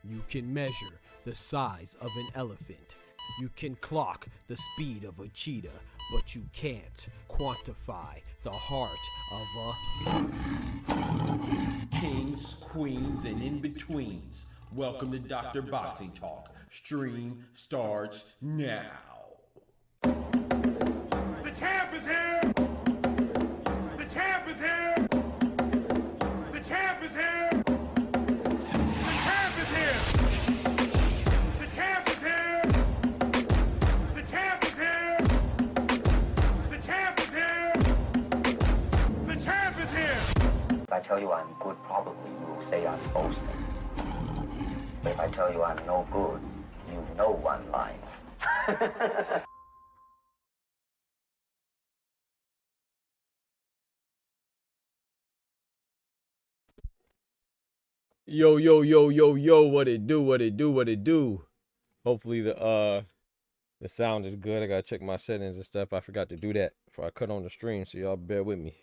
You can measure the size of an elephant. You can clock the speed of a cheetah, but you can't quantify the heart of a... Kings, queens, and in-betweens. Welcome to Dr. Boxing Talk. Stream starts now. The champ is here! The champ is here! The champ is here! The champ is here! The champ is here! The champ is here! The champ is here! The champ is here! If I tell you I'm good, probably you will say I'm boasting. If I tell you I'm no good, you know one line. Yo, yo, yo, yo, yo, what it do, what it do, what it do. Hopefully the sound is good. I gotta check my settings and stuff. I forgot to do that before I cut on the stream, so y'all bear with me.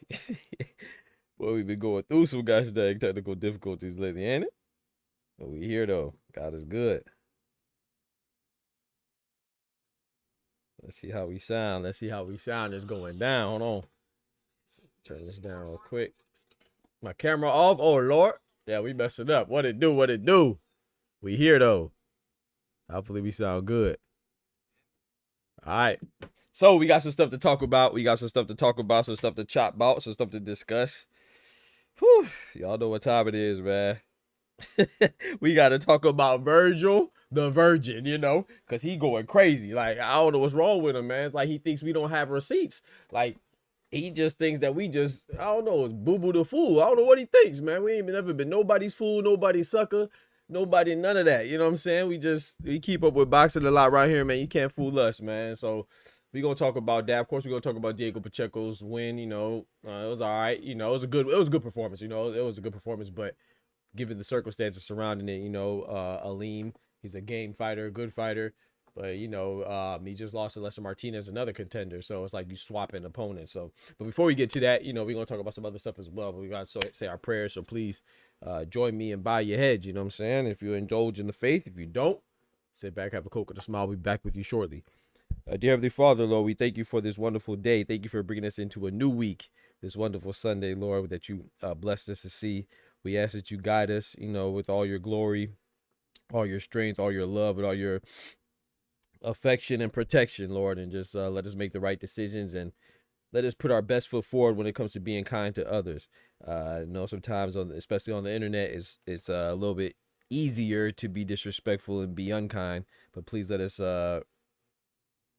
Well, we've been going through some gosh dang technical difficulties lately, ain't it? But we here though. God is good. Let's see how we sound. Let's see how we sound. It's going down. Hold on. Turn this down real quick. My camera off. Oh Lord. Yeah, we messed it up. What it do? What it do? We here though. Hopefully we sound good. All right. So we got some stuff to talk about. Some stuff to chop about, some stuff to discuss. Whew. Y'all know what time it is, man. We got to talk about Vergil the Virgin, you know, because he going crazy. Like, I don't know what's wrong with him, man. It's like he thinks we don't have receipts. Like, he just thinks that we just, I don't know, boo-boo the fool. I don't know what he thinks, man. We ain't never been nobody's fool, nobody's sucker, nobody, none of that. You know what I'm saying? We keep up with boxing a lot right here, man. You can't fool us, man. So we're going to talk about that. Of course, we're going to talk about Diego Pacheco's win. You know, it was all right. You know, it was a good performance. You know, it was a good performance, but given the circumstances surrounding it, you know, Aleem, he's a game fighter, a good fighter. But, you know, he just lost to Lester Martinez, another contender. So it's like you swapping opponents. So, but before we get to that, you know, we're going to talk about some other stuff as well. But we got to say our prayers. So please join me and bow your heads. You know what I'm saying? If you indulge in the faith, if you don't, sit back, have a Coke and a smile. We'll be back with you shortly. Dear Heavenly Father, Lord, we thank you for this wonderful day. Thank you for bringing us into a new week, this wonderful Sunday, Lord, that you blessed us to see. We ask that you guide us, you know, with all your glory, all your strength, all your love, and all your affection and protection, Lord, and just let us make the right decisions and let us put our best foot forward when it comes to being kind to others. I know sometimes, especially on the internet, it's a little bit easier to be disrespectful and be unkind, but please let us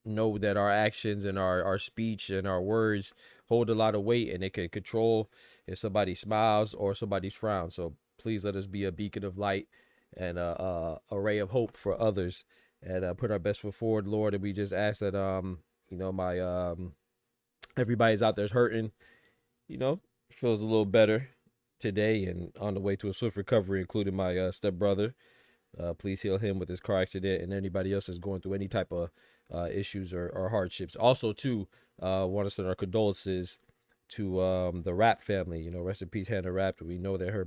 know that our actions and our speech and our words hold a lot of weight, and it can control if somebody smiles or somebody's frown. So please let us be a beacon of light and a ray of hope for others, and put our best foot forward, Lord. And we just ask that my everybody's out there's hurting, feels a little better today and on the way to a swift recovery, including my stepbrother. Please heal him with his car accident, and anybody else is going through any type of issues or hardships. Also, too, want to send our condolences to the Rapp family. Rest in peace, Hannah Rapp. We know that her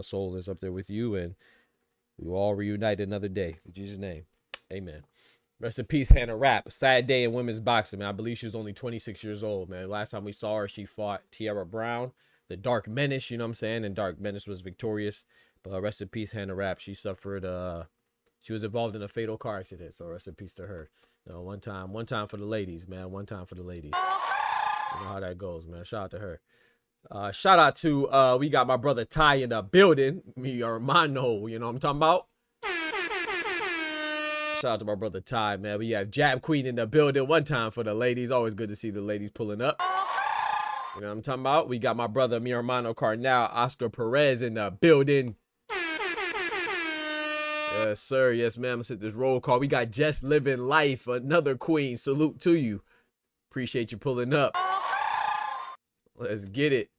soul is up there with you, and we will all reunite another day. In Jesus' name, amen. Rest in peace, Hannah Rapp. Sad day in women's boxing, man. I believe she was only 26 years old, man. Last time we saw her, she fought Tiara Brown, the Dark Menace, you know what I'm saying? And Dark Menace was victorious. But rest in peace, Hannah Rapp. She suffered, she was involved in a fatal car accident. So rest in peace to her. One time for the ladies, man. One time for the ladies. You know how that goes, man. Shout out to her. Shout out to, we got my brother Ty in the building. Me or Mano, you know what I'm talking about? Shout out to my brother Ty, man. We have Jab Queen in the building. One time for the ladies. Always good to see the ladies pulling up. You know what I'm talking about? We got my brother, mi hermano Carnal, Oscar Perez in the building. Yes, sir. Yes, ma'am. Let's hit this roll call. We got Just Living Life, another queen. Salute to you. Appreciate you pulling up. Let's get it.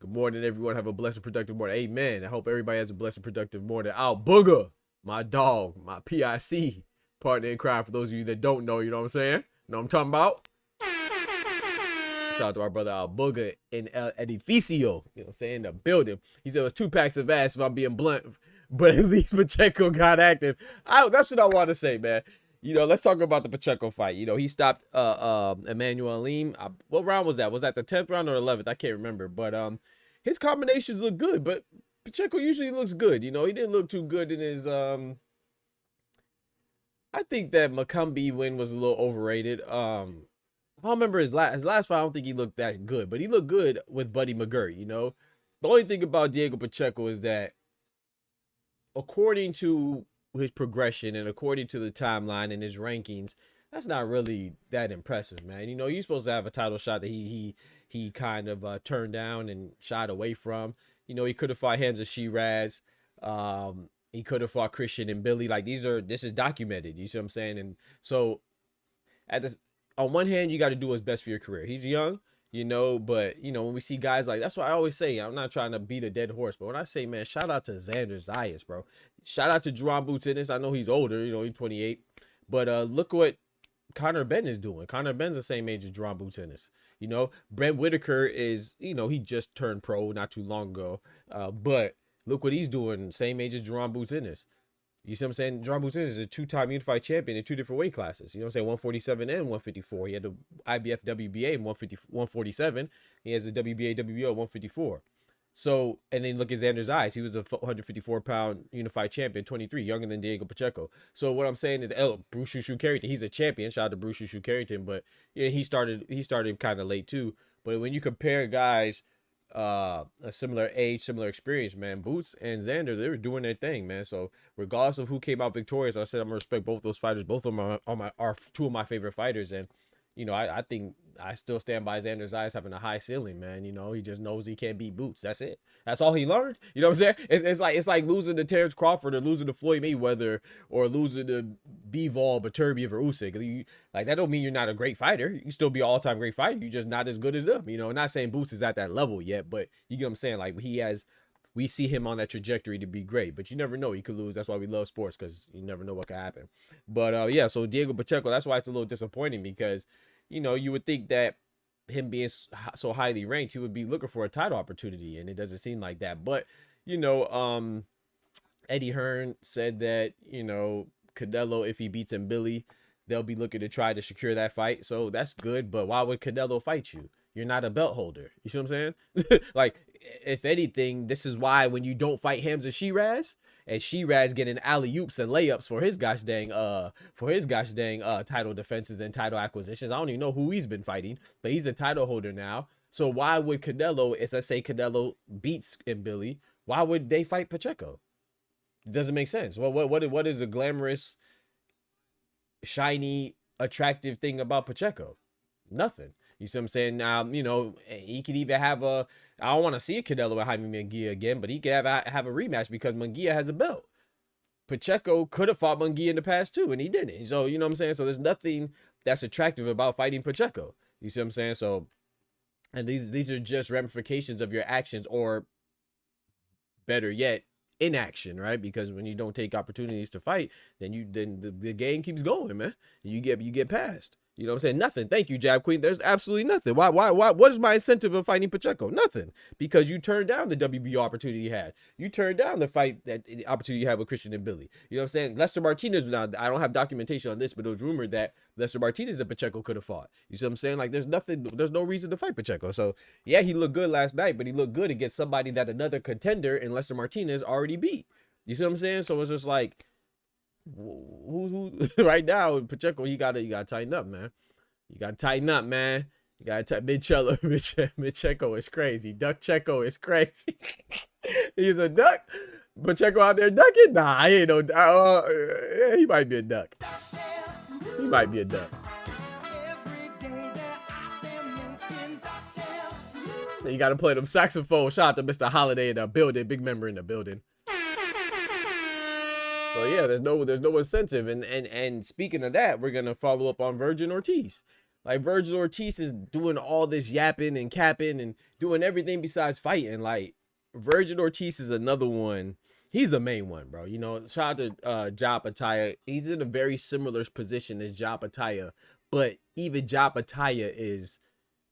Good morning, everyone. Have a blessed, productive morning. Amen. I hope everybody has a blessed, productive morning. Al Booger, my dog, my PIC partner in crime. For those of you that don't know, you know what I'm saying? Know what I'm talking about? Shout out to our brother Al Booger in El Edificio. You know what I'm saying? The building. He said it was 2 packs of ass, if I'm being blunt. But at least Pacheco got active. That's what I want to say, man. Let's talk about the Pacheco fight. He stopped Emmanuel Alim. What round was that? Was that the 10th round or 11th? I can't remember. But his combinations look good. But Pacheco usually looks good. He didn't look too good in his I think that Macumbi win was a little overrated. I don't remember his last fight. I don't think he looked that good. But he looked good with Buddy McGirt, The only thing about Diego Pacheco is that according to his progression and according to the timeline and his rankings, that's not really that impressive, man. You're supposed to have a title shot that he kind of turned down and shied away from. He could have fought Hamza Shiraz. He could have fought Christian and Billy. Like, this is documented. You see what I'm saying? And so on one hand, you got to do what's best for your career. He's young, but when we see guys like, that's why I always say, I'm not trying to beat a dead horse, but when I say, man, shout out to Xander Zayas, bro. Shout out to Jaron Boots Ennis. I know he's older, he's 28, but look what Conor Benn is doing. Conor Benn's the same age as Jaron Boots Ennis. Brent Whitaker is, he just turned pro not too long ago, but look what he's doing, same age as Jaron Boots Ennis. You see what I'm saying? Jaron Boots Ennis is a 2-time unified champion in 2 different weight classes. You know what I'm saying? 147 and 154. He had the IBF WBA in 147. He has the WBA WBO 154. So, and then look at Xander's eyes. He was a 154-pound unified champion, 23, younger than Diego Pacheco. So what I'm saying is, Bruce Shushu Carrington, he's a champion. Shout out to Bruce Shushu Carrington, but yeah, he started kind of late too. But when you compare guys a similar age, similar experience, man, Boots and Xander, they were doing their thing, man. So regardless of who came out victorious, I said I'm gonna respect both those fighters. Both of them are 2 of my favorite fighters, and I think I still stand by Xander's eyes having a high ceiling, man. He just knows he can't beat Boots. That's it. That's all he learned. You know what I'm saying? It's like losing to Terrence Crawford or losing to Floyd Mayweather or losing to Bivol, Beterbiev, or Usyk. Like, that don't mean you're not a great fighter. You can still be an all-time great fighter. You're just not as good as them. Not saying Boots is at that level yet, but you get what I'm saying? Like, we see him on that trajectory to be great, but you never know. He could lose. That's why we love sports, because you never know what could happen. But yeah, so Diego Pacheco, that's why it's a little disappointing, because you would think that him being so highly ranked, he would be looking for a title opportunity, and it doesn't seem like that. But Eddie Hearn said that Canelo, if he beats Billy, they'll be looking to try to secure that fight. So that's good. But why would Canelo fight you? You're not a belt holder. You see what I'm saying? Like, if anything, this is why when you don't fight Hamza Shiraz, and Shiraz getting alley-oops and layups for his gosh dang title defenses and title acquisitions. I don't even know who he's been fighting, but he's a title holder now. So why would Canelo, if let's say Canelo beats Billy, why would they fight Pacheco? It doesn't make sense. Well, what is the glamorous, shiny, attractive thing about Pacheco? Nothing. You see what I'm saying? Now, you know, he could even have a, I don't want to see a Canelo and Jaime Munguia again, but he could have a rematch because Munguia has a belt. Pacheco could have fought Munguia in the past too, and he didn't. So, you know what I'm saying? So there's nothing that's attractive about fighting Pacheco. You see what I'm saying? So, and these are just ramifications of your actions, or better yet, inaction, right? Because when you don't take opportunities to fight, then the game keeps going, man. You get passed. You know what I'm saying? Nothing. Thank you, Jab Queen. There's absolutely nothing. Why? What is my incentive of fighting Pacheco? Nothing. Because you turned down the WBO opportunity you had. You turned down the fight, that opportunity you had with Christian and Billy. You know what I'm saying? Lester Martinez, now I don't have documentation on this, but it was rumored that Lester Martinez and Pacheco could have fought. You see what I'm saying? Like, there's no reason to fight Pacheco. So yeah, he looked good last night, but he looked good against somebody that another contender in Lester Martinez already beat. You see what I'm saying? So it's just like, who right now, Pacheco, you gotta tighten up, man. You gotta tighten up, man. You gotta Pacheco is crazy. Duck Checo is crazy. He's a duck. Pacheco out there ducking? Nah, he ain't no duck. Yeah, he might be a duck. He might be a duck. You gotta play them saxophone. Shout out to Mr. Holiday in the building. Big member in the building. So yeah, there's no incentive. And speaking of that, we're gonna follow up on Vergil Ortiz. Like, Vergil Ortiz is doing all this yapping and capping and doing everything besides fighting. Like, Vergil Ortiz is another one. He's the main one, bro. You know, shout out to Ja Pataya. He's in a very similar position as Ja Pataya, but even Ja Pataya is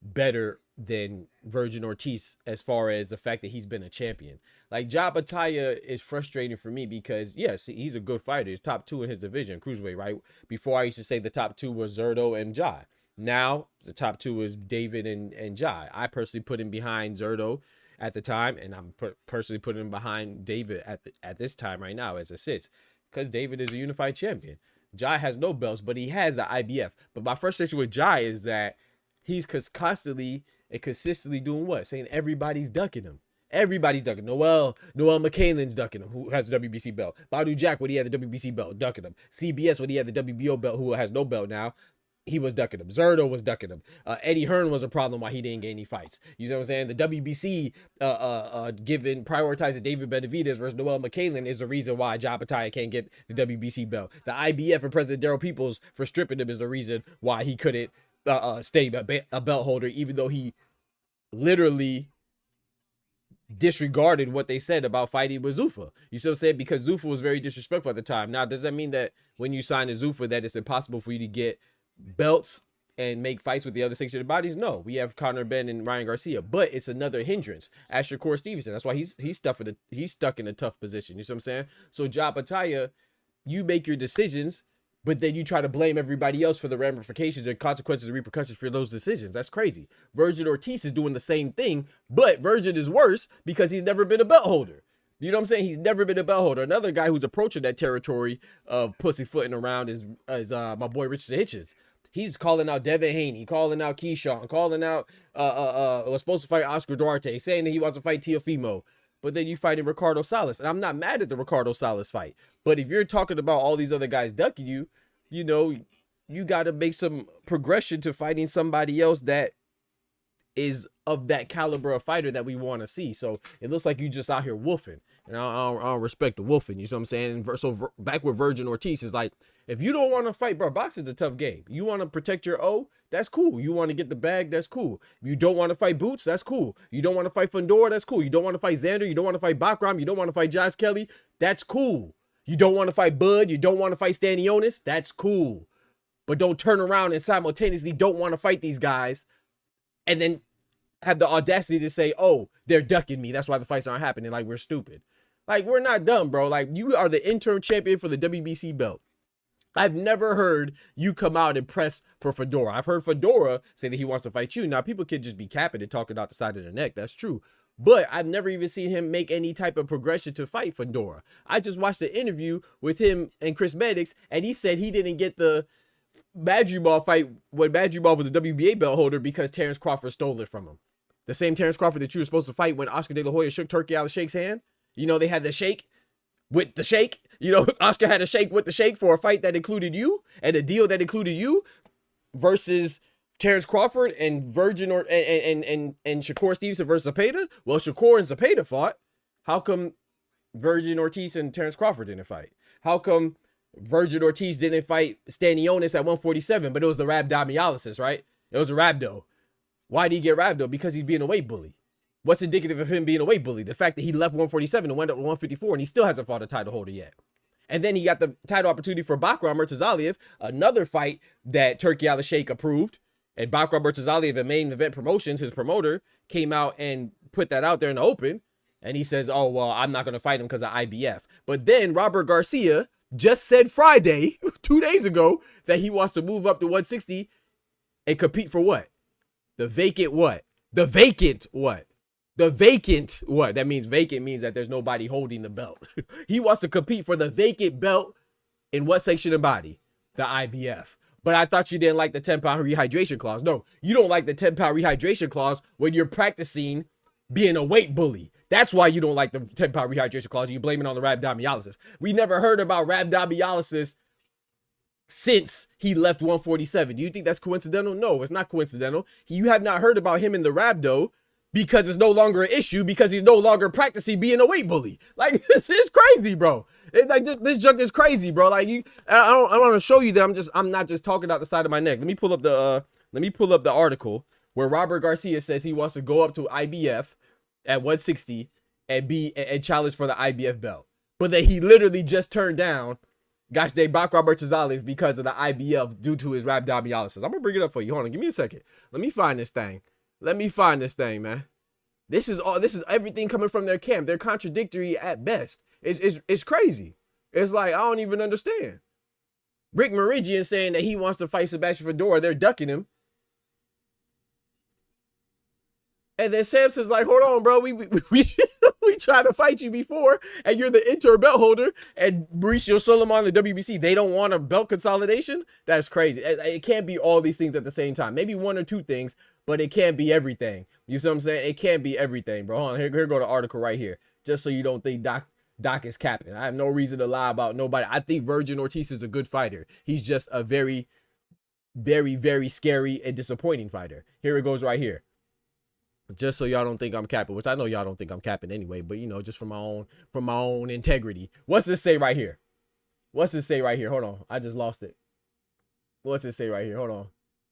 better than Vergil Ortiz as far as the fact that he's been a champion. Like, Ja Pataya is frustrating for me because, yes, he's a good fighter. He's top 2 in his division, cruiserweight, right? Before, I used to say the top 2 was Zurdo and Ja. Now, the top 2 is David and Ja. I personally put him behind Zurdo at the time, and I'm personally putting him behind David at this time right now as it sits, because David is a unified champion. Ja has no belts, but he has the IBF. But my frustration with Ja is that he's constantly and consistently doing what? Saying everybody's ducking him. Everybody's ducking. Noel McCallan's ducking him, who has the WBC belt. Badu Jack, when he had the WBC belt, ducking him. CBS, when he had the WBO belt, who has no belt now, he was ducking him. Zurdo was ducking him. Eddie Hearn was a problem why he didn't get any fights. You know what I'm saying? The WBC prioritizing David Benavidez versus Noel McCallan is the reason why Ja Pataya can't get the WBC belt. The IBF and President Daryl Peoples for stripping him is the reason why he couldn't stay a belt holder, even though he literally disregarded what they said about fighting with Zuffa. You see what I'm saying? Because Zuffa was very disrespectful at the time. Now, does that mean that when you sign a Zuffa that it's impossible for you to get belts and make fights with the other sanctioned bodies? No, we have Conor Ben and Ryan Garcia, but it's another hindrance. Ask Shakur Stevenson. That's why he's stuck in a tough position. You see what I'm saying? So Ja Pataya, you make your decisions, but then you try to blame everybody else for the ramifications and consequences and repercussions for those decisions. That's crazy. Vergil Ortiz is doing the same thing, but Vergil is worse because he's never been a belt holder. You know what I'm saying? He's never been a belt holder. Another guy who's approaching that territory of pussyfooting around is my boy Richard Hitchens. He's calling out Devin Haney, calling out Keyshawn, calling out was supposed to fight Oscar Duarte, saying that he wants to fight Teofimo. But then you fighting Ricardo Salas. And I'm not mad at the Ricardo Salas fight. But if you're talking about all these other guys ducking you, you know, you got to make some progression to fighting somebody else that is of that caliber of fighter that we want to see. So it looks like you just out here wolfing. And I don't respect the wolfing. You know what I'm saying? So back with Vergil Ortiz is like, if you don't want to fight, bro, boxing's a tough game. You want to protect your O, that's cool. You want to get the bag, that's cool. If you don't want to fight Boots, that's cool. You don't want to fight Fundora, that's cool. You don't want to fight Xander, you don't want to fight Bakram, you don't want to fight Josh Kelly, that's cool. You don't want to fight Bud, you don't want to fight Stanionis, that's cool. But don't turn around and simultaneously don't want to fight these guys and then have the audacity to say, oh, they're ducking me, that's why the fights aren't happening. Like, we're stupid. Like, we're not dumb, bro. Like, you are the interim champion for the WBC belt. I've never heard you come out and press for Fundora. I've heard Fundora say that he wants to fight you. Now, people can just be capping and talking out the side of their neck. That's true. But I've never even seen him make any type of progression to fight Fundora. I just watched the interview with him and Chris Maddox, and he said he didn't get the Madrigal fight when Madrigal was a WBA belt holder because Terrence Crawford stole it from him. The same Terrence Crawford that you were supposed to fight when Oscar De La Hoya shook Turkey out of Shake's hand. You know, they had the shake with the shake. You know, Oscar had a shake with the shake for a fight that included you and a deal that included you versus Terrence Crawford and and Shakur Stevenson versus Zepeda? Well, Shakur and Zepeda fought. How come Vergil Ortiz and Terrence Crawford didn't fight? How come Vergil Ortiz didn't fight Stanionis at 147, but it was the rhabdomyolysis, right? It was a rhabdo. Why did he get rhabdo? Because he's being a weight bully. What's indicative of him being a weight bully? The fact that he left 147 and went up to 154 and he still hasn't fought a title holder yet. And then he got the title opportunity for Bakram Murtazaliev, another fight that Turki Al-Sheikh approved. And Bakram Murtazaliev, the main event promotions, his promoter, came out and put that out there in the open. And he says, oh, well, I'm not going to fight him because of IBF. But then Robert Garcia just said Friday, 2 days ago, that he wants to move up to 160 and compete for what? The vacant what? The vacant what? The vacant what? That means vacant means that there's nobody holding the belt. He wants to compete for the vacant belt in what section of body? The IBF. But I thought you didn't like the 10-pound rehydration clause. No, you don't like the 10-pound rehydration clause when you're practicing being a weight bully. That's why you don't like the 10-pound rehydration clause. You blame it on the rhabdomyolysis. We never heard about rhabdomyolysis since he left 147. Do you think that's coincidental? No, it's not coincidental. You have not heard about him in the rhabdo because it's no longer an issue because he's no longer practicing being a weight bully. Like, this is crazy, bro. It's like this junk is crazy, bro. Like, I want to show you that I'm not just talking out the side of my neck. Let me pull up the article where Robert Garcia says he wants to go up to IBF at 160 and challenge for the IBF belt. But that he literally just turned down gosh dang Bakram Murtazaliev because of the IBF due to his rhabdomyolysis. I'm gonna bring it up for you. Hold on, give me a second. Let me find this thing. Man. This is everything coming from their camp. They're contradictory at best. It's crazy. It's like, I don't even understand. Rick Meridian saying that he wants to fight Sebastian Fundora. They're ducking him. And then Samson's like, hold on, bro. We tried to fight you before, and you're the interim belt holder. And Mauricio Solomon, the WBC, they don't want a belt consolidation? That's crazy. It can't be all these things at the same time. Maybe one or two things, but it can't be everything. You see what I'm saying? It can't be everything, bro. Hold on, here go the article right here. Just so you don't think Doc is capping. I have no reason to lie about nobody. I think Vergil Ortiz is a good fighter. He's just a very, very, very scary and disappointing fighter. Here it goes right here. Just so y'all don't think I'm capping, which I know y'all don't think I'm capping anyway, but you know, just for my own integrity. What's this say right here? Hold on. I just lost it. What's it say right here? Hold on.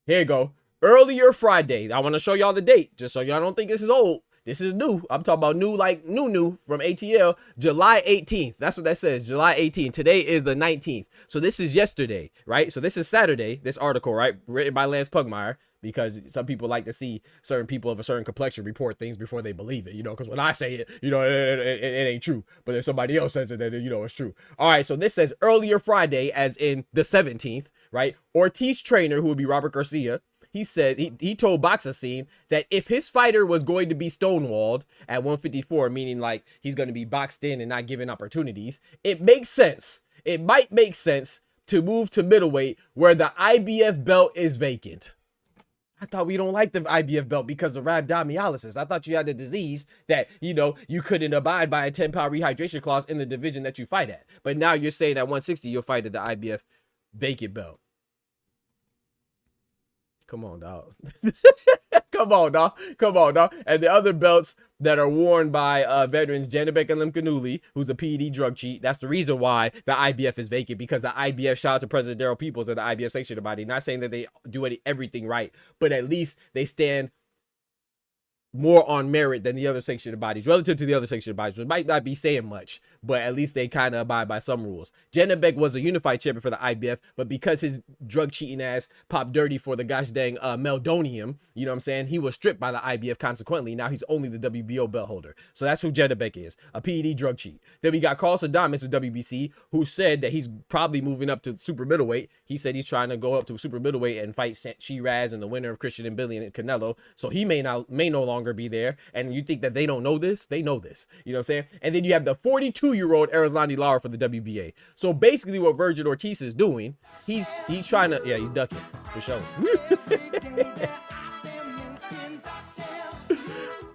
Here you go. Earlier Friday. I want to show y'all the date, just so y'all don't think this is old. This is new. I'm talking about new, like new from ATL. July 18th. That's what that says. July 18th. Today is the 19th. So this is yesterday, right? So this is Saturday, this article, right? Written by Lance Pugmire. Because some people like to see certain people of a certain complexion report things before they believe it, you know, because when I say it, you know, it ain't true. But if somebody else says it, then, you know, it's true. All right, so this says earlier Friday, as in the 17th, right? Ortiz trainer, who would be Robert Garcia, he said, he told Boxing Scene that if his fighter was going to be stonewalled at 154, meaning like he's going to be boxed in and not given opportunities, it makes sense. It might make sense to move to middleweight where the IBF belt is vacant. I thought we don't like the IBF belt because of rhabdomyolysis. I thought you had a disease that, you know, you couldn't abide by a 10-pound rehydration clause in the division that you fight at. But now you're saying at 160, you'll fight at the IBF vacant belt. Come on, dog. Come on, dog. And the other belts that are worn by veterans, Janibek and Limkanuli, who's a PED drug cheat. That's the reason why the IBF is vacant, because the IBF, shout out to President Daryl Peoples and the IBF sanctioned body. Not saying that they do everything right, but at least they stand more on merit than the other sanctioned bodies, relative to the other sanctioned bodies, which might not be saying much, but at least they kind of abide by some rules. Janibek was a unified champion for the IBF, but because his drug cheating ass popped dirty for the gosh dang meldonium, you know what I'm saying, he was stripped by the IBF consequently. Now he's only the WBO belt holder. So that's who Janibek is, a PED drug cheat. Then we got Carl Sadamis with WBC, who said that he's probably moving up to super middleweight. He said he's trying to go up to super middleweight and fight Shiraz and the winner of Christian and Billy and Canelo. So he may no longer be there. And you think that they don't know this? They know this. You know what I'm saying? And then you have the 42-year-old Arizlani Lara for the WBA. So basically what Vergil Ortiz is doing, he's trying to, yeah, he's ducking for sure.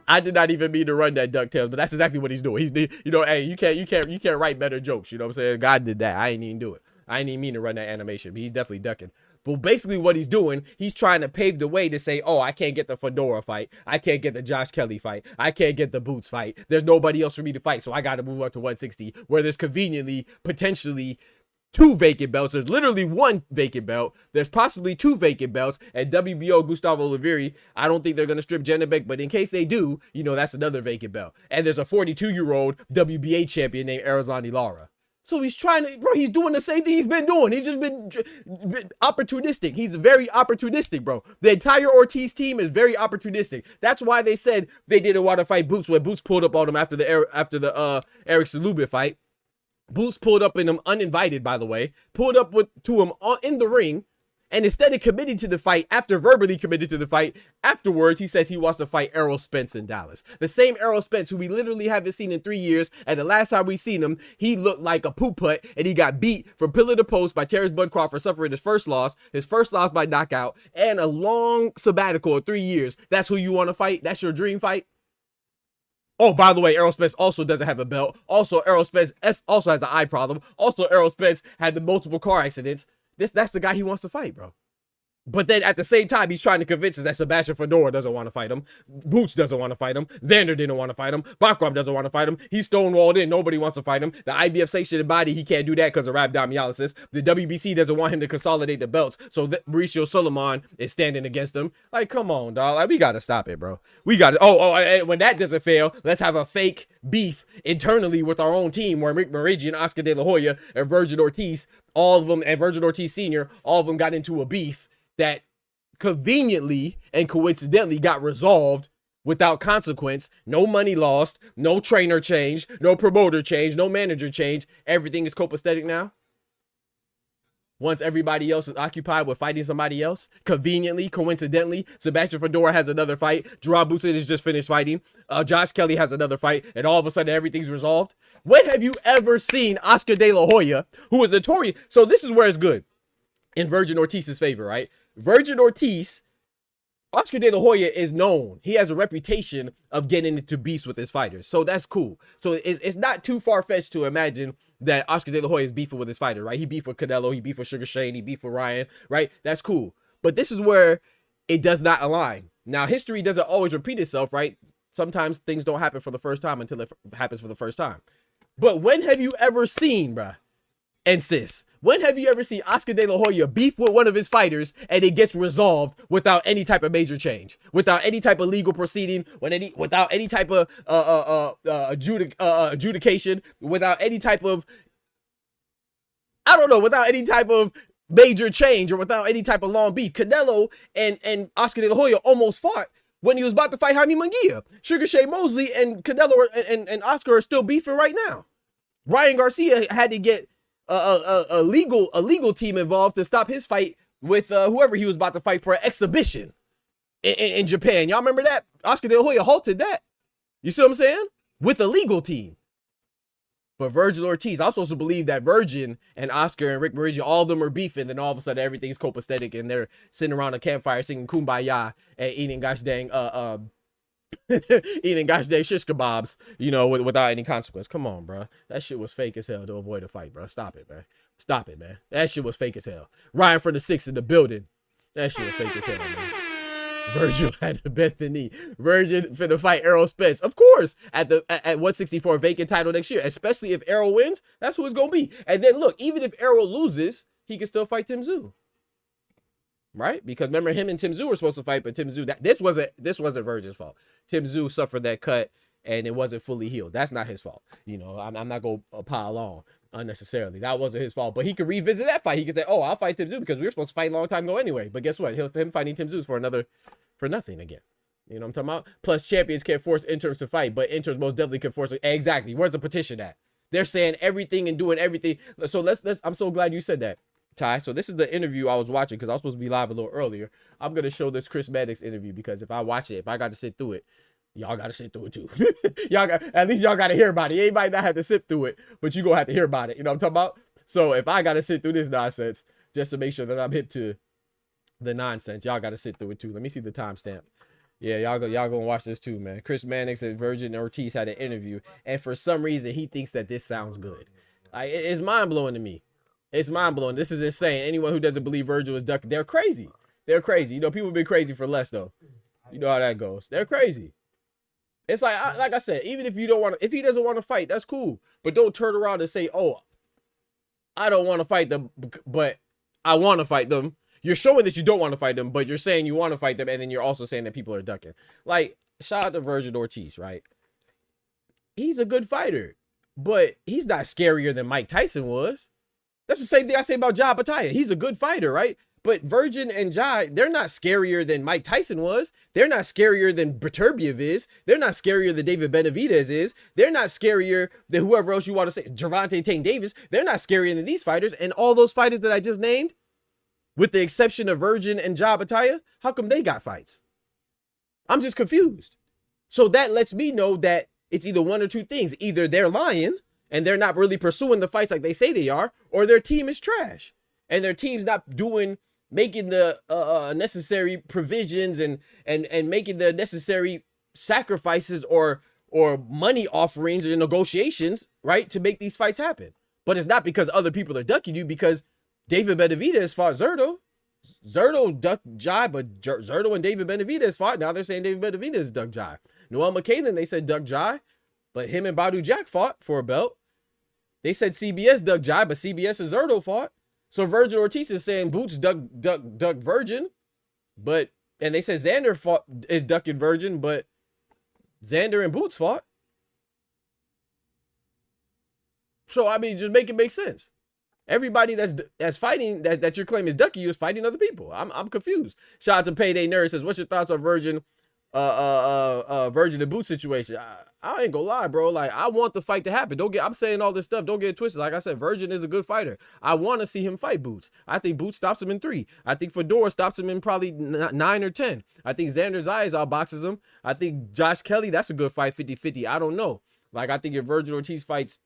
I did not even mean to run that DuckTales, but that's exactly what he's doing. He's, you know, hey, you can't write better jokes. You know what I'm saying? God did that. I ain't even do it. I ain't even mean to run that animation, but he's definitely ducking. But basically what he's doing, he's trying to pave the way to say, oh, I can't get the Fundora fight. I can't get the Josh Kelly fight. I can't get the Boots fight. There's nobody else for me to fight, so I got to move up to 160, where there's conveniently, potentially, 2 vacant belts. There's literally 1 vacant belt. There's possibly 2 vacant belts. And WBO, Gustavo Oliveira, I don't think they're going to strip Janibek, but in case they do, you know, that's another vacant belt. And there's a 42-year-old WBA champion named Arizlani Lara. So he's trying to, bro, he's doing the same thing he's been doing. He's just been opportunistic. He's very opportunistic, bro. The entire Ortiz team is very opportunistic. That's why they said they didn't want to fight Boots when Boots pulled up on him after the Eric Salubin fight. Boots pulled up in him uninvited, by the way, pulled up to him in the ring, and instead of committing to the fight, after verbally committed to the fight, afterwards, he says he wants to fight Errol Spence in Dallas. The same Errol Spence who we literally haven't seen in 3 years, and the last time we seen him, he looked like a poop putt, and he got beat from pillar to post by Terrence Bud Crawford, suffering his first loss by knockout, and a long sabbatical of 3 years. That's who you want to fight? That's your dream fight? Oh, by the way, Errol Spence also doesn't have a belt. Also, Errol Spence also has an eye problem. Also, Errol Spence had the multiple car accidents. That's the guy he wants to fight, bro. But then at the same time, he's trying to convince us that Sebastian Fundora doesn't want to fight him. Boots doesn't want to fight him. Xander didn't want to fight him. Bakrab doesn't want to fight him. He's stonewalled in. Nobody wants to fight him. The IBF sanctioned body, he can't do that because of rhabdomyolysis. The WBC doesn't want him to consolidate the belts. So Mauricio Sulaiman is standing against him. Like, come on, dog. Like, we got to stop it, bro. We got to. And when that doesn't fail, let's have a fake beef internally with our own team where Rick Marigi and Oscar De La Hoya and Vergil Ortiz, all of them, and Vergil Ortiz Sr., all of them got into a beef that conveniently and coincidentally got resolved without consequence. No money lost, no trainer change, no promoter change, no manager change. Everything is copacetic now. Once everybody else is occupied with fighting somebody else, conveniently, coincidentally, Sebastian Fundora has another fight. Jaron Boots Ennis just finished fighting. Josh Kelly has another fight, and all of a sudden everything's resolved. When have you ever seen Oscar De La Hoya, who is notorious? So this is where it's good in Vergil Ortiz's favor, right? Vergil Ortiz, Oscar De La Hoya is known. He has a reputation of getting into beefs with his fighters. So that's cool. So it's not too far-fetched to imagine that Oscar De La Hoya is beefing with his fighter, right? He beefed with Canelo, he beefed with Sugar Shane, he beefed with Ryan, right? That's cool. But this is where it does not align. Now, history doesn't always repeat itself, right? Sometimes things don't happen for the first time until it happens for the first time. But when have you ever seen, bruh, and sis, when have you ever seen Oscar De La Hoya beef with one of his fighters and it gets resolved without any type of major change, without any type of legal proceeding, without any type of adjudication, without any type of, I don't know, without any type of major change or without any type of long beef? Canelo and Oscar De La Hoya almost fought when he was about to fight Jaime Munguia. Sugar Shea Mosley and Canelo and Oscar are still beefing right now. Ryan Garcia had to get a legal team involved to stop his fight with whoever he was about to fight for an exhibition in Japan. Y'all remember that? Oscar De La Hoya halted that. You see what I'm saying? With a legal team. But Vergil Ortiz, I'm supposed to believe that Virgin and Oscar and Rick Marigi, all of them are beefing, then all of a sudden everything's copacetic and they're sitting around a campfire singing Kumbaya and eating gosh dang shish kebabs, you know, without any consequence. Come on, bro. That shit was fake as hell to avoid a fight, bro. Stop it, man. Stop it, man. That shit was fake as hell. Ryan for the 6 in the building. That shit was fake as hell, man. Vergil had to bend the knee. Vergil finna fight Errol Spence, of course, at 164 vacant title next year. Especially if Errol wins, that's who it's gonna be. And then look, even if Errol loses, he can still fight Tim Tszyu. Right? Because remember, him and Tim Tszyu were supposed to fight, but Tim Tszyu, this wasn't Vergil's fault. Tim Tszyu suffered that cut and it wasn't fully healed. That's not his fault. You know, I'm not going to pile on unnecessarily. That wasn't his fault. But he could revisit that fight. He could say, oh, I'll fight Tim Tszyu because we were supposed to fight a long time ago anyway. But guess what? Him fighting Tim Tszyu for nothing again. You know what I'm talking about? Plus, champions can't force interns to fight, but interns most definitely can force it. Exactly. Where's the petition at? They're saying everything and doing everything. So let's I'm so glad you said that, Ty. So this is the interview I was watching because I was supposed to be live a little earlier. I'm going to show this Chris Maddox interview because if I watch it, if I got to sit through it, y'all got to sit through it too. At least y'all got to hear about it. You might not have to sit through it, but you going to have to hear about it. You know what I'm talking about? So if I got to sit through this nonsense just to make sure that I'm hip to the nonsense, y'all got to sit through it too. Let me see the timestamp. Yeah, y'all gonna watch this too, man. Chris Mannix and Vergil Ortiz had an interview, and for some reason he thinks that this sounds good. It's mind blowing to me. It's mind blowing. This is insane. Anyone who doesn't believe Vergil is ducking, they're crazy. They're crazy. You know, people have been crazy for less though. You know how that goes. They're crazy. It's like I said, even if you don't want to, if he doesn't want to fight, that's cool. But don't turn around and say, "Oh, I don't want to fight them, but I want to fight them." You're showing that you don't want to fight them, but you're saying you want to fight them, and then you're also saying that people are ducking. Like, shout out to Vergil Ortiz, right? He's a good fighter, but he's not scarier than Mike Tyson was. That's the same thing I say about Jai Bataya. He's a good fighter, right? But Virgin and Jai, they're not scarier than Mike Tyson was. They're not scarier than Beterbiev is. They're not scarier than David Benavidez is. They're not scarier than whoever else you want to say, Gervonta Tank Davis. They're not scarier than these fighters. And all those fighters that I just named, with the exception of Virgin and Jai Bataya, how come they got fights? I'm just confused. So that lets me know that it's either one or two things. Either they're lying and they're not really pursuing the fights like they say they are, or their team is trash and their team's not making the necessary provisions and making the necessary sacrifices or money offerings or negotiations, right, to make these fights happen. But it's not because other people are ducking you, because David Benavidez fought Zurdo. Zurdo ducked Jai, but Zurdo and David Benavidez fought. Now they're saying David Benavidez ducked Jai. Noel McCain, they said ducked Jai, but him and Badu Jack fought for a belt. They said CBS ducked Jai, but CBS and Zurdo fought. So Vergil Ortiz is saying Boots duck Virgin, and they said Xander is ducking Virgin, but Xander and Boots fought. So I mean, just make it make sense. Everybody that's fighting that your claim is ducking you is fighting other people. I'm confused. Shout out to Payday Nerd, says, what's your thoughts on Virgin and Boots situation? I ain't gonna lie, bro. Like, I want the fight to happen. I'm saying all this stuff. Don't get it twisted. Like I said, Virgin is a good fighter. I want to see him fight Boots. I think Boots stops him in 3. I think Fundora stops him in probably 9 or 10. I think Xander's eyes outboxes him. I think Josh Kelly, that's a good fight, 50-50. I don't know. Like, I think if Vergil Ortiz fights,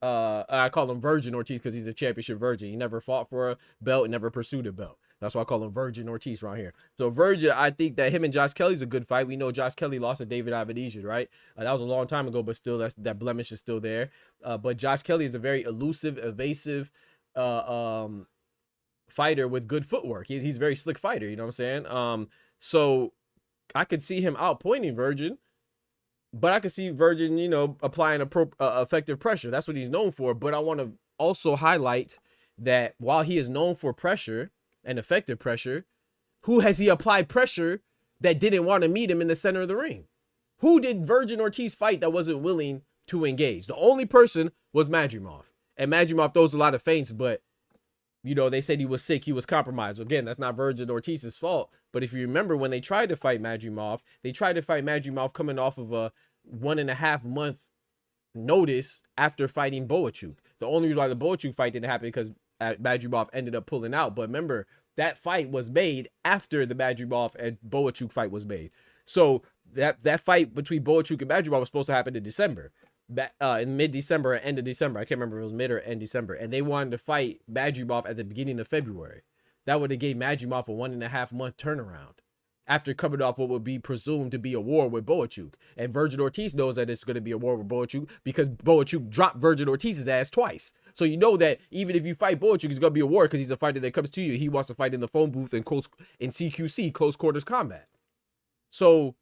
I call him Virgin Ortiz because he's a championship virgin. He never fought for a belt and never pursued a belt. That's why I call him Virgin Ortiz right here. So Virgil, I think that him and Josh Kelly's a good fight. We know Josh Kelly lost to David Avedisian, right? That was a long time ago, but still, that blemish is still there. But Josh Kelly is a very elusive, evasive fighter with good footwork. He's a very slick fighter, you know what I'm saying? So I could see him outpointing Virgin, but I could see Virgin, you know, applying effective pressure. That's what he's known for. But I want to also highlight that while he is known for pressure and effective pressure, who has he applied pressure that didn't want to meet him in the center of the ring? Who did Virgin Ortiz fight that wasn't willing to engage? The only person was Madrimov. And Madrimov throws a lot of feints, but, you know, they said he was sick, he was compromised. Again, that's not Virgin Ortiz's fault. But if you remember, when they tried to fight Madrimov, coming off of a 1.5 month notice after fighting Boachuk. The only reason why the Boachuk fight didn't happen because Madrimov ended up pulling out. But remember, that fight was made after the Madrimov and Boachuk fight was made. So that fight between Boachuk and Madrimov was supposed to happen in December. In mid-December or end of December. I can't remember if it was mid or end December. And they wanted to fight Madrimov at the beginning of February. That would have gave Madrimov a 1.5 month turnaround after coming off what would be presumed to be a war with Boachuk. And Vergil Ortiz knows that it's going to be a war with Boachuk because Boachuk dropped Vergil Ortiz's ass twice. So you know that even if you fight Boachuk, it's going to be a war because he's a fighter that comes to you. He wants to fight in the phone booth and in CQC, close quarters combat. So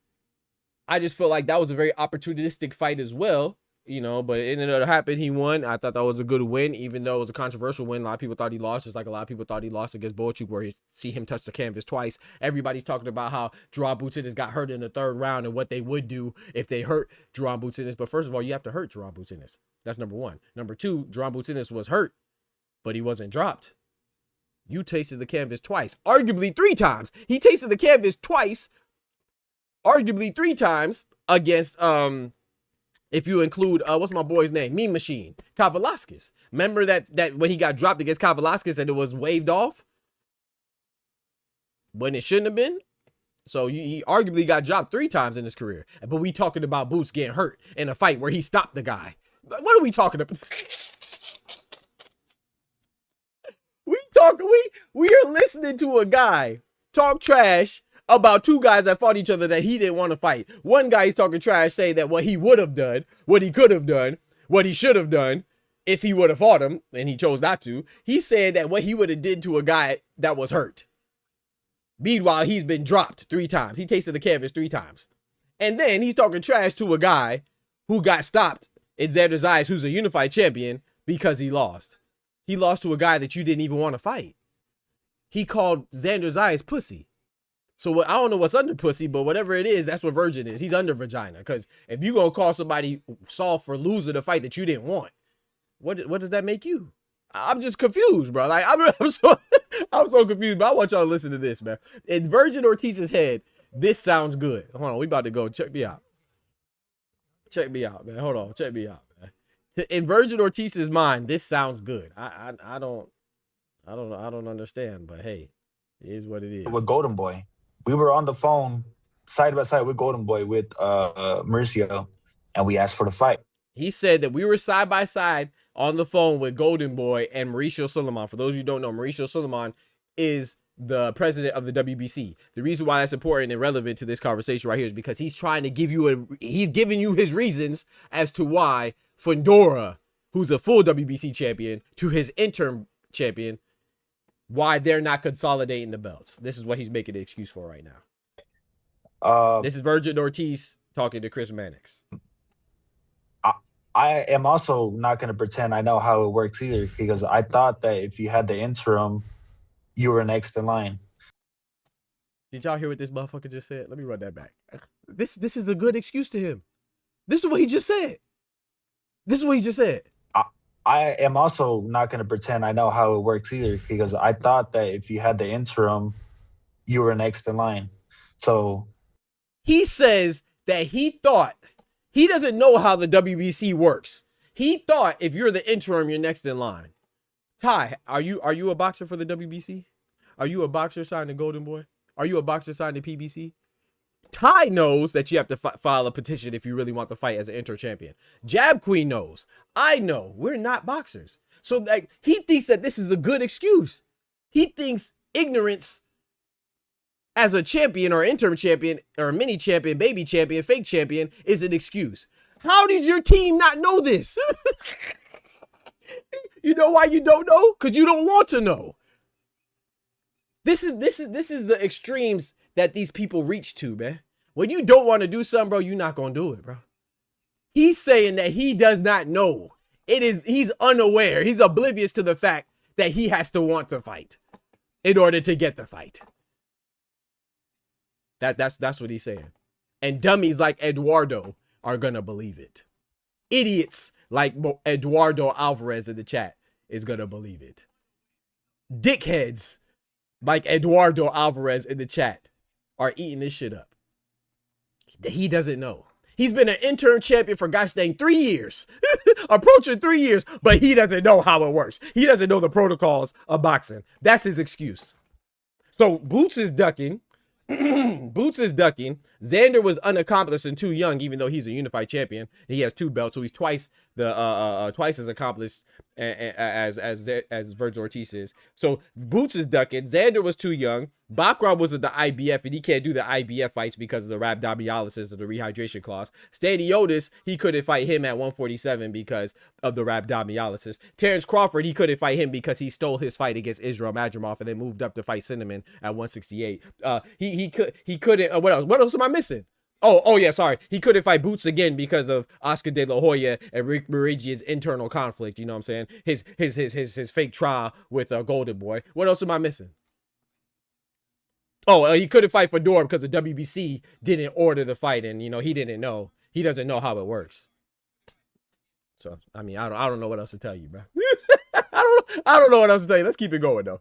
I just feel like that was a very opportunistic fight as well. You know, but it ended up happening. He won. I thought that was a good win, even though it was a controversial win. A lot of people thought he lost, just like a lot of people thought he lost against Boachuk, where you see him touch the canvas twice. Everybody's talking about how Jaron Boots Ennis got hurt in the 3rd round and what they would do if they hurt Jaron Boots Ennis. But first of all, you have to hurt Jaron Boots Ennis. That's number 1. Number 2, Jaron Boots Ennis was hurt, but he wasn't dropped. You tasted the canvas twice, arguably 3 times. He tasted the canvas twice, arguably 3 times against if you include, what's my boy's name? Meme Machine. Kyle Velasquez. Remember that when he got dropped against Kyle Velasquez and it was waved off? When it shouldn't have been? So he arguably got dropped 3 times in his career. But we talking about Boots getting hurt in a fight where he stopped the guy. What are we talking about? We are listening to a guy talk trash about 2 guys that fought each other that he didn't want to fight. One guy he's talking trash, say that what he would have done, what he could have done, what he should have done. if he would have fought him, and he chose not to, he said that what he would have did to a guy that was hurt. Meanwhile, he's been dropped 3 times. He tasted the canvas 3 times. And then he's talking trash to a guy who got stopped in Xander Zayas, who's a unified champion, because he lost. He lost to a guy that you didn't even want to fight. He called Xander Zayas pussy. So I don't know what's under pussy, but whatever it is, that's what virgin is. He's under vagina. Because if you going to call somebody soft for losing a fight that you didn't want, what does that make you? I'm just confused, bro. Like I'm so confused, but I want y'all to listen to this, man. In Vergil Ortiz's head, this sounds good. Hold on, we about to go. Check me out. Check me out, man. Hold on, check me out, man. In Vergil Ortiz's mind, this sounds good. I don't understand, but hey, it is what it is. With Golden Boy, we were on the phone side by side with Golden Boy with Mauricio, and we asked for the fight. He said that we were side by side on the phone with Golden Boy and Mauricio Suleiman. For those of you who don't know, Mauricio Suleiman is the president of the WBC. The reason why that's important and relevant to this conversation right here is because he's trying to give you he's giving you his reasons as to why Fundora, who's a full WBC champion, to his interim champion, why they're not consolidating the belts. This is what he's making the excuse for right now. This is Vergil Ortiz talking to Chris Mannix. I am also not going to pretend I know how it works either, because I thought that if you had the interim, you were next in line. Did y'all hear what this motherfucker just said? Let me run that back. This is a good excuse to him. This is what he just said. This is what he just said. I am also not going to pretend I know how it works either, because I thought that if you had the interim, you were next in line. So he says that he thought, he doesn't know how the WBC works. He thought if you're the interim, you're next in line. Ty, are you a boxer for the WBC? Are you a boxer signed to Golden Boy? Are you a boxer signed to PBC? Ty knows that you have to file a petition if you really want the fight as an interim champion. Jab Queen knows. I know. We're not boxers. So like he thinks that this is a good excuse. He thinks ignorance as a champion or interim champion or mini champion, baby champion, fake champion is an excuse. How did your team not know this? You know why you don't know? Because you don't want to know. This is the extremes that these people reach to, man. When you don't want to do something, bro, you're not gonna do it, bro. He's saying that he does not know. He's unaware. He's oblivious to the fact that he has to want to fight in order to get the fight. That's what he's saying. And dummies like Eduardo are gonna believe it. Idiots like Eduardo Alvarez in the chat is gonna believe it. Dickheads like Eduardo Alvarez in the chat are eating this shit up. He doesn't know. He's been an interim champion for gosh dang 3 years, approaching 3 years, but he doesn't know how it works. He doesn't know the protocols of boxing. That's his excuse. So Boots is ducking. Boots is ducking. Xander was unaccomplished and too young, even though he's a unified champion. He has 2 belts, so he's twice as accomplished as Vergil Ortiz is. So Boots is ducking. Xander was too young. Baccarat was at the IBF, and he can't do the IBF fights because of the rhabdomyolysis or the rehydration clause. Staniotis, he couldn't fight him at 147 because of the rhabdomyolysis. Terrence Crawford, he couldn't fight him because he stole his fight against Israel Madrimov and then moved up to fight Cinnamon at 168. He couldn't. What else am I missing? Oh yeah, sorry. He couldn't fight Boots again because of Oscar De La Hoya and Rick Merigian's internal conflict. You know what I'm saying? His fake trial with Golden Boy. What else am I missing? Oh, he couldn't fight Fundora because the WBC didn't order the fight, and he didn't know. He doesn't know how it works. So I mean, I don't know what else to tell you, bro. I don't know what else to tell you. Let's keep it going though.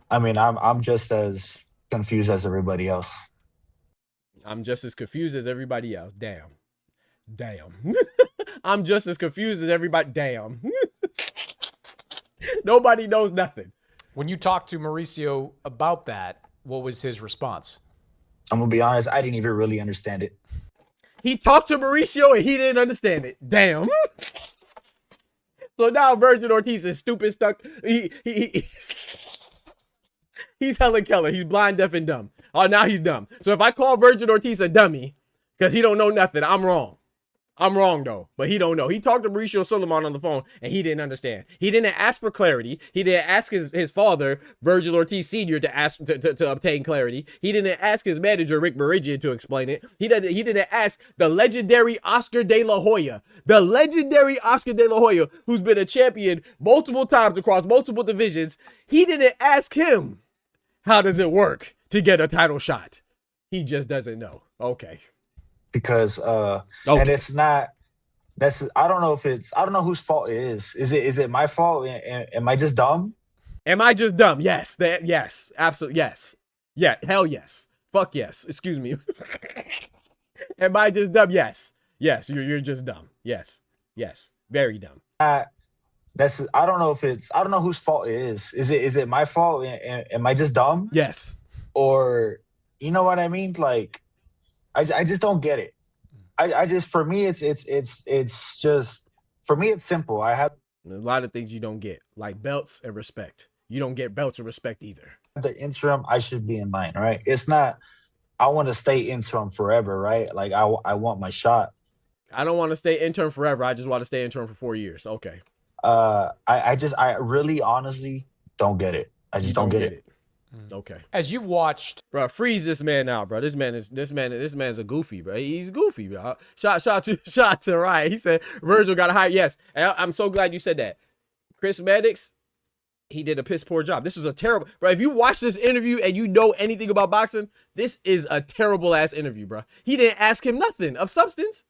I mean, I'm just as confused as everybody else. I'm just as confused as everybody else. Damn. I'm just as confused as everybody. Damn. Nobody knows nothing. When you talked to Mauricio about that, what was his response? I'm gonna be honest, I didn't even really understand it. He talked to Mauricio and he didn't understand it. Damn. So now Vergil Ortiz is stupid, stuck. He's Helen Keller. He's blind, deaf, and dumb. Oh, now he's dumb. So if I call Vergil Ortiz a dummy because he don't know nothing, I'm wrong. I'm wrong though, but he don't know. He talked to Mauricio Sulaiman on the phone and he didn't understand. He didn't ask for clarity. He didn't ask his father, Vergil Ortiz Jr. to obtain clarity. He didn't ask his manager, Rick Meridian, to explain it. He didn't ask the legendary Oscar De La Hoya, who's been a champion multiple times across multiple divisions. He didn't ask him, how does it work to get a title shot? He just doesn't know. Okay. Because and it's not I don't know whose fault it is. Is it my fault? Am I just dumb? Am I just dumb? Yes. Yes. Absolutely. Yes. Yeah. Hell yes. Fuck yes. Excuse me. Am I just dumb? Yes. Yes. You're just dumb. Yes. Yes. Very dumb. I don't know whose fault it is. Is it my fault? Am I just dumb? Yes. Or you know what I mean? Like I just don't get it. I just, for me, it's just, for me, it's simple. I have a lot of things you don't get, like belts and respect. You don't get belts or respect either. The interim, I should be in line, right? It's not, I want to stay interim forever, right? Like I want my shot. I don't want to stay intern forever. I just want to stay intern for 4 years. Okay. I really honestly don't get it. I just don't get it. Okay. As you've watched, bro, freeze this man out, bro. This man's a goofy, bro. He's goofy, bro. Shot to Ryan. He said Vergil got a hire. Yes, and I'm so glad you said that. Chris Maddox, he did a piss poor job. This was a terrible, bro. If you watch this interview and you know anything about boxing, this is a terrible ass interview, bro. He didn't ask him nothing of substance.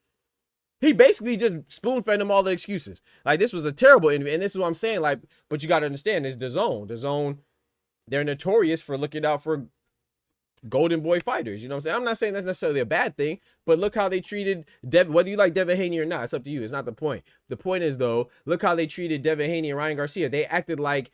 He basically just spoon-fed him all the excuses. Like, this was a terrible interview, and this is what I'm saying. Like, but you got to understand, it's DAZN. DAZN, they're notorious for looking out for golden boy fighters. You know what I'm saying? I'm not saying that's necessarily a bad thing, but look how they treated whether you like Devin Haney or not, it's up to you. It's not the point. The point is, though, look how they treated Devin Haney and Ryan Garcia. They acted like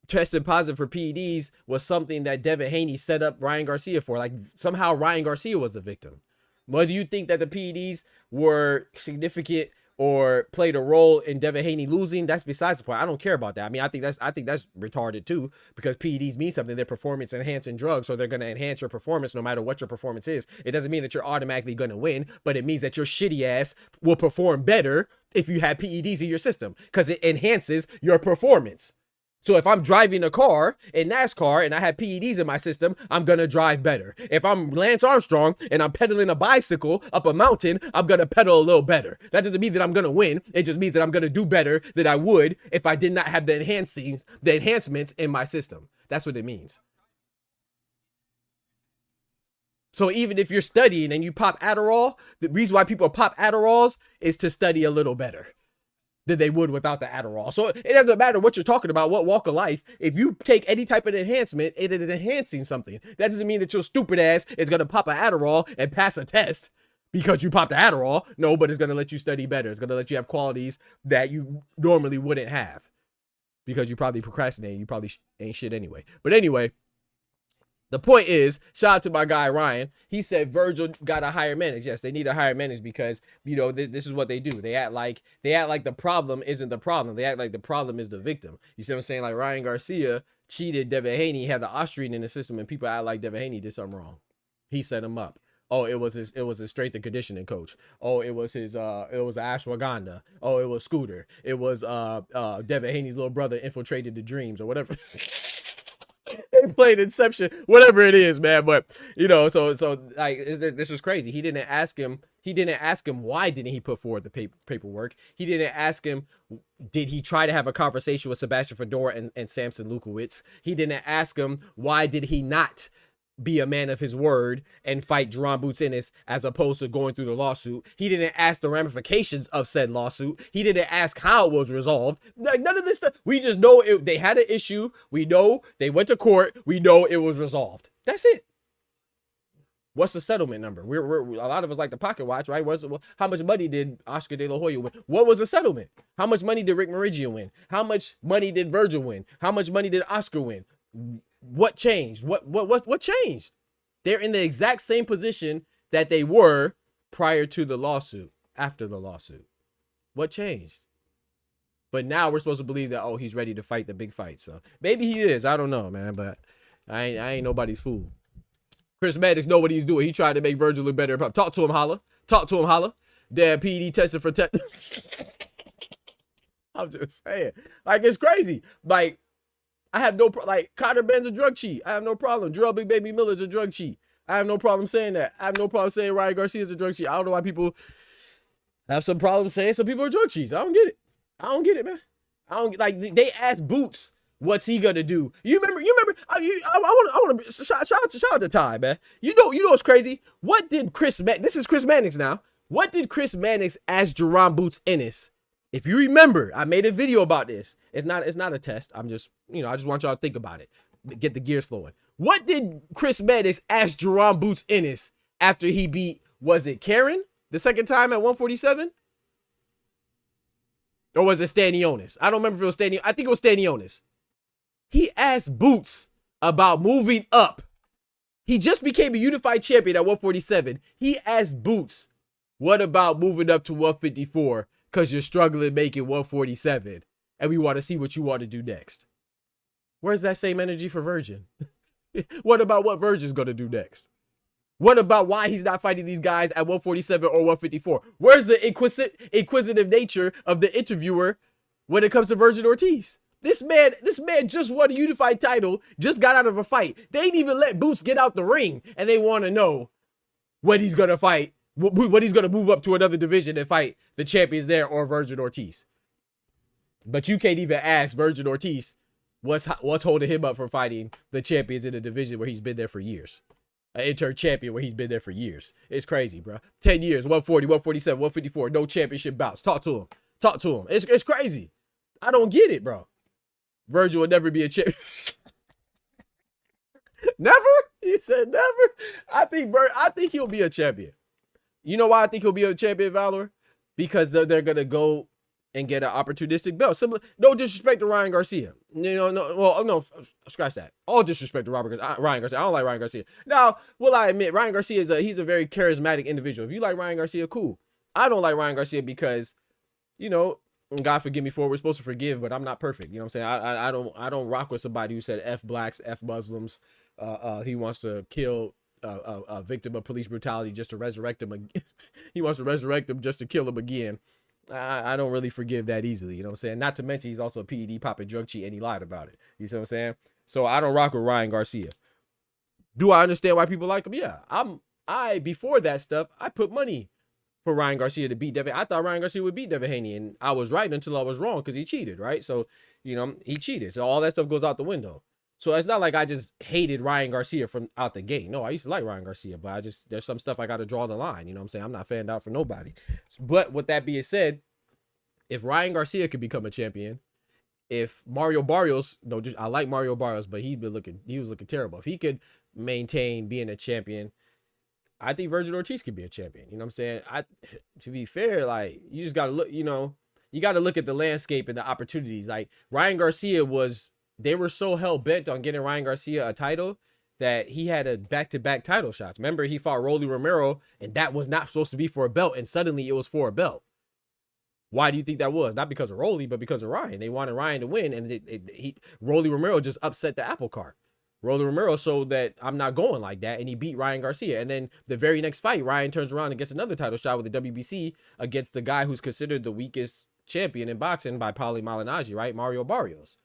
testing positive for PEDs was something that Devin Haney set up Ryan Garcia for. Like, somehow Ryan Garcia was the victim. Whether you think that the PEDs were significant or played a role in Devin Haney losing, that's besides the point. I don't care about that. I mean, I think that's retarded too, because PEDs mean something. They're performance enhancing drugs, so they're going to enhance your performance no matter what your performance is. It doesn't mean that you're automatically going to win, but it means that your shitty ass will perform better if you have PEDs in your system, because it enhances your performance. So if I'm driving a car in NASCAR and I have PEDs in my system, I'm going to drive better. If I'm Lance Armstrong and I'm pedaling a bicycle up a mountain, I'm going to pedal a little better. That doesn't mean that I'm going to win. It just means that I'm going to do better than I would if I did not have the enhancements in my system. That's what it means. So even if you're studying and you pop Adderall, the reason why people pop Adderalls is to study a little better than they would without the Adderall. So it doesn't matter what you're talking about, what walk of life. If you take any type of enhancement, it is enhancing something. That doesn't mean that your stupid ass is going to pop an Adderall and pass a test because you popped the Adderall. No, but it's going to let you study better. It's going to let you have qualities that you normally wouldn't have because you probably procrastinating. You probably ain't shit anyway. But anyway, the point is, shout out to my guy Ryan. He said Vergil got to hire manage. Yes, they need to hire manage because, you know, this is what they do. They act like the problem isn't the problem. They act like the problem is the victim. You see what I'm saying? Like Ryan Garcia cheated Devin Haney, had the Austrian in the system, and people act like Devin Haney did something wrong. He set him up. Oh, it was his strength and conditioning coach. Oh, it was ashwagandha. Oh, it was Scooter. It was Devin Haney's little brother infiltrated the dreams or whatever. They played Inception, whatever it is, man. But you know, so like this is crazy. He didn't ask him why didn't he put forward the paperwork. He didn't ask him, did he try to have a conversation with Sebastian Fundora and Samson Lukowicz. He didn't ask him why did he not be a man of his word and fight Jaron Boots Ennis as opposed to going through the lawsuit. He didn't ask the ramifications of said lawsuit. He didn't ask how it was resolved. Like, none of this stuff. We just know they had an issue. We know they went to court. We know it was resolved. That's it. What's the settlement number? We're a lot of us like the pocket watch, right? How much money did Oscar De La Hoya win? What was the settlement? How much money did Rick Meridian win? How much money did Vergil win? How much money did Oscar win? What changed? What changed? They're in the exact same position that they were prior to the lawsuit, after the lawsuit. What changed? But now we're supposed to believe that, oh, he's ready to fight the big fight. So maybe he is. I don't know, man. But I ain't nobody's fool. Chris Maddox know what he's doing. He tried to make Vergil look better. Talk to him, holla. Talk to him, holla. Damn, PED tested for I'm just saying. Like, it's crazy. Like, I have no like Conor Benn's a drug cheat. I have no problem. Drill Big Baby Miller's a drug cheat. I have no problem saying that. I have no problem saying Ryan Garcia's a drug cheat. I don't know why people have some problem saying some people are drug cheats. I don't get it. I don't get it, man. I don't like. They asked Boots, what's he gonna do? You remember? I want to shout out to Ty, man. You know what's crazy? What did this is Chris Mannix now. What did Chris Mannix ask Jaron Boots Ennis? If you remember, I made a video about this. It's not a test. I'm just, I just want y'all to think about it. Get the gears flowing. What did Chris Mannix ask Jaron Boots Ennis after he beat, was it Karen the second time at 147? Or was it Stanionis? I don't remember if it was Stanionis. I think it was Stanionis. He asked Boots about moving up. He just became a unified champion at 147. He asked Boots, what about moving up to 154? Because you're struggling making 147. And we want to see what you want to do next. Where's that same energy for Virgin? What about what Virgin's going to do next? What about why he's not fighting these guys at 147 or 154? Where's the inquisitive nature of the interviewer when it comes to Vergil Ortiz? This man just won a unified title, just got out of a fight. They ain't even let Boots get out the ring, and they want to know when he's going to fight, when he's going to move up to another division and fight the champions there or Vergil Ortiz. But you can't even ask Vergil Ortiz what's holding him up from fighting the champions in a division where he's been there for years. An intern champion where he's been there for years. It's crazy, bro. 10 years, 140, 147, 154, no championship bouts. Talk to him. Talk to him. It's crazy. I don't get it, bro. Vergil will never be a champion. Never? He said never? I think he'll be a champion. You know why I think he'll be a champion, Valor? Because they're going to go and get an opportunistic belt. No disrespect to Ryan Garcia. No, scratch that. All disrespect to Ryan Garcia. I don't like Ryan Garcia. Now, will I admit, Ryan Garcia he's a very charismatic individual. If you like Ryan Garcia, cool. I don't like Ryan Garcia because, God forgive me for it, we're supposed to forgive, but I'm not perfect. You know what I'm saying? I don't rock with somebody who said F blacks, F Muslims. He wants to kill a victim of police brutality just to resurrect him. He wants to resurrect him just to kill him again. I don't really forgive that easily. You know what I'm saying? Not to mention he's also a PED popping drug cheat and he lied about it. You see what I'm saying? So I don't rock with Ryan Garcia. Do I understand why people like him? Yeah. Before that stuff, I put money for Ryan Garcia to beat Devin. I thought Ryan Garcia would beat Devin Haney, and I was right until I was wrong because he cheated, right? So, he cheated. So all that stuff goes out the window. So it's not like I just hated Ryan Garcia from out the gate. No, I used to like Ryan Garcia, but there's some stuff I got to draw the line. You know what I'm saying? I'm not fanned out for nobody. But with that being said, if Ryan Garcia could become a champion, if Mario Barrios, I like Mario Barrios, but he was looking terrible. If he could maintain being a champion, I think Vergil Ortiz could be a champion. You know what I'm saying? To be fair, like, you just got to look, you got to look at the landscape and the opportunities. Like, Ryan Garcia they were so hell-bent on getting Ryan Garcia a title that he had a back-to-back title shots. Remember, he fought Rolly Romero, and that was not supposed to be for a belt, and suddenly it was for a belt. Why do you think that was? Not because of Rolly, but because of Ryan. They wanted Ryan to win, and Rolly Romero just upset the apple cart. Rolly Romero showed that I'm not going like that, and he beat Ryan Garcia. And then the very next fight, Ryan turns around and gets another title shot with the WBC against the guy who's considered the weakest champion in boxing by Paulie Malignaggi, right? Mario Barrios.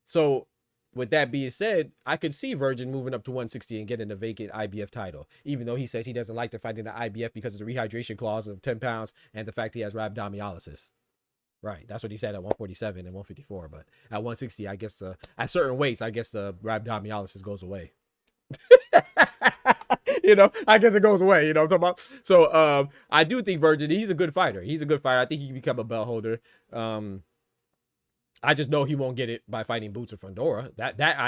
So with that being said, I could see Virgin moving up to 160 and getting a vacant IBF title, even though he says he doesn't like to fight in the IBF because of the rehydration clause of 10 pounds and the fact he has rhabdomyolysis. Right. That's what he said at 147 and 154. But at 160, I guess at certain weights, I guess the rhabdomyolysis goes away. I guess it goes away. You know what I'm talking about? So I do think Virgin, he's a good fighter. He's a good fighter. I think he can become a belt holder. I just know he won't get it by fighting Boots or Fundora.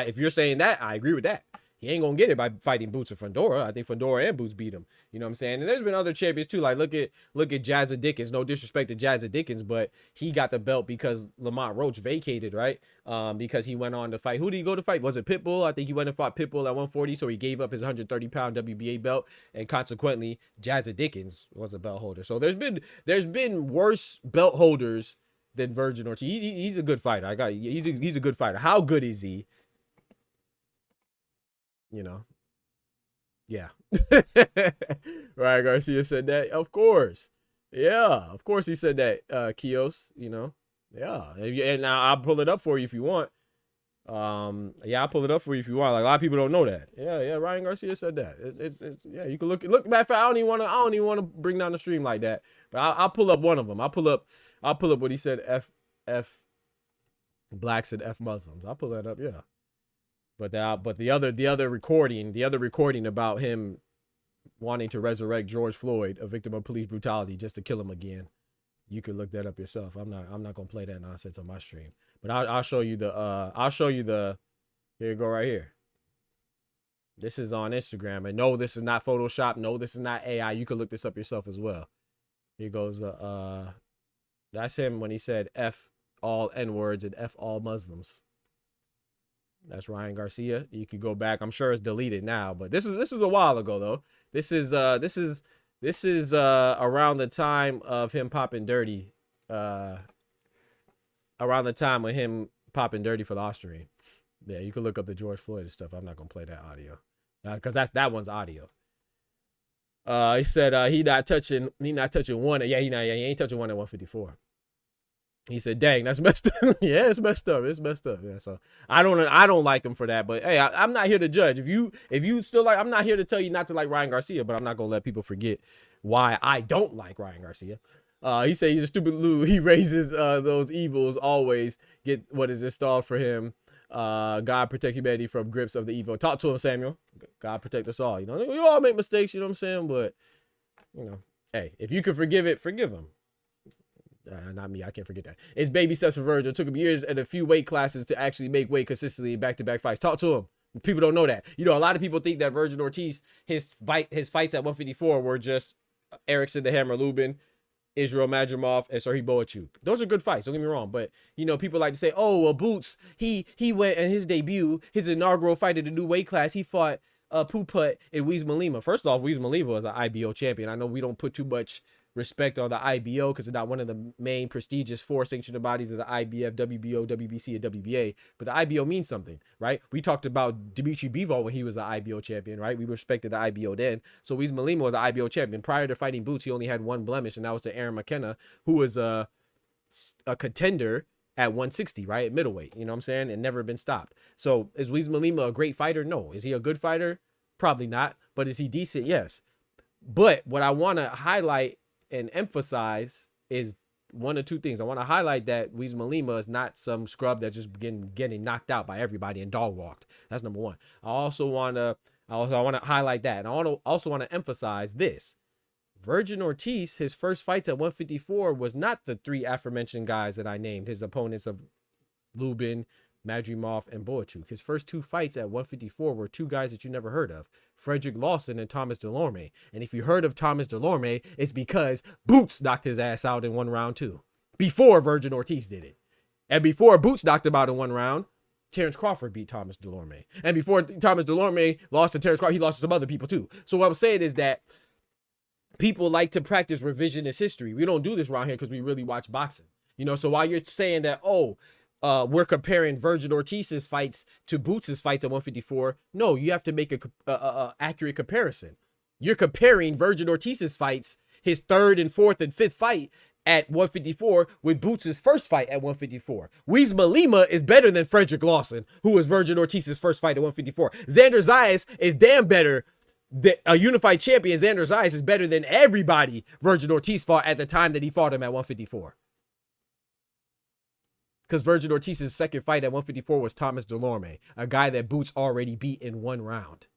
If you're saying that, I agree with that. He ain't gonna get it by fighting Boots or Fundora. I think Fundora and Boots beat him. You know what I'm saying? And there's been other champions too. Like look at Jazza Dickens. No disrespect to Jazza Dickens, but he got the belt because Lamont Roach vacated, right? Because he went on to fight. Who did he go to fight? Was it Pitbull? I think he went and fought Pitbull at 140, so he gave up his 130-pound WBA belt, and consequently, Jazza Dickens was a belt holder. So there's been worse belt holders than Vergil Ortiz. He's a good fighter. He's a good fighter. How good is he? Yeah. Ryan Garcia said that. Of course. Yeah, of course he said that, Kios, you know. Yeah. And now I'll pull it up for you if you want. Yeah, I'll pull it up for you if you want. Like, a lot of people don't know that. Yeah, Ryan Garcia said that. It's yeah, you can look. Matter of fact, I don't even want to bring down the stream like that. But I'll pull up one of them. I'll pull up what he said. F blacks and F Muslims. I'll pull that up. Yeah. But the other recording about him wanting to resurrect George Floyd, a victim of police brutality, just to kill him again. You can look that up yourself. I'm not gonna play that nonsense on my stream. But I'll show you the here you go right here. This is on Instagram. And no, this is not Photoshop. No, this is not AI. You can look this up yourself as well. Here goes that's him when he said F all N-words and F all Muslims. That's Ryan Garcia. You could go back. I'm sure it's deleted now, but this is a while ago though. This is around the time of him popping dirty. Around the time of him popping dirty for the Austrian. Yeah, you can look up the George Floyd and stuff. I'm not gonna play that audio because that one's audio. He said he not touching one. Yeah, he ain't touching one at 154. He said, "Dang, that's messed up." Yeah, it's messed up. It's messed up. Yeah, so I don't like him for that. But hey, I'm not here to judge. If you still like, I'm not here to tell you not to like Ryan Garcia. But I'm not gonna let people forget why I don't like Ryan Garcia. He said he's a stupid Lou. He raises those evils always get what is installed for him. God protect humanity from grips of the evil. Talk to him, Samuel. God protect us all. You know, we all make mistakes. You know what I'm saying? But you know, hey, if you can forgive it, forgive him. Not me. I can't forget that. It's baby steps for Vergil. It took him years and a few weight classes to actually make weight consistently in back-to-back fights. Talk to him. People don't know that. You know, a lot of people think that Vergil Ortiz, his fights at 154 were just Erickson the Hammer Lubin, Israel Madrimov, and Serhiy Boachuk. Those are good fights. Don't get me wrong. But, you know, people like to say, oh, well, Boots, he went in his debut, his inaugural fight at the new weight class. He fought Puput and Weizma Lima. First off, Weizma Lima is an IBO champion. I know we don't put too much respect on the IBO because it's not one of the main prestigious four sanctioned bodies of the IBF, WBO, WBC, and WBA. But the IBO means something, right? We talked about Dimitri Bivol when he was the IBO champion, right? We respected the IBO then. So Weizma Lima was the IBO champion. Prior to fighting Boots, he only had one blemish, and that was to Aaron McKenna, who was a contender at 160, right? At middleweight, you know what I'm saying? And never been stopped. So is Weizma Lima a great fighter? No. Is he a good fighter? Probably not. But is he decent? Yes. But what I want to highlight and emphasize is one or two things. I want to highlight that Weizma Lima is not some scrub that just getting knocked out by everybody and dog walked. That's number one. I want to highlight that. And I also want to emphasize this. Vergil Ortiz, his first fights at 154 was not the three aforementioned guys that I named, his opponents of Lubin, Madrimov, and Boachuk. His first two fights at 154 were two guys that you never heard of, Frederick Lawson and Thomas Delorme. And if you heard of Thomas Delorme, it's because Boots knocked his ass out in 1 round too, before Vergil Ortiz did it. And before Boots knocked him out in 1 round, Terrence Crawford beat Thomas Delorme. And before Thomas Delorme lost to Terrence Crawford, he lost to some other people too. So what I'm saying is that people like to practice revisionist history. We don't do this around here because we really watch boxing. You know, so while you're saying that, we're comparing Vergil Ortiz's fights to Boots' fights at 154. No, you have to make a accurate comparison. You're comparing Vergil Ortiz's fights, his third and fourth and fifth fight at 154 with Boots' first fight at 154. Weizma Lima is better than Frederick Lawson, who was Vergil Ortiz's first fight at 154. Xander Zayas is damn better. A unified champion, Xander Zayas, is better than everybody Vergil Ortiz fought at the time that he fought him at 154. Because Vergil Ortiz's second fight at 154 was Thomas Delorme, a guy that Boots already beat in 1 round.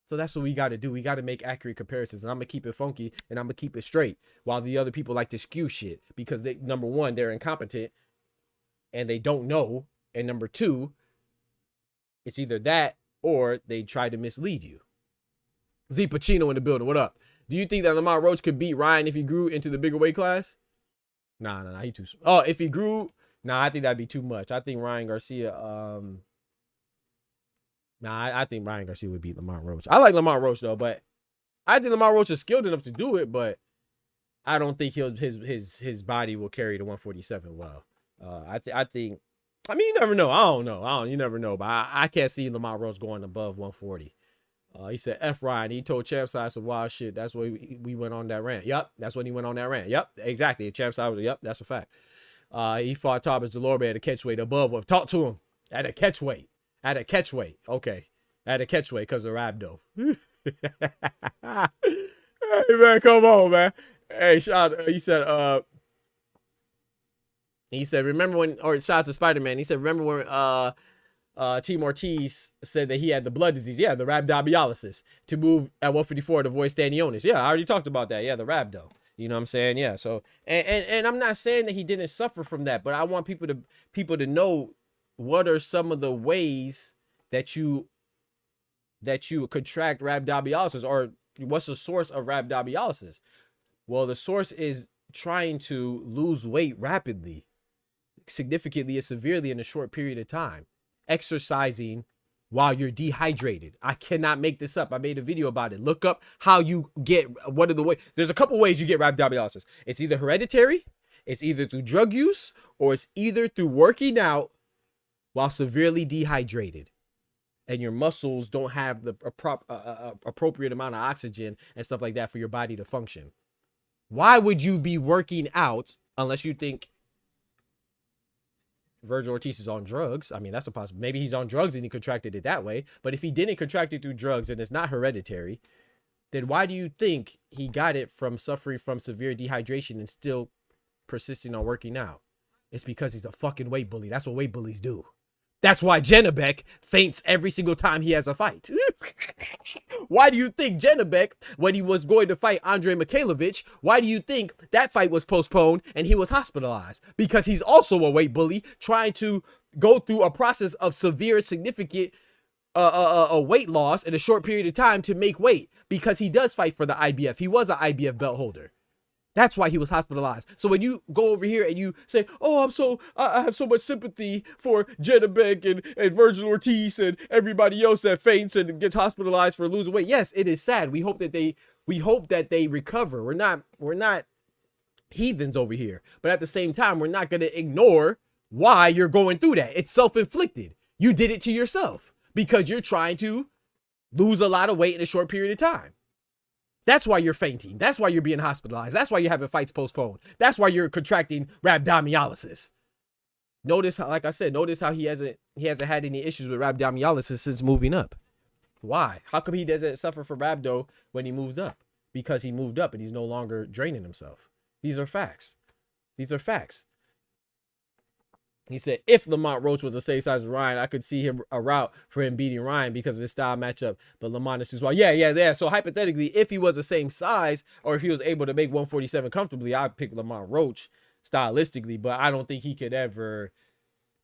So that's what we got to do. We got to make accurate comparisons. And I'm going to keep it funky and I'm going to keep it straight while the other people like to skew shit because they, number one, they're incompetent and they don't know. And number two, it's either that or they try to mislead you. Z Pacino in the building. What up? Do you think that Lamont Roach could beat Ryan if he grew into the bigger weight class? Nah, he too. Oh, if he grew, I think that'd be too much. I think Ryan Garcia. I think Ryan Garcia would beat Lamont Roach. I like Lamont Roach though, but I think Lamont Roach is skilled enough to do it, but I don't think his body will carry the 147 well. I think. I mean, you never know. I don't know. You never know, but I can't see Lamont Roach going above 140. He said F Ryan. He told Champ Side some wild shit. That's why we went on that rant. Yep, that's when he went on that rant. Yep, exactly. Champ Side was, yep, that's a fact. He fought Thomas Delorme at a catch weight above him. Talk to him at a catch weight. At a catch weight. Okay. At a catch weight because of Rabdo. Hey, man, come on, man. Hey, he said, remember when, or shout out to Spider-Man. He said, remember when Team Ortiz said that he had the blood disease. Yeah, the rhabdomyolysis to move at 154 to avoid Stanionis. Yeah, I already talked about that. Yeah, the rhabdo. You know what I'm saying? Yeah. So, and I'm not saying that he didn't suffer from that, but I want people to know what are some of the ways that you contract rhabdomyolysis, or what's the source of rhabdomyolysis? Well, the source is trying to lose weight rapidly, significantly and severely in a short period of time, exercising while you're dehydrated. I cannot make this up. I made a video about it. Look up how you get, what are the ways. There's a couple ways you get rhabdomyolysis. It's either hereditary, it's either through drug use, or it's either through working out while severely dehydrated and your muscles don't have the appropriate amount of oxygen and stuff like that for your body to function. Why would you be working out unless you think Vergil Ortiz is on drugs? I mean, that's a possibility. Maybe he's on drugs and he contracted it that way. But if he didn't contract it through drugs and it's not hereditary, then why do you think he got it from suffering from severe dehydration and still persisting on working out? It's because he's a fucking weight bully. That's what weight bullies do. That's why Janabek faints every single time he has a fight. Why do you think Janabek, when he was going to fight Andre Mikhailovich, why do you think that fight was postponed and he was hospitalized? Because he's also a weight bully trying to go through a process of severe, significant weight loss in a short period of time to make weight, because he does fight for the IBF. He was an IBF belt holder. That's why he was hospitalized. So when you go over here and you say, oh, I have so much sympathy for Janabek and Vergil Ortiz and everybody else that faints and gets hospitalized for losing weight. Yes, it is sad. We hope that they recover. We're not heathens over here. But at the same time, we're not going to ignore why you're going through that. It's self-inflicted. You did it to yourself because you're trying to lose a lot of weight in a short period of time. That's why you're fainting. That's why you're being hospitalized. That's why you're having fights postponed. That's why you're contracting rhabdomyolysis. Notice how, like I said, notice how he hasn't had any issues with rhabdomyolysis since moving up. Why? How come he doesn't suffer from rhabdo when he moves up? Because he moved up and he's no longer draining himself. These are facts. These are facts. He said, if Lamont Roach was the same size as Ryan, I could see him a route for him beating Ryan because of his style matchup. But Lamont is too small. Yeah. So hypothetically, if he was the same size, or if he was able to make 147 comfortably, I'd pick Lamont Roach stylistically. But I don't think he could ever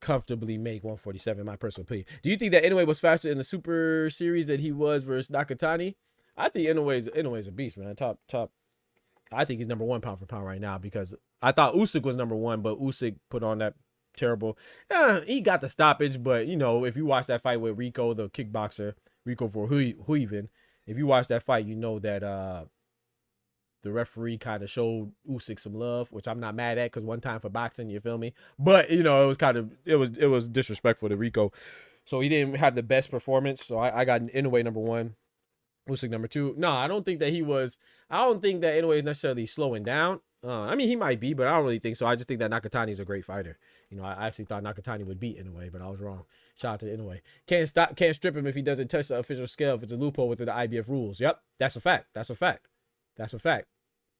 comfortably make 147, in my personal opinion. Do you think that Inoue was faster in the Super Series than he was versus Nakatani? I think Inoue's a beast, man. Top. I think he's number one pound for pound right now, because I thought Usyk was number one, but Usyk put on that terrible. He got the stoppage, but you know, if you watch that fight with Rico, the kickboxer, Rico Verhoeven, if you watch that fight, you know that the referee kind of showed Usyk some love, which I'm not mad at, because one time for boxing, you feel me? But you know, it was disrespectful to Rico, so he didn't have the best performance. So I got Inoue number one, Usyk number two. No, I don't think that Inoue is necessarily slowing down. I mean, he might be, but I don't really think so. I just think that Nakatani is a great fighter. You know, I actually thought Nakatani would beat Inoue, but I was wrong. Shout out to Inoue. Can't strip him if he doesn't touch the official scale, if it's a loophole within the IBF rules. Yep, that's a fact. That's a fact.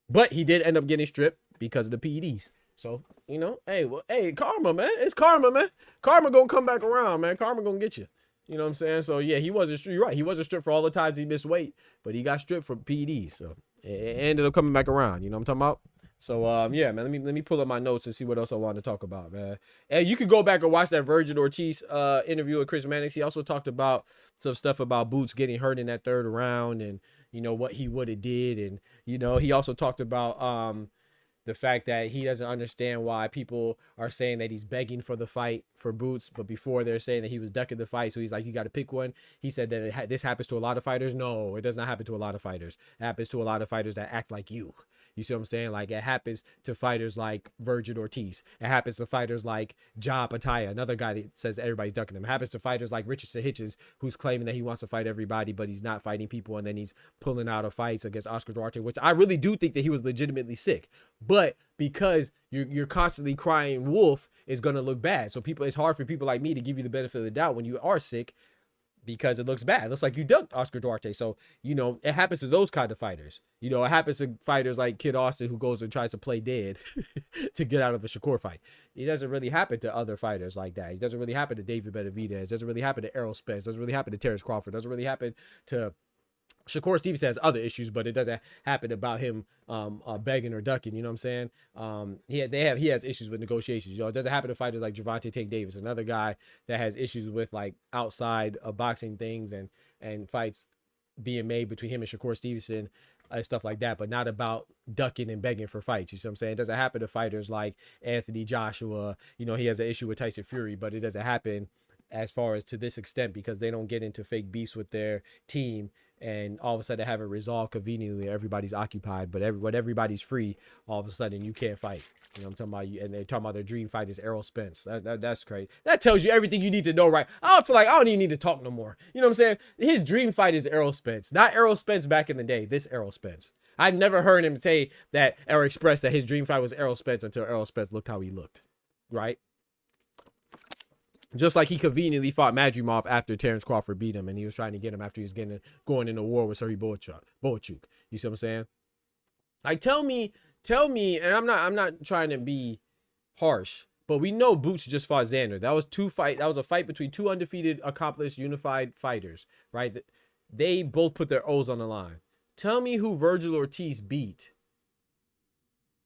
But he did end up getting stripped because of the PEDs. So, you know, hey, karma, man. It's karma, man. Karma gonna come back around, man. Karma gonna get you. You know what I'm saying? So, yeah, you're right. He wasn't stripped for all the times he missed weight, but he got stripped for PEDs. So, it ended up coming back around. You know what I'm talking about? So, yeah, man, let me pull up my notes and see what else I wanted to talk about, man. And you can go back and watch that Vergil Ortiz interview with Chris Mannix. He also talked about some stuff about Boots getting hurt in that third round and, you know, what he would have did. And, you know, he also talked about the fact that he doesn't understand why people are saying that he's begging for the fight for Boots, but before they're saying that he was ducking the fight. So he's like, you got to pick one. He said that this happens to a lot of fighters. No, it does not happen to a lot of fighters. It happens to a lot of fighters that act like you. You see what I'm saying? Like, it happens to fighters like Vergil Ortiz. It happens to fighters like Ja Pataya, another guy that says everybody's ducking him. It happens to fighters like Richardson Hitchens, who's claiming that he wants to fight everybody, but he's not fighting people, and then he's pulling out of fights against Oscar Duarte, which I really do think that he was legitimately sick. But because you're constantly crying wolf, is going to look bad. So it's hard for people like me to give you the benefit of the doubt when you are sick, because it looks bad. It looks like you ducked Oscar Duarte. So, it happens to those kind of fighters. It happens to fighters like Kid Austin, who goes and tries to play dead to get out of a Shakur fight. It doesn't really happen to other fighters like that. It doesn't really happen to David Benavidez. It doesn't really happen to Errol Spence. It doesn't really happen to Terrence Crawford. It doesn't really happen to Shakur Stevenson. Has other issues, but it doesn't happen about him begging or ducking. You know what I'm saying? He has issues with negotiations. It doesn't happen to fighters like Gervonta Tank Davis, another guy that has issues with like outside of boxing things and fights being made between him and Shakur Stevenson and stuff like that, but not about ducking and begging for fights. You see what I'm saying? It doesn't happen to fighters like Anthony Joshua. He has an issue with Tyson Fury, but it doesn't happen as far as to this extent, because they don't get into fake beefs with their team and all of a sudden have it resolved conveniently. Everybody's occupied, but when everybody's free, all of a sudden you can't fight. I'm talking about you, and they're talking about their dream fight is Errol Spence. That's crazy. That tells you everything you need to know, right? I don't feel like I don't even need to talk no more. You know what I'm saying? His dream fight is Errol Spence, not Errol Spence back in the day. This Errol Spence. I've never heard him say that or express that his dream fight was Errol Spence until Errol Spence looked how he looked, right? Just like he conveniently fought Madrimov after Terrence Crawford beat him, and he was trying to get him after he was going into war with Serhiy Boachuk. You see what I'm saying? Like, tell me, and I'm not trying to be harsh, but we know Boots just fought Xander. That was a fight between two undefeated, accomplished, unified fighters, right? They both put their O's on the line. Tell me who Vergil Ortiz beat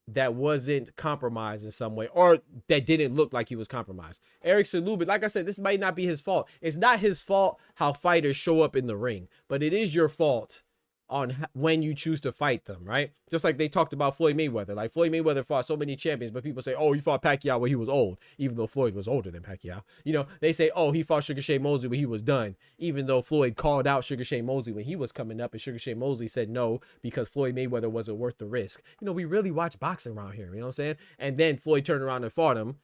that wasn't compromised in some way, or that didn't look like he was compromised. Erickson Lubin, like I said, this might not be his fault. It's not his fault how fighters show up in the ring, but it is your fault on when you choose to fight them, right? Just like they talked about Floyd Mayweather. Like, Floyd Mayweather fought so many champions, but people say, oh, he fought Pacquiao when he was old, even though Floyd was older than Pacquiao. They say, oh, he fought Sugar Shane Mosley when he was done, even though Floyd called out Sugar Shane Mosley when he was coming up, and Sugar Shane Mosley said no because Floyd Mayweather wasn't worth the risk. We really watch boxing around here, you know what I'm saying? And then Floyd turned around and fought him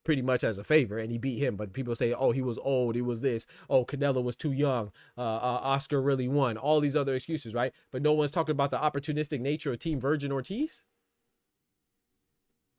pretty much as a favor, and he beat him. But people say, oh, he was old, he was this, oh, Canelo was too young, Oscar really won, all these other excuses, right? But no one's talking about the opportunistic nature of Team Vergil Ortiz.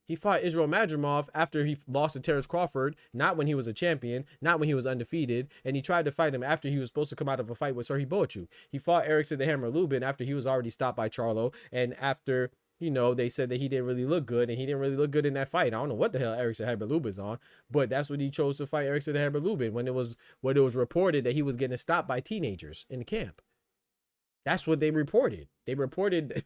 He fought Israel Madrimov after he lost to Terrence Crawford, not when he was a champion, not when he was undefeated, and he tried to fight him after he was supposed to come out of a fight with Serhiy Boachuk. He fought Erickson the Hammer Lubin after he was already stopped by Charlo, and after they said that he didn't really look good, and he didn't really look good in that fight. I don't know what the hell Erickson Hammer Lubin's on, but that's what he chose to fight Erickson Hammer Lubin when it was reported that he was getting stopped by teenagers in camp. That's what they reported. They reported.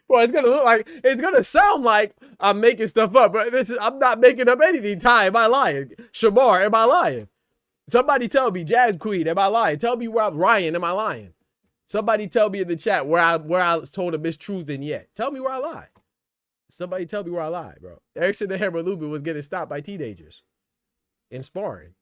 Well, it's gonna sound like I'm making stuff up, but I'm not making up anything. Ty, am I lying? Shamar, am I lying? Somebody tell me, Jazz Queen, am I lying? Tell me Ryan, am I lying? Somebody tell me in the chat where I was told a mistruth and yet. Tell me where I lied. Somebody tell me where I lied, bro. Erickson the Hammer Lubin was getting stopped by teenagers in sparring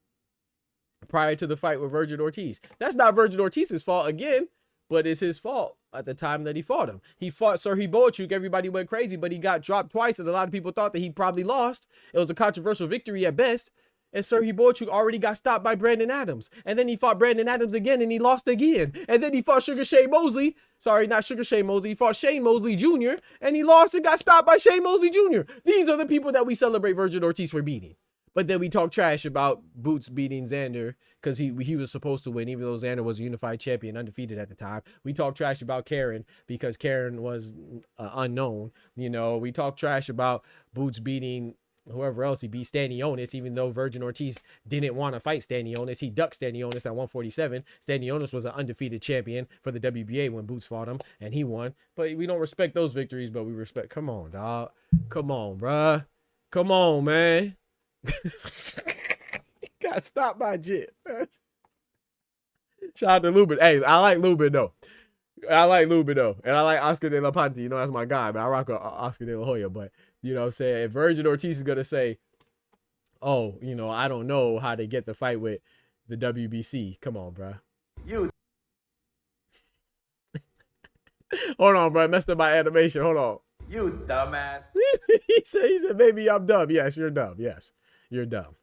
prior to the fight with Vergil Ortiz. That's not Vergil Ortiz's fault again, but it's his fault at the time that he fought him. He fought Serhiy Boachuk. Everybody went crazy, but he got dropped twice, and a lot of people thought that he probably lost. It was a controversial victory at best. And Serhiy Boachuk already got stopped by Brandon Adams. And then he fought Brandon Adams again, and he lost again. And then he fought Sugar Shane Mosley. Sorry, not Sugar Shane Mosley. He fought Shane Mosley Jr., and he lost and got stopped by Shane Mosley Jr. These are the people that we celebrate Vergil Ortiz for beating. But then we talk trash about Boots beating Xander because he was supposed to win, even though Xander was a unified champion, undefeated at the time. We talk trash about Karen because Karen was unknown. We talk trash about Boots beating whoever else. He beat Stanionis, even though Vergil Ortiz didn't want to fight Stanionis. He ducked Stanionis at 147. Stanionis was an undefeated champion for the WBA when Boots fought him, and he won. But we don't respect those victories, but we respect. Come on, dog. Come on, bruh. Come on, man. Got stopped by Jit. Shout out to Lubin. Hey, I like Lubin, though. And I like Oscar De La Ponte. That's my guy, man. I rock with Oscar De La Hoya, but you know what I'm saying? If Vergil Ortiz is going to say, oh, I don't know how to get the fight with the WBC. Come on, bro. Hold on, bro. I messed up my animation. Hold on. You dumbass. he said, maybe I'm dumb. Yes, you're dumb. Yes, you're dumb.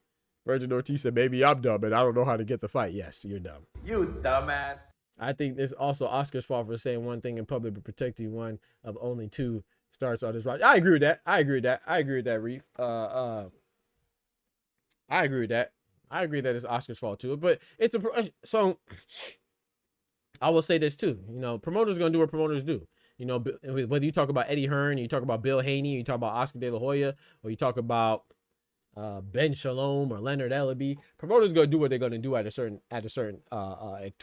Vergil Ortiz said, maybe I'm dumb and I don't know how to get the fight. Yes, you're dumb. You dumbass. I think this also Oscar's fault for saying one thing in public but protecting one of only two starts on his route. I agree with that. I agree with that, Reef. I agree with that. I agree that it's Oscar's fault too. But it's the so I will say this too. You know, promoters gonna do what promoters do. You know, whether you talk about Eddie Hearn, you talk about Bill Haney, you talk about Oscar De La Hoya, or you talk about Ben Shalom or Leonard Ellaby, promoters gonna do what they're gonna do to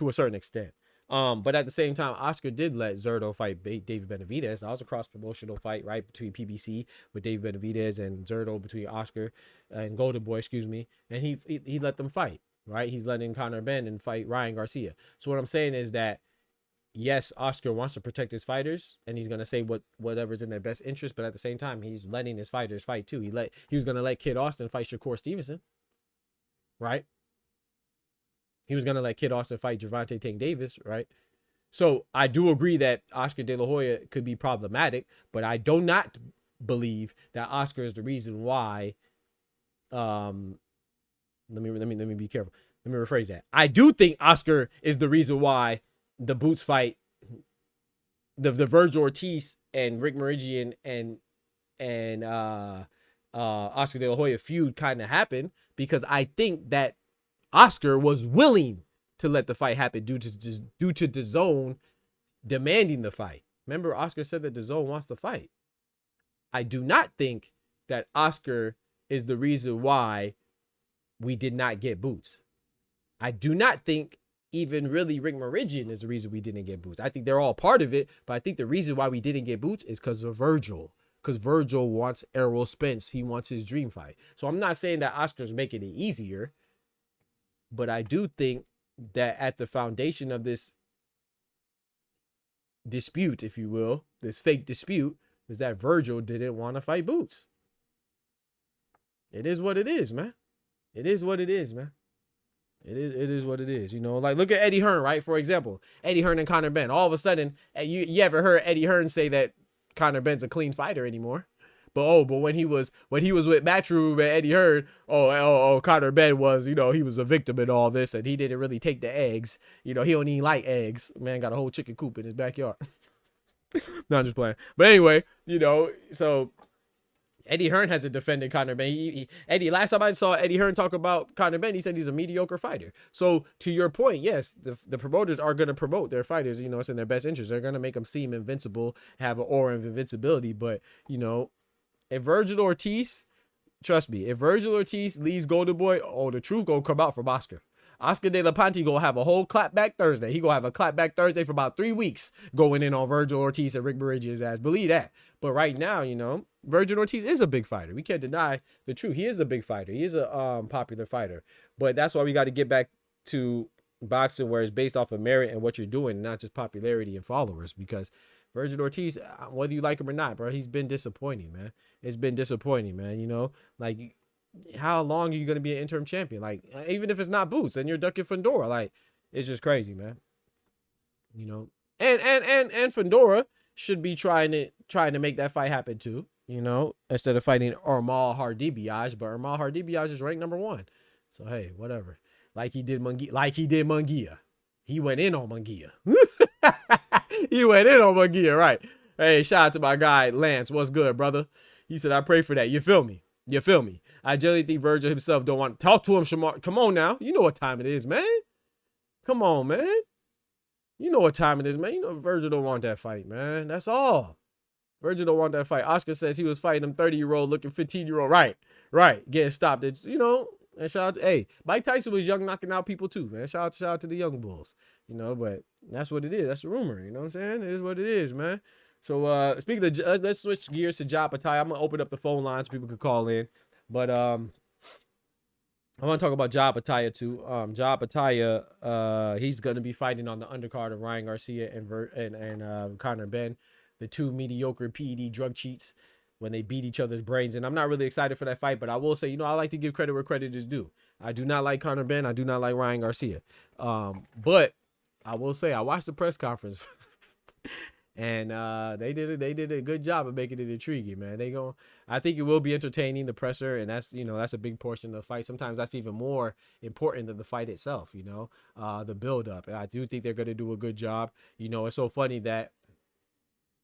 a certain extent. But at the same time, Oscar did let Zurdo fight David Benavidez. That was a cross-promotional fight, right, between PBC with David Benavidez and Zurdo, between Oscar and Golden Boy, excuse me. And he let them fight, right? He's letting Conor Benn and fight Ryan Garcia. So what I'm saying is that, yes, Oscar wants to protect his fighters, and he's gonna say whatever's in their best interest. But at the same time, he's letting his fighters fight too. He was gonna let Kid Austin fight Shakur Stevenson, right? He was going to let Kid Austin fight Gervonta Tank Davis, right? So I do agree that Oscar De La Hoya could be problematic, but I do not believe that Oscar is the reason why. Let me be careful. Let me rephrase that. I do think Oscar is the reason why the Boots fight, the Vergil Ortiz and Rick Meridian and Oscar De La Hoya feud kind of happened, because I think that Oscar was willing to let the fight happen due to DAZN demanding the fight. Remember, Oscar said that DAZN wants to fight. I do not think that Oscar is the reason why we did not get Boots. I do not think even really Rick Meridian is the reason we didn't get Boots. I think they're all part of it, but I think the reason why we didn't get Boots is because of Vergil. Because Vergil wants Errol Spence. He wants his dream fight. So I'm not saying that Oscar's making it easier, but I do think that at the foundation of this dispute, if you will, this fake dispute, is that Vergil didn't want to fight Boots. It is what it is, man. It is what it is, man. It is what it is. You know, like look at Eddie Hearn, right? For example, Eddie Hearn and Conor Benn. All of a sudden, you ever heard Eddie Hearn say that Conor Benn's a clean fighter anymore? But when he was with Matchroom and Eddie Hearn, Conor Benn was, you know, he was a victim in all this, and he didn't really take the eggs. You know, he don't even like eggs. Man got a whole chicken coop in his backyard. No, I'm just playing. But anyway, you know, so Eddie Hearn hasn't defended Conor Benn. Last time I saw Eddie Hearn talk about Conor Benn, he said he's a mediocre fighter. So to your point, yes, the promoters are going to promote their fighters. You know, it's in their best interest. They're going to make them seem invincible, have an aura of invincibility. But, you know, if Vergil Ortiz, trust me, if Vergil Ortiz leaves Golden Boy, the truth gonna come out from Oscar. Oscar De La Ponte gonna have a whole clapback Thursday. He gonna have a clapback Thursday for about 3 weeks going in on Vergil Ortiz and Rick Meridian's ass. Believe that. But right now, you know, Vergil Ortiz is a big fighter. We can't deny the truth. He is a big fighter. He is a popular fighter. But that's why we got to get back to boxing where it's based off of merit and what you're doing, not just popularity and followers. Because Vergil Ortiz, whether you like him or not, bro, he's been disappointing, man. It's been disappointing, man. You know, like, how long are you going to be an interim champion? Like, even if it's not Boots and you're ducking Fundora, like, it's just crazy, man. You know, and Fundora should be trying to make that fight happen too, you know, instead of fighting Armal Hardibiaj. But Armal Hardibiaj is ranked #1. So, hey, whatever. Like he did Munguia. He went in on Munguia. He went in on Munguia, right? Hey, shout out to my guy, Lance. What's good, brother? He said, I pray for that. You feel me? You feel me? I generally think Vergil himself don't want to talk to him, Shamar. Come on now. You know what time it is, man. Come on, man. You know what time it is, man. You know Vergil don't want that fight, man. That's all. Vergil don't want that fight. Oscar says he was fighting them 30-year-old looking 15-year-old. Right. Getting stopped. It's, you know, and shout out to, hey, Mike Tyson was young knocking out people too, man. Shout out to the young bulls, you know, but that's what it is. That's the rumor, you know what I'm saying? It is what it is, man. So, speaking of, let's switch gears to Ja Pattaya. I'm going to open up the phone lines so people can call in. But I want to talk about Ja Pattaya too. Ja Pattaya, he's going to be fighting on the undercard of Ryan Garcia and Conor Benn, the two mediocre PED drug cheats when they beat each other's brains. And I'm not really excited for that fight, but I will say, you know, I like to give credit where credit is due. I do not like Conor Benn. I do not like Ryan Garcia. But I will say I watched the press conference. And they did a good job of making it intriguing, man. I think it will be entertaining, the presser, and that's that's a big portion of the fight. Sometimes that's even more important than the fight itself, the build up. And I do think they're gonna do a good job. It's so funny that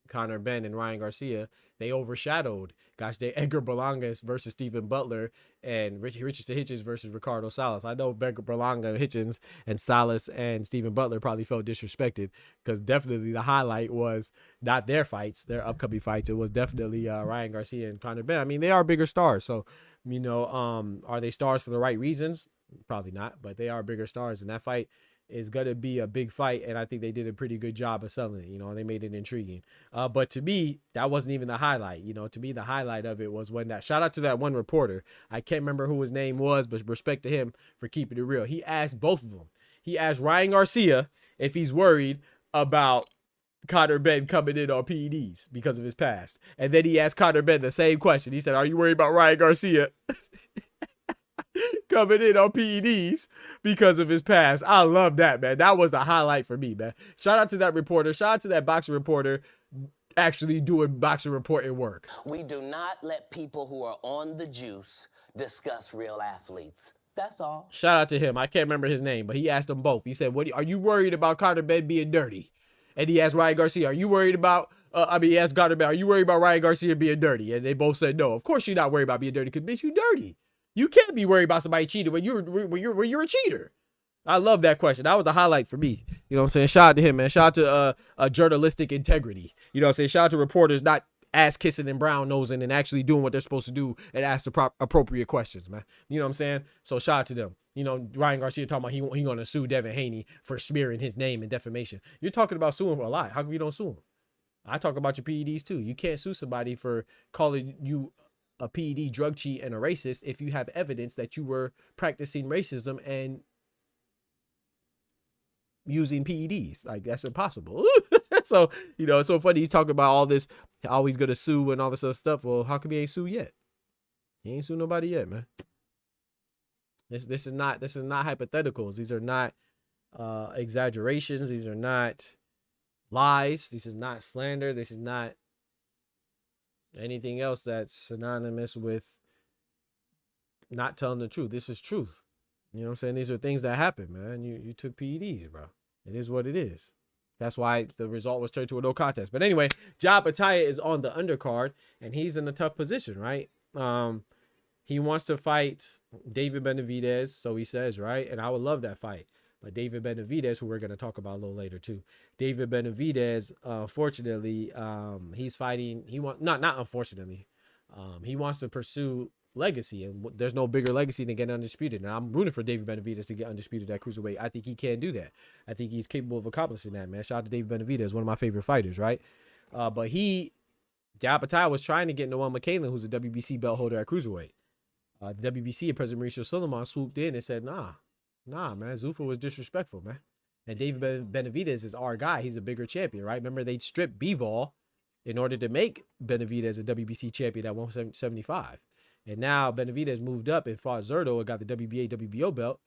Conor Benn and Ryan Garcia, they overshadowed, Edgar Berlanga versus Stephen Butler and Richardson Hitchens versus Ricardo Salas. I know Berlanga, Hitchens, and Salas and Stephen Butler probably felt disrespected because definitely the highlight was not their fights, their upcoming fights. It was definitely Ryan Garcia and Conor Benn. I mean, they are bigger stars. So, are they stars for the right reasons? Probably not, but they are bigger stars. And that fight is going to be a big fight, and I think they did a pretty good job of selling it, and they made it intriguing. But to me, that wasn't even the highlight. To me, the highlight of it was when shout out to that one reporter. I can't remember who his name was, but respect to him for keeping it real. He asked both of them. He asked Ryan Garcia if he's worried about Conor Benn coming in on PEDs because of his past. And then he asked Conor Benn the same question. He said, are you worried about Ryan Garcia coming in on PEDs because of his past? I love that, man. That was the highlight for me, man. Shout out to that reporter. Shout out to that boxing reporter actually doing boxing reporting work. We do not let people who are on the juice discuss real athletes. That's all. Shout out to him. I can't remember his name, but he asked them both. He said, are you worried about Conor Benn being dirty? And he asked Ryan Garcia, are you worried about, he asked Conor Benn, are you worried about Ryan Garcia being dirty? And they both said, no, of course you're not worried about being dirty because, bitch, you dirty. You can't be worried about somebody cheating when you're a cheater. I love that question. That was the highlight for me. You know what I'm saying? Shout out to him, man. Shout out to journalistic integrity. You know what I'm saying? Shout out to reporters not ass kissing and brown nosing and actually doing what they're supposed to do and ask the appropriate questions, man. You know what I'm saying? So shout out to them. Ryan Garcia talking about he going to sue Devin Haney for smearing his name and defamation. You're talking about suing for a lot. How come you don't sue him? I talk about your PEDs too. You can't sue somebody for calling you a PED drug cheat and a racist if you have evidence that you were practicing racism and using PEDs. Like, that's impossible. So, it's so funny. He's talking about all this, how he's going to sue and all this other stuff. Well, how come he ain't sued yet? He ain't sued nobody yet, man. This is not hypotheticals. These are not exaggerations. These are not lies. This is not slander. This is not anything else that's synonymous with not telling the truth. This is truth. You know what I'm saying? These are things that happen, man. You took PEDs, bro. It is what it is. That's why the result was turned to a no contest. But anyway, Ja Bataya is on the undercard, and he's in a tough position, right? He wants to fight David Benavidez, so he says, right? And I would love that fight. But David Benavidez, who we're going to talk about a little later too. David Benavidez, unfortunately, he's fighting. Not unfortunately. He wants to pursue legacy, and there's no bigger legacy than getting undisputed. And I'm rooting for David Benavidez to get undisputed at cruiserweight. I think he can do that. I think he's capable of accomplishing that, man. Shout out to David Benavidez, one of my favorite fighters, right? But Ja Bataya was trying to get Noel McCallan, who's a WBC belt holder at cruiserweight. The WBC and President Mauricio Suleiman swooped in and said, nah, man, Zuffa was disrespectful, man. And David Benavidez is our guy. He's a bigger champion, right? Remember, they stripped Bivol in order to make Benavidez a WBC champion at 175. And now Benavidez moved up and fought Zerto and got the WBA, WBO belt.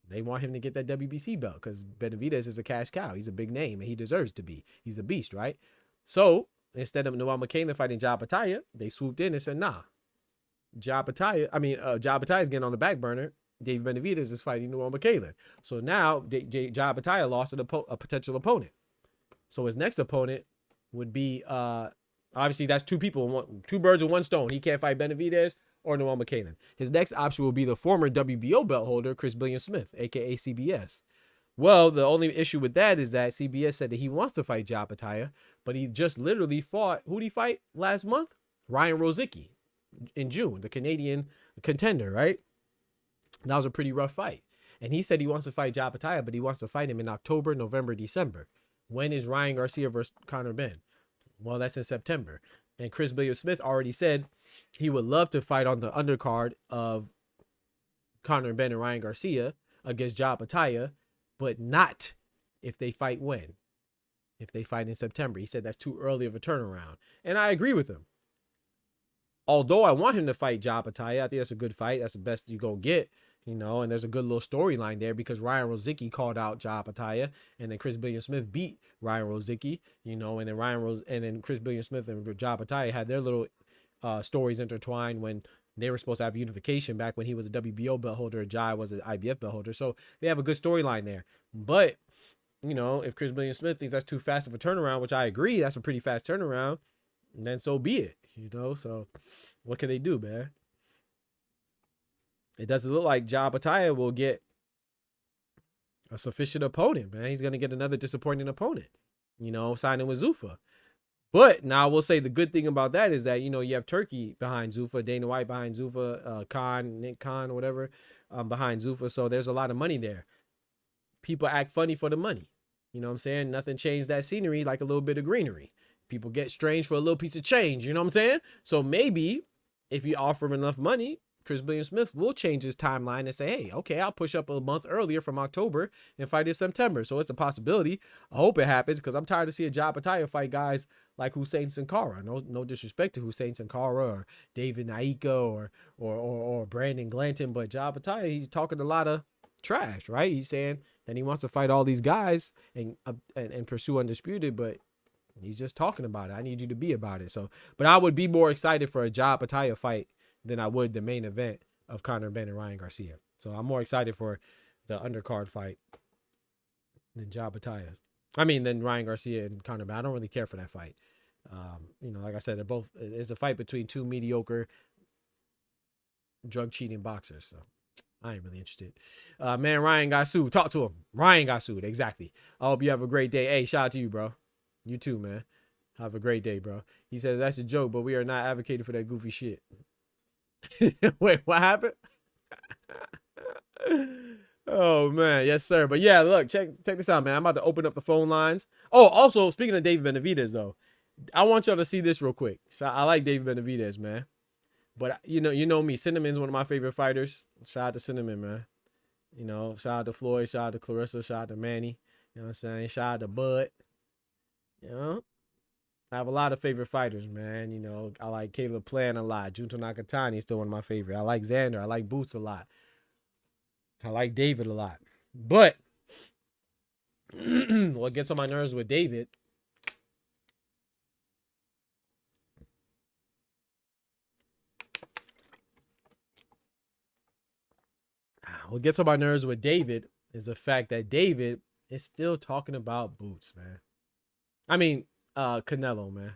They want him to get that WBC belt because Benavidez is a cash cow. He's a big name, and he deserves to be. He's a beast, right? So instead of Noel McCallan fighting Ja Bataya, they swooped in and said, nah. Ja Bataya is getting on the back burner. David Benavidez is fighting Noel McCallan. So now Ja Bataya lost a potential opponent. So his next opponent would be, obviously that's two birds with one stone. He can't fight Benavidez or Noel McCallan. His next option will be the former WBO belt holder, Chris Billiam-Smith, a.k.a. CBS. Well, the only issue with that is that CBS said that he wants to fight Ja Bataya, but he just literally fought, who did he fight last month? Ryan Rozicki in June, the Canadian contender, right? That was a pretty rough fight. And he said he wants to fight Ja Bataya, but he wants to fight him in October, November, December. When is Ryan Garcia versus Conor Benn? Well, that's in September. And Chris Billiam-Smith already said he would love to fight on the undercard of Conor Benn and Ryan Garcia against Ja Bataya, but not if they fight when? If they fight in September. He said that's too early of a turnaround. And I agree with him. Although I want him to fight Ja Bataya, I think that's a good fight. That's the best you're going to get. you know, and there's a good little storyline there because Ryan Rozicki called out Ja Pataya, and then Chris Billion-Smith beat Ryan Rozicki, you know, and then Chris Billion-Smith and Ja Pataya had their little stories intertwined when they were supposed to have unification back when he was a WBO belt holder and Ja was an IBF belt holder. So they have a good storyline there. But, you know, if Chris Billion-Smith thinks that's too fast of a turnaround, which I agree, that's a pretty fast turnaround, then so be it, you know. So what can they do, man? It doesn't look like Ja Pataya will get a sufficient opponent, man. He's going to get another disappointing opponent, you know, signing with Zuffa. But now I will say the good thing about that is that, you know, you have Turkey behind Zuffa, Dana White behind Zuffa, Nick Khan, or whatever, behind Zuffa. So there's a lot of money there. People act funny for the money. You know what I'm saying? Nothing changed that scenery like a little bit of greenery. People get strange for a little piece of change. You know what I'm saying? So maybe if you offer him enough money, Chris Billion-Smith will change his timeline and say, hey, okay, I'll push up a month earlier from October and fight in September. So it's a possibility. I hope it happens because I'm tired of seeing Ja Pataya fight guys like Hussein Sankara. No disrespect to Hussein Sankara or David Naika or Brandon Glanton, but Ja Pataya, he's talking a lot of trash, right? He's saying that he wants to fight all these guys and pursue undisputed, but he's just talking about it. I need you to be about it. So, but I would be more excited for a Ja Pataya fight than I would the main event of Conor Benn and Ryan Garcia. So I'm more excited for the undercard fight than Ja Pataya. Than Ryan Garcia and Conor Benn. I don't really care for that fight. You know, like I said, it's a fight between two mediocre drug cheating boxers. So I ain't really interested. Man, Ryan got sued. Talk to him. Ryan got sued. Exactly. I hope you have a great day. Hey, shout out to you, bro. You too, man. Have a great day, bro. He said that's a joke, but we are not advocating for that goofy shit. Wait, what happened? Oh man, yes sir. But yeah, look, check this out, man. I'm about to open up the phone lines. Oh, also speaking of David Benavidez, though, I want y'all to see this real quick. I like David Benavidez, man. But you know me, Cinnamon's one of my favorite fighters. Shout out to Cinnamon, man. You know, shout out to Floyd, shout out to Clarissa, shout out to Manny. You know what I'm saying? Shout out to Bud. You know, I have a lot of favorite fighters, man. You know, I like Caleb Plant a lot. Junto Nakatani is still one of my favorite. I like Xander. I like Boots a lot. I like David a lot. But what gets on my nerves with David is the fact that David is still talking about Boots, man. Canelo, man.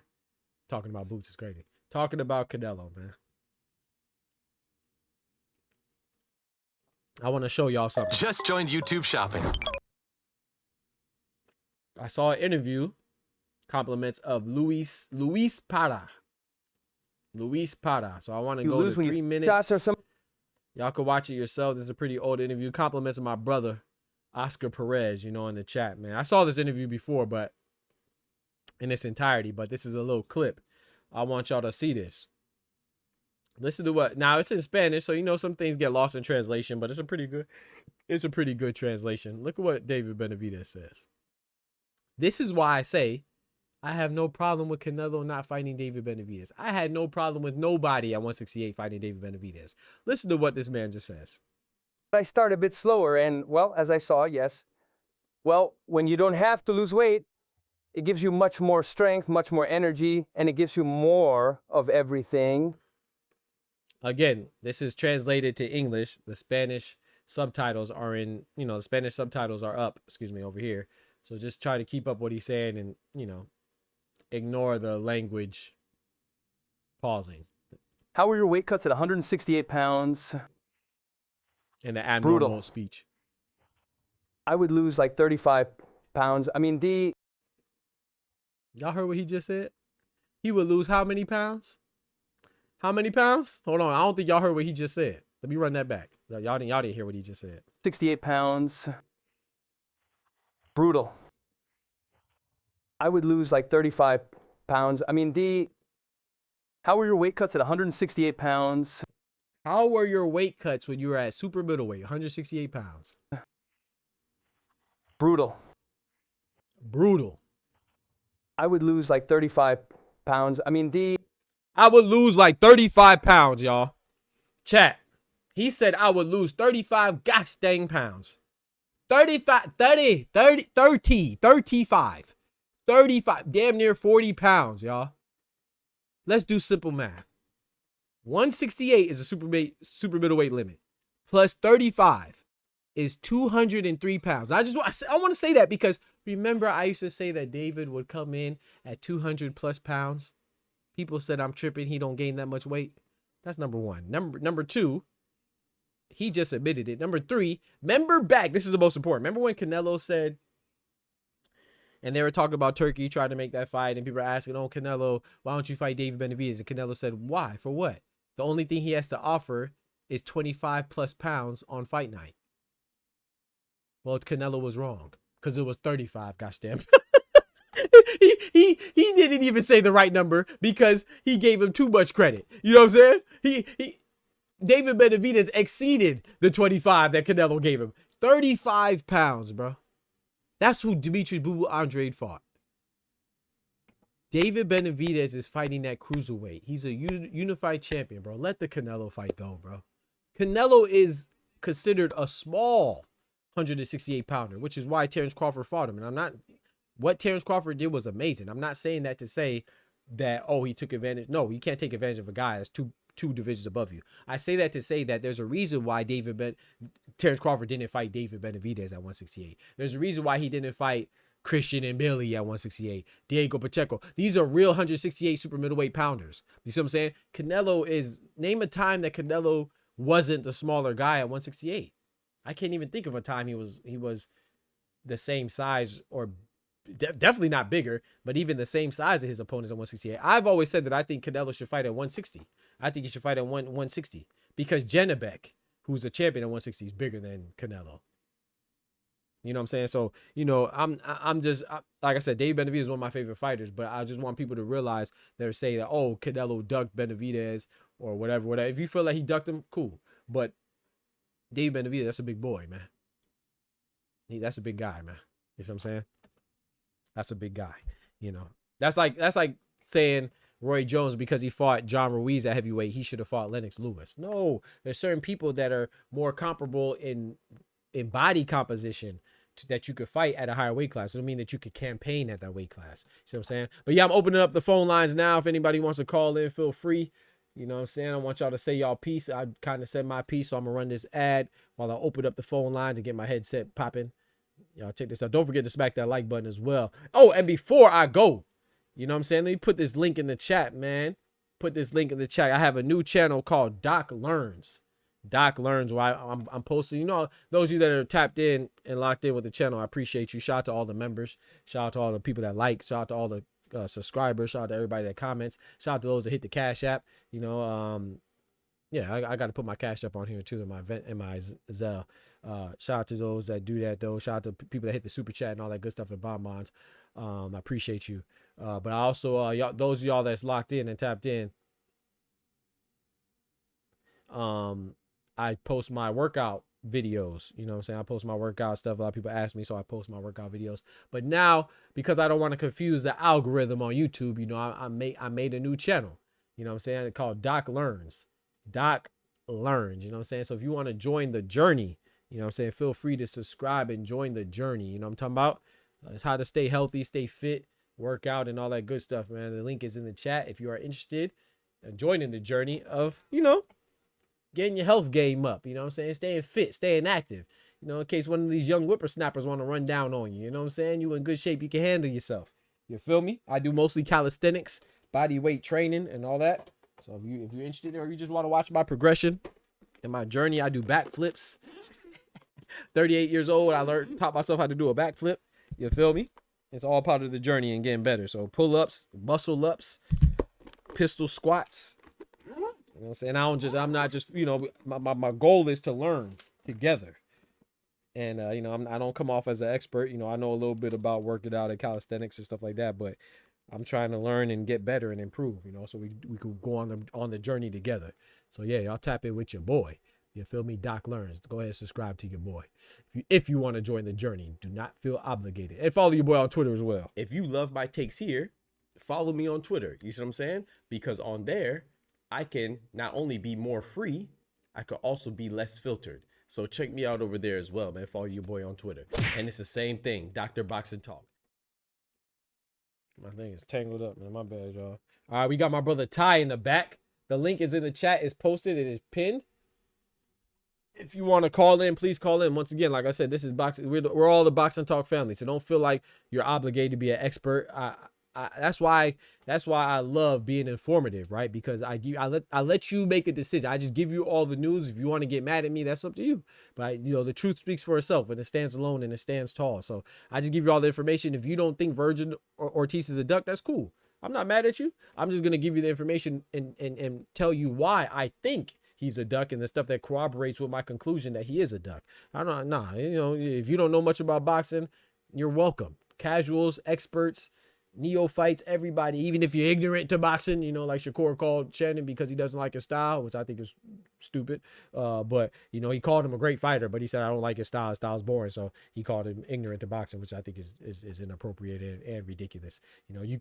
Talking about Boots is crazy. Talking about Canelo, man. I want to show y'all something. Just joined YouTube shopping. I saw an interview, compliments of Luis Para. Luis Para. So I want to go to 3 minutes. Y'all can watch it yourself. This is a pretty old interview. Compliments of my brother, Oscar Perez, you know, in the chat, man. I saw this interview before, but in its entirety, but this is a little clip. I want y'all to see this. Listen to what, now it's in Spanish, so you know some things get lost in translation, but it's a pretty good translation. Look at what David Benavidez says. This is why I say I have no problem with Canelo not fighting David Benavidez. I had no problem with nobody at 168 fighting David Benavidez. Listen to what this man just says. I start a bit slower, and, well, as I saw, yes. Well, when you don't have to lose weight, it gives you much more strength, much more energy, and it gives you more of everything. Again, this is translated to English. The Spanish subtitles are up, over here. So just try to keep up what he's saying and, you know, ignore the language pausing. How were your weight cuts at 168 pounds? In the abnormal Brutal speech. I would lose like 35 pounds. Y'all heard what he just said? He would lose how many pounds? How many pounds? Hold on. I don't think y'all heard what he just said. Let me run that back. Y'all didn't hear what he just said. 68 pounds. Brutal. I would lose like 35 pounds. How were your weight cuts at 168 pounds? How were your weight cuts when you were at super middleweight, 168 pounds? Brutal. I would lose like 35 pounds. I would lose like 35 pounds, y'all. Chat. He said I would lose 35 gosh dang pounds. 35, 30, 30, 30, 35. 35, damn near 40 pounds, y'all. Let's do simple math. 168 is a super middleweight limit. Plus 35 is 203 pounds. I want to say that because remember I used to say that David would come in at 200 plus pounds. People said I'm tripping. He don't gain that much weight. That's number one. Number two, he just admitted it. Number three, remember back. This is the most important. Remember when Canelo said, and they were talking about Turkey trying to make that fight, and people are asking, oh, Canelo, why don't you fight David Benavidez? And Canelo said, why? For what? The only thing he has to offer is 25 plus pounds on fight night. Well, Canelo was wrong because it was 35, gosh damn. he didn't even say the right number because he gave him too much credit. You know what I'm saying? David Benavidez exceeded the 25 that Canelo gave him. 35 pounds, bro. That's who Demetrius Boo Andrade fought. David Benavidez is fighting that cruiserweight. He's a unified champion, bro. Let the Canelo fight go, bro. Canelo is considered a small 168 pounder, which is why Terrence Crawford fought him. And what Terrence Crawford did was amazing. I'm not saying that to say that, oh, he took advantage. No, you can't take advantage of a guy that's two divisions above you. I say that to say that there's a reason why Terrence Crawford didn't fight David Benavidez at 168. There's a reason why he didn't fight Christian and Billy at 168. Diego Pacheco. These are real 168 super middleweight pounders. You see what I'm saying? Canelo is, name a time that Canelo wasn't the smaller guy at 168. I can't even think of a time he was the same size or definitely not bigger, but even the same size of his opponents at 168. I've always said that I think Canelo should fight at 160. I think he should fight at 160 because Janabek, who's a champion at 160, is bigger than Canelo. You know what I'm saying? So, you know, I'm just, like I said, David Benavidez is one of my favorite fighters, but I just want people to realize they're saying that, oh, Canelo ducked Benavidez or whatever. If you feel like he ducked him, cool. But David Benavidez, that's a big boy, man. That's a big guy, man. You know what I'm saying? That's a big guy. You know, that's like saying Roy Jones, because he fought John Ruiz at heavyweight, he should have fought Lennox Lewis. No, there's certain people that are more comparable in body composition that you could fight at a higher weight class. It doesn't mean that you could campaign at that weight class. You see what I'm saying? But yeah, I'm opening up the phone lines now. If anybody wants to call in, feel free. You know what I'm saying? I want y'all to say y'all piece. I kind of said my piece, so I'm going to run this ad while I open up the phone lines and get my headset popping. Y'all check this out. Don't forget to smack that like button as well. Oh, and before I go, you know what I'm saying? Let me put this link in the chat, man. Put this link in the chat. I have a new channel called Doc Learns. Doc Learns, where I'm posting, you know, those of you that are tapped in and locked in with the channel, I appreciate you. Shout out to all the members. Shout out to all the people that like. Shout out to all the subscribers. Shout out to everybody that comments. Shout out to those that hit the Cash App. You know, yeah, I got to put my Cash App on here too in my Zelle. Shout out to those that do that though. Shout out to people that hit the super chat and all that good stuff and bonbons. I appreciate you. But I also those of y'all that's locked in and tapped in. I post my workout videos, you know what I'm saying? I post my workout stuff. A lot of people ask me, so I post my workout videos. But now, because I don't want to confuse the algorithm on YouTube, you know, I made a new channel, you know what I'm saying? It's called Doc Learns. Doc Learns, you know what I'm saying? So if you want to join the journey, you know what I'm saying, feel free to subscribe and join the journey. You know what I'm talking about? It's how to stay healthy, stay fit, work out, and all that good stuff, man. The link is in the chat if you are interested in joining the journey of, you know, getting your health game up, you know what I'm saying? Staying fit, staying active, you know, in case one of these young whippersnappers want to run down on you, you know what I'm saying? You in good shape, you can handle yourself. You feel me? I do mostly calisthenics, body weight training, and all that. So if you're interested or you just want to watch my progression and my journey, I do backflips. 38 years old, I taught myself how to do a backflip. You feel me? It's all part of the journey and getting better. So pull-ups, muscle-ups, pistol squats. You know what I'm saying? I'm not just, you know, my goal is to learn together. And, you know, I don't come off as an expert. You know, I know a little bit about working out and calisthenics and stuff like that, but I'm trying to learn and get better and improve, you know, so we could go on the journey together. So yeah, y'all tap in with your boy. You feel me? Doc Learns. Go ahead and subscribe to your boy. If you want to join the journey, do not feel obligated. And follow your boy on Twitter as well. If you love my takes here, follow me on Twitter. You see what I'm saying? Because on there, I can not only be more free, I could also be less filtered. So check me out over there as well, man. Follow your boy on Twitter. And it's the same thing, Dr. Boxing Talk. My thing is tangled up, man. My bad, y'all. All right, we got my brother Ty in the back. The link is in the chat. It's posted. It is pinned. If you want to call in, please call in. Once again, like I said, this is boxing. We're all the Boxing Talk family, so don't feel like you're obligated to be an expert. That's why I love being informative, right? Because I let you make a decision. I just give you all the news. If you want to get mad at me, that's up to you. But the truth speaks for itself, and it stands alone and it stands tall. So I just give you all the information. If you don't think Vergil Ortiz is a duck, that's cool. I'm not mad at you. I'm just gonna give you the information and tell you why I think he's a duck and the stuff that corroborates with my conclusion that he is a duck. If you don't know much about boxing, you're welcome. Casuals, experts, neophytes, everybody, even if you're ignorant to boxing, like Shakur called Shannon because he doesn't like his style, which I think is stupid. But he called him a great fighter, but he said, I don't like his style. His style's boring. So he called him ignorant to boxing, which I think is inappropriate and ridiculous.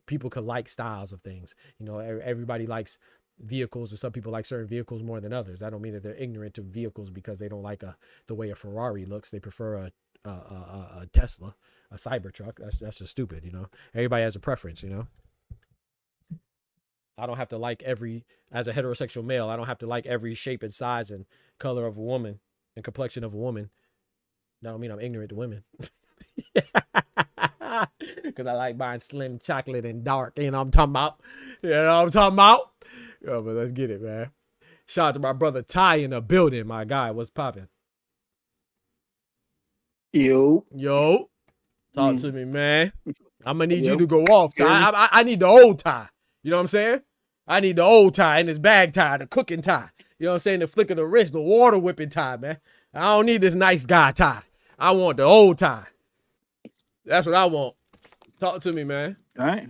People could like styles of things. Everybody likes vehicles, and some people like certain vehicles more than others. That don't mean that they're ignorant to vehicles because they don't like the way a Ferrari looks. They prefer a Tesla, a Cybertruck. That's just stupid. Everybody has a preference. I don't have to like as a heterosexual male, I don't have to like every shape and size and color of a woman and complexion of a woman. That don't mean I'm ignorant to women. Because I like buying slim, chocolate, and dark. You know what I'm talking about? Yo, but let's get it, man. Shout out to my brother Ty in the building, my guy. What's popping? Yo. Talk to me, man. I'm gonna need you to go off, Ty. I need the old Ty. You know what I'm saying? I need the old Ty and his bag tie, the cooking tie. You know what I'm saying? The flick of the wrist, the water whipping tie, man. I don't need this nice guy tie. I want the old Ty. That's what I want. Talk to me, man. All right.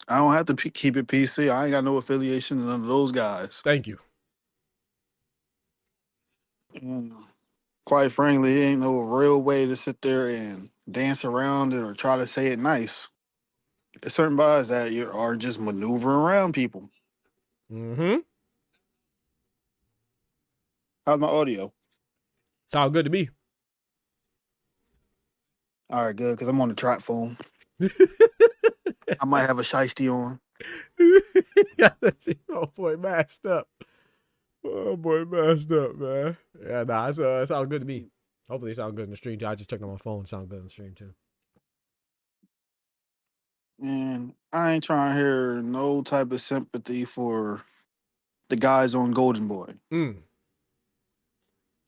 I don't have to keep it PC. I ain't got no affiliation to none of those guys. Thank you. Quite frankly, it ain't no real way to sit there and dance around it or try to say it nice. There's certain guys that are just maneuvering around people. Mm-hmm. How's my audio? Sound good to me. All right, good, because I'm on the trap phone. I might have a shiesty on. Oh boy, masked up. Oh boy, masked up, man. Yeah, nah, it sounds good to me. Hopefully it sounds good in the stream too. I just checked on my phone. It sounds good in the stream too. And I ain't trying to hear no type of sympathy for the guys on Golden Boy.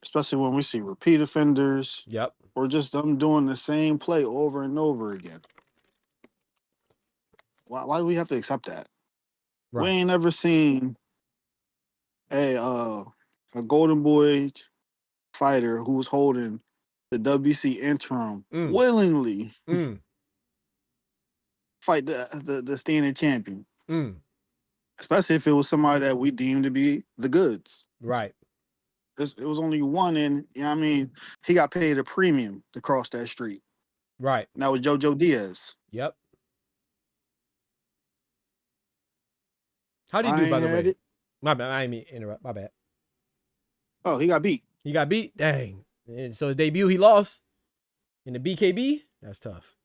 Especially when we see repeat offenders. Yep. Or just them doing the same play over and over again. Why do we have to accept that? Right. We ain't ever seen a Golden Boy fighter who was holding the WC interim willingly fight the standing champion. Especially if it was somebody that we deemed to be the goods. Right. It was only one, and he got paid a premium to cross that street. Right. And that was JoJo Diaz. Yep. How do you do, by the way? My bad. I didn't mean to interrupt. My bad. Oh, he got beat. He got beat? Dang. And so his debut, he lost in the BKB? That's tough.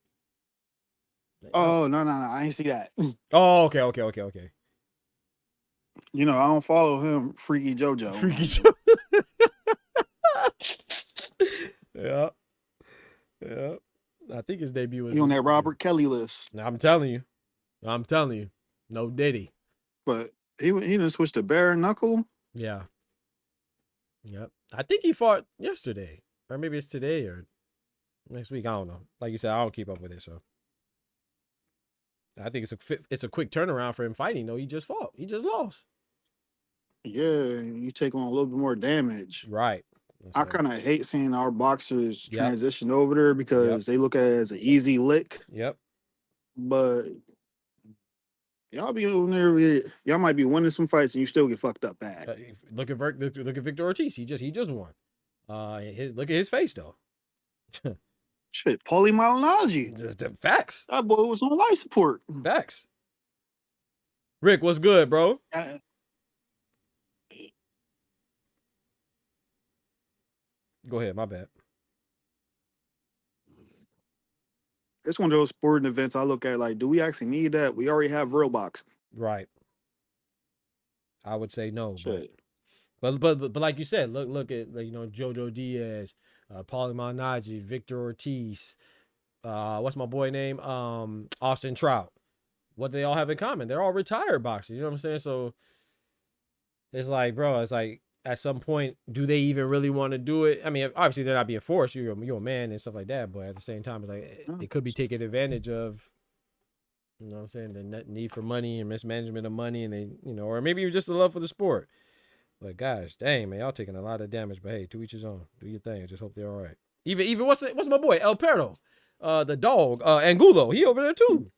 Oh, no. I ain't see that. Oh, okay. I don't follow him, Freaky JoJo. Freaky JoJo. Yeah. I think his debut was... He on that Robert Kelly list. I'm telling you. No Diddy. But he didn't switch to bare knuckle. Yeah. Yep. I think he fought yesterday. Or maybe it's today or next week. I don't know. Like you said, I don't keep up with it, so. I think it's a quick turnaround for him fighting, though. He just fought. He just lost. Yeah, you take on a little bit more damage. Right. I kind of hate seeing our boxers transition over there because they look at it as an easy lick. Yep. But y'all be over there, y'all might be winning some fights and you still get fucked up bad. Look at Victor Ortiz. He just won. Look at his face though. Shit, Paulie Malignaggi. Facts. That boy was on life support. Facts. Rick, what's good, bro? Go ahead. My bad. It's one of those sporting events I look at like, do we actually need that? We already have real boxing. Right. I would say no, Shit. but like you said, look at like, Jojo Diaz, Paulie Malignaggi, Victor Ortiz, what's my boy name? Austin Trout. What they all have in common? They're all retired boxers. You know what I'm saying? So it's like, bro, it's like at some point, do they even really want to do it? I mean, obviously they're not being forced. You're a man and stuff like that. But at the same time, it's like they could be taking advantage of, you know what I'm saying, the need for money and mismanagement of money, and they, or maybe even just the love for the sport. But gosh, dang, man, y'all taking a lot of damage. But hey, to each his own. Do your thing. Just hope they're all right. Even what's my boy El Perro, the dog, Angulo. He over there too.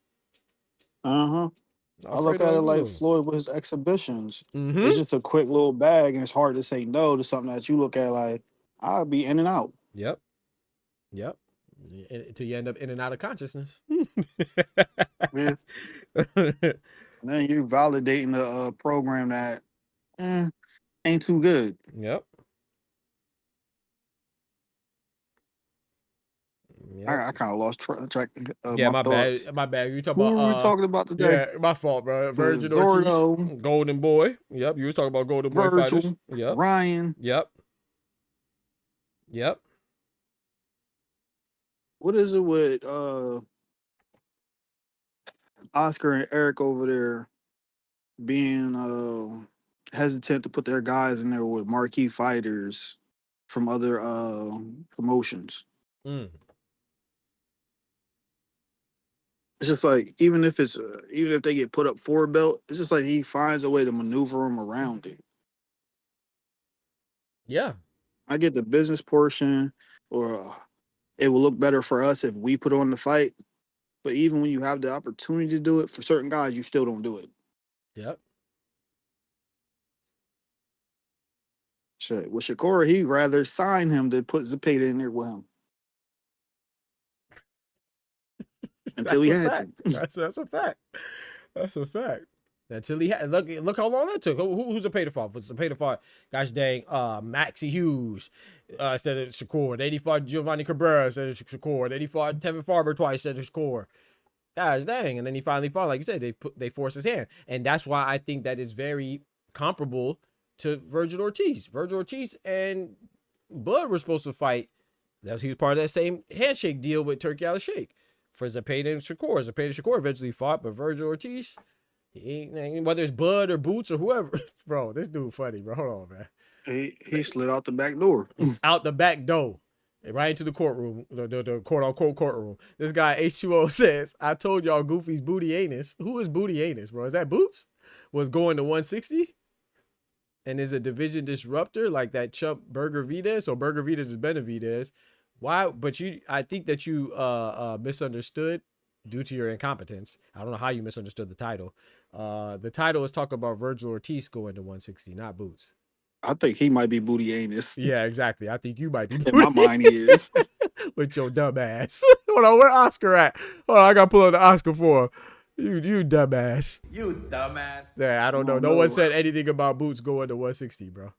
I look at it like Floyd with his exhibitions. Mm-hmm. It's just a quick little bag, and it's hard to say no to something that you look at like, I'll be in and out. Yep. Until you end up in and out of consciousness. Yeah. And then you're validating a program that ain't too good. Yep. I kind of lost track of my my thoughts. bad. My bad. You talking Who about were we talking about today? Yeah, my fault, bro. Vergil Zordo, Ortiz, Golden Boy. Yep. You was talking about Golden Boy Vergil, fighters. Yep. Ryan. Yep. What is it with Oscar and Eric over there being hesitant to put their guys in there with marquee fighters from other promotions? It's just like even if they get put up for a belt, it's just like he finds a way to maneuver them around it. Yeah. I get the business portion, or it will look better for us if we put on the fight. But even when you have the opportunity to do it, for certain guys, you still don't do it. Yep. Shit. With Shakur, he'd rather sign him than put Zepeda in there with him. Until he had to. That's a fact. That's a fact. Until he had look how long that took. Who's Zepeda fought? Was Zepeda fought? Gosh dang, Maxie Hughes instead of Shakur. Then he fought Giovanni Cabrera instead of Shakur. Then he fought Tevin Farber twice instead of Shakur. Gosh dang, and then he finally fought. Like you said, they forced his hand, and that's why I think that is very comparable to Vergil Ortiz. Vergil Ortiz and Bud were supposed to fight. He was part of that same handshake deal with Turki Al-Sheikh for Zepeda and Shakur. Zepeda and Shakur eventually fought, but Vergil Ortiz, whether it's Bud or Boots or whoever, bro, this dude funny, bro. Hold on, man. He slid out the back door. He's out the back door, right into the courtroom, the quote-unquote courtroom. This guy, H2O, says, I told y'all Goofy's Booty Ennis. Who is Booty Ennis, bro? Is that Boots? Was going to 160? And is a division disruptor like that chump Burger Vides? So Burger Vides is Benavidez. Why? But I think that you misunderstood due to your incompetence. I don't know how you misunderstood the title. The title is talking about Vergil Ortiz going to 160, not Boots. I think he might be Booty Anus. Yeah, exactly. I think you might be. In my mind, he is. With your dumb ass. Hold on, where Oscar at? Hold on, I gotta pull up the Oscar for him. You dumbass. You dumbass. Yeah, I don't know. No one said anything about Boots going to 160, bro.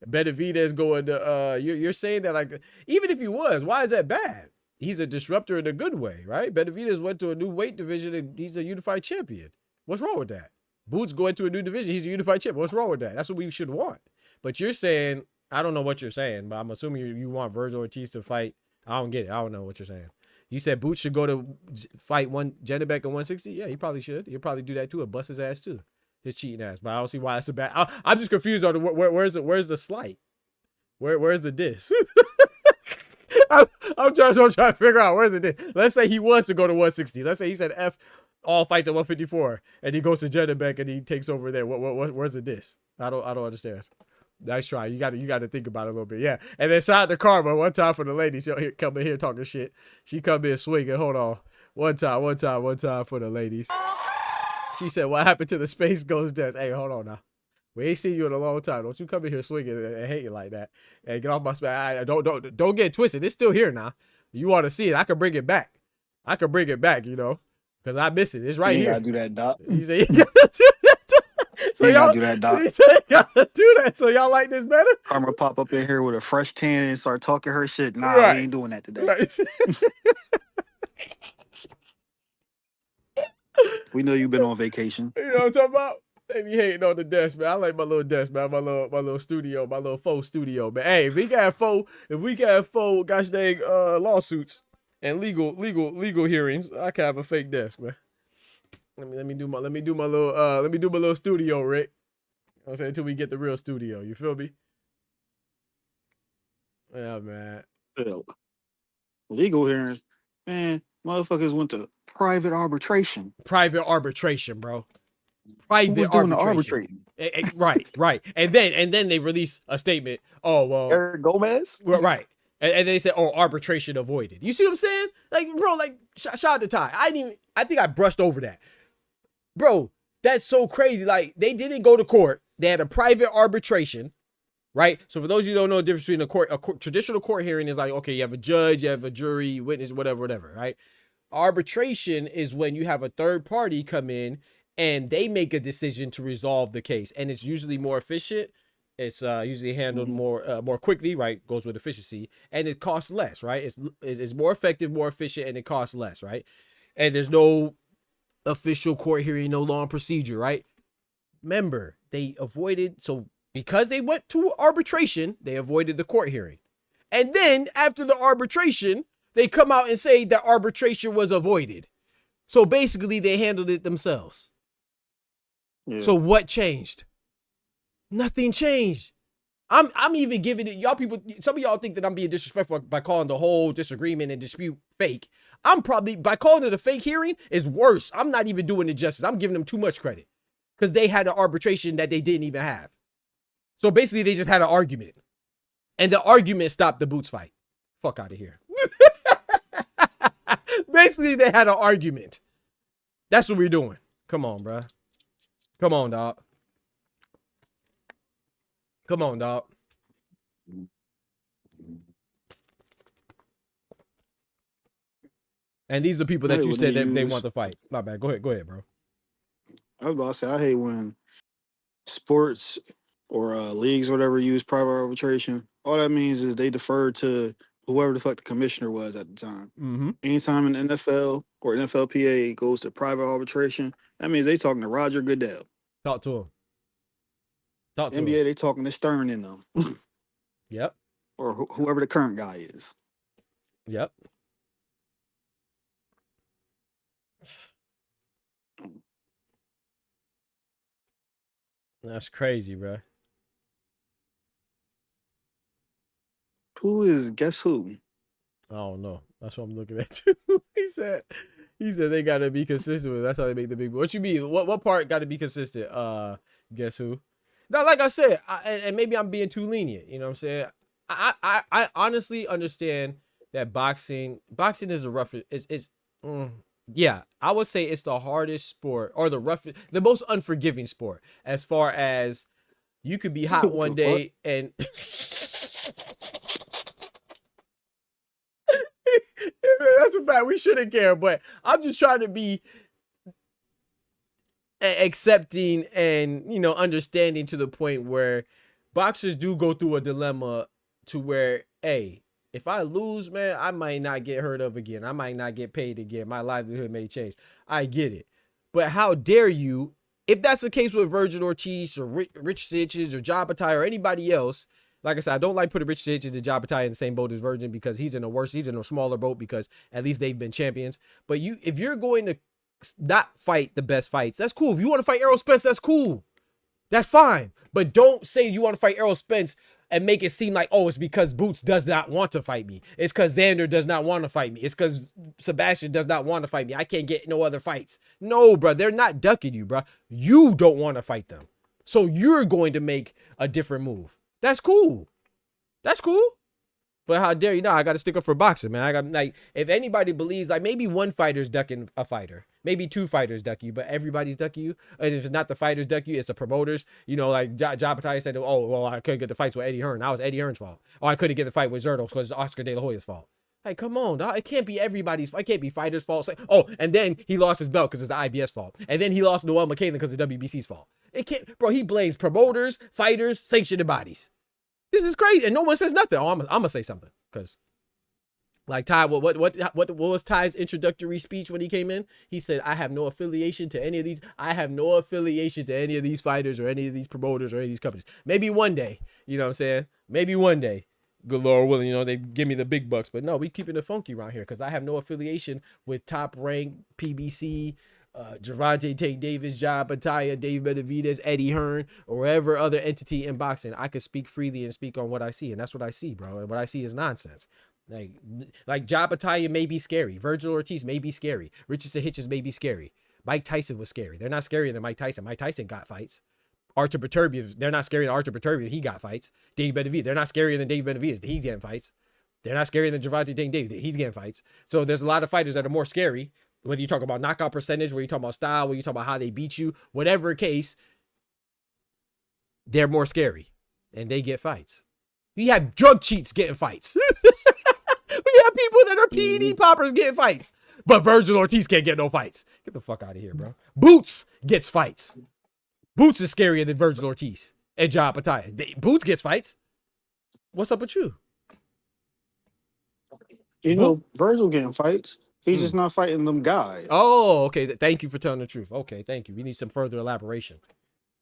Benavidez going to you're saying that like even if he was, why is that bad? He's a disruptor in a good way, right? Benavidez went to a new weight division and he's a unified champion. What's wrong with that? Boots going to a new division, he's a unified champion. What's wrong with that? That's what we should want. But you're saying, I don't know what you're saying, but I'm assuming you want Vergil Ortiz to fight. I don't get it. I don't know what you're saying. You said Boots should go to fight Janibek at 160? Yeah, he probably should. He'll probably do that too, and bust his ass too. His cheating ass. But I don't see why it's a bad. I'm just confused on where's the slight? Where's the diss? I'm trying to figure out where's the diss. Let's say he was to go to 160. Let's say he said F all fights at 154, and he goes to Janibek and he takes over there. Where's the diss? I don't understand. Nice try. You got to think about it a little bit. Yeah. And then shout out to Karma one time for the lady. She'll come in here talking shit. She come in swinging. Hold on. One time for the ladies. She said, what happened to the Space Ghost desk? Hey, hold on now. We ain't seen you in a long time. Don't you come in here swinging and hating like that. Hey, get off my space. Don't get twisted. It's still here now. You want to see it. I can bring it back. Because I miss it. It's right here. You gotta do that, Doc. You say, So You y'all gotta do that, Doc. he said, gotta do that. So y'all like this better? Karma pop up in here with a fresh tan and start talking her shit. Nah, Right. we ain't doing that today. Right. We know you've been on vacation. You know what I'm talking about? They be hating on the desk, man. I like my little desk, man. My little studio, my little faux studio, man. Hey, if we got faux, gosh dang, lawsuits and legal hearings, I can have a fake desk, man. Let me do my little studio, Rick. You know what I'm saying? Until we get the real studio. You feel me? Yeah, man. Hell, legal hearings, man. Motherfuckers went to private arbitration. Private arbitration, bro. Private Who was doing arbitration. the arbitrating? Right. And then they release a statement. Oh, well. Eric Gomez? Right. And they said, oh, arbitration avoided. You see what I'm saying? Like, bro, like, shout out to Ty. I think I brushed over that. Bro, that's so crazy. Like, they didn't go to court. They had a private arbitration, right? So for those of you who don't know the difference between a traditional court hearing is like, okay, you have a judge, you have a jury, witness, whatever, right? Arbitration is when you have a third party come in and they make a decision to resolve the case. And it's usually more efficient. It's usually handled more quickly, right? Goes with efficiency, and it costs less, right? It's more effective, more efficient, and it costs less, right? And there's no official court hearing, no long procedure, right? Remember, they avoided, so because they went to arbitration, they avoided the court hearing. And then after the arbitration, they come out and say that arbitration was avoided. So basically they handled it themselves. Yeah. So what changed? Nothing changed. I'm even giving it, y'all people, some of y'all think that I'm being disrespectful by calling the whole disagreement and dispute fake. I'm probably, by calling it a fake hearing is worse. I'm not even doing it justice. I'm giving them too much credit because they had an arbitration that they didn't even have. So basically they just had an argument and the argument stopped the Boots fight. Fuck out of here. Basically they had an argument. That's what we're doing. Come on, bro. Come on, dog. Come on, dog. And these are people that you said that they want to fight. My bad. Go ahead, bro. I was about to say, I hate when sports or leagues or whatever use private arbitration. All that means is they defer to whoever the fuck the commissioner was at the time. Mm-hmm. Anytime an NFL or NFLPA goes to private arbitration, that means they talking to Roger Goodell. Talk to him. NBA, they talking to Stern in them. Yep. Or whoever the current guy is. Yep. That's crazy, bro. Guess who? I don't know. That's what I'm looking at too. He said they gotta be consistent with it. That's how they make the big. What you mean? What part gotta be consistent? Guess who? Now, like I said, and maybe I'm being too lenient. You know what I'm saying? I honestly understand that boxing is a rough. Yeah, I would say it's the hardest sport or the most unforgiving sport as far as you could be hot one day and that's a fact. We shouldn't care, but I'm just trying to be accepting and, you know, understanding to the point where boxers do go through a dilemma to where, hey, if I lose, man, I might not get heard of again. I might not get paid again. My livelihood may change. I get it. But how dare you, if that's the case with Vergil Ortiz or Rich Stitches or Jabatai or anybody else, like I said, I don't like putting Rich Stitches and Jabatai in the same boat as Virgin because he's in a smaller boat because at least they've been champions. But if you're going to not fight the best fights, that's cool. If you want to fight Errol Spence, that's cool. That's fine. But don't say you want to fight Errol Spence and make it seem like, oh, it's because Boots does not want to fight me. It's because Xander does not want to fight me. It's because Sebastian does not want to fight me. I can't get no other fights. No, bro. They're not ducking you, bro. You don't want to fight them. So you're going to make a different move. That's cool. That's cool. But how dare you? No, I got to stick up for boxing, man. I got, like, if anybody believes, like, maybe one fighter's ducking a fighter. Maybe two fighters duck you, but everybody's ducking you. And if it's not the fighters duck you, it's the promoters. You know, like Jabatai said, oh, well, I couldn't get the fights with Eddie Hearn. That was Eddie Hearn's fault. Or I couldn't get the fight with Zerdo because it's Oscar De La Hoya's fault. Like, come on, dog. It can't be everybody's fault. It can't be fighters' fault. Oh, and then he lost his belt because it's the IBS fault. And then he lost Noel McCain because it's WBC's fault. It can't, bro. He blames promoters, fighters, sanctioned bodies. This is crazy, and no one says nothing. Oh, I'm gonna say something because, like Ty, what was Ty's introductory speech when he came in? He said, "I have no affiliation to any of these. I have no affiliation to any of these fighters or any of these promoters or any of these companies. Maybe one day, you know what I'm saying? Maybe one day, good Lord willing, you know, they give me the big bucks. But no, we keeping it funky around here because I have no affiliation with Top Rank, PBC." Gervonta Tank Davis, Ja Battaglia, Dave Benavidez, Eddie Hearn, or whatever other entity in boxing. I could speak freely and speak on what I see, and that's what I see, bro. And what I see is nonsense. Like Ja Battaglia may be scary. Vergil Ortiz may be scary. Richardson Hitchens may be scary. Mike Tyson was scary. They're not scarier than Mike Tyson. Mike Tyson got fights. Artur Beterbiev, they're not scarier than Artur Beterbiev. He got fights. Dave Benavidez, they're not scarier than Dave Benavidez. He's getting fights. They're not scarier than Gervonta Tank Davis. He's getting fights. So there's a lot of fighters that are more scary. Whether you talk about knockout percentage, whether you talk about style, whether you talk about how they beat you, whatever case, they're more scary and they get fights. We have drug cheats getting fights. We have people that are PED poppers getting fights, but Vergil Ortiz can't get no fights. Get the fuck out of here, bro. Boots gets fights. Boots is scarier than Vergil Ortiz and Ja Battaglia. Boots gets fights. What's up with you? You know, Virgil getting fights. He's just not fighting them guys. Oh, okay. Thank you for telling the truth. Okay, thank you. We need some further elaboration.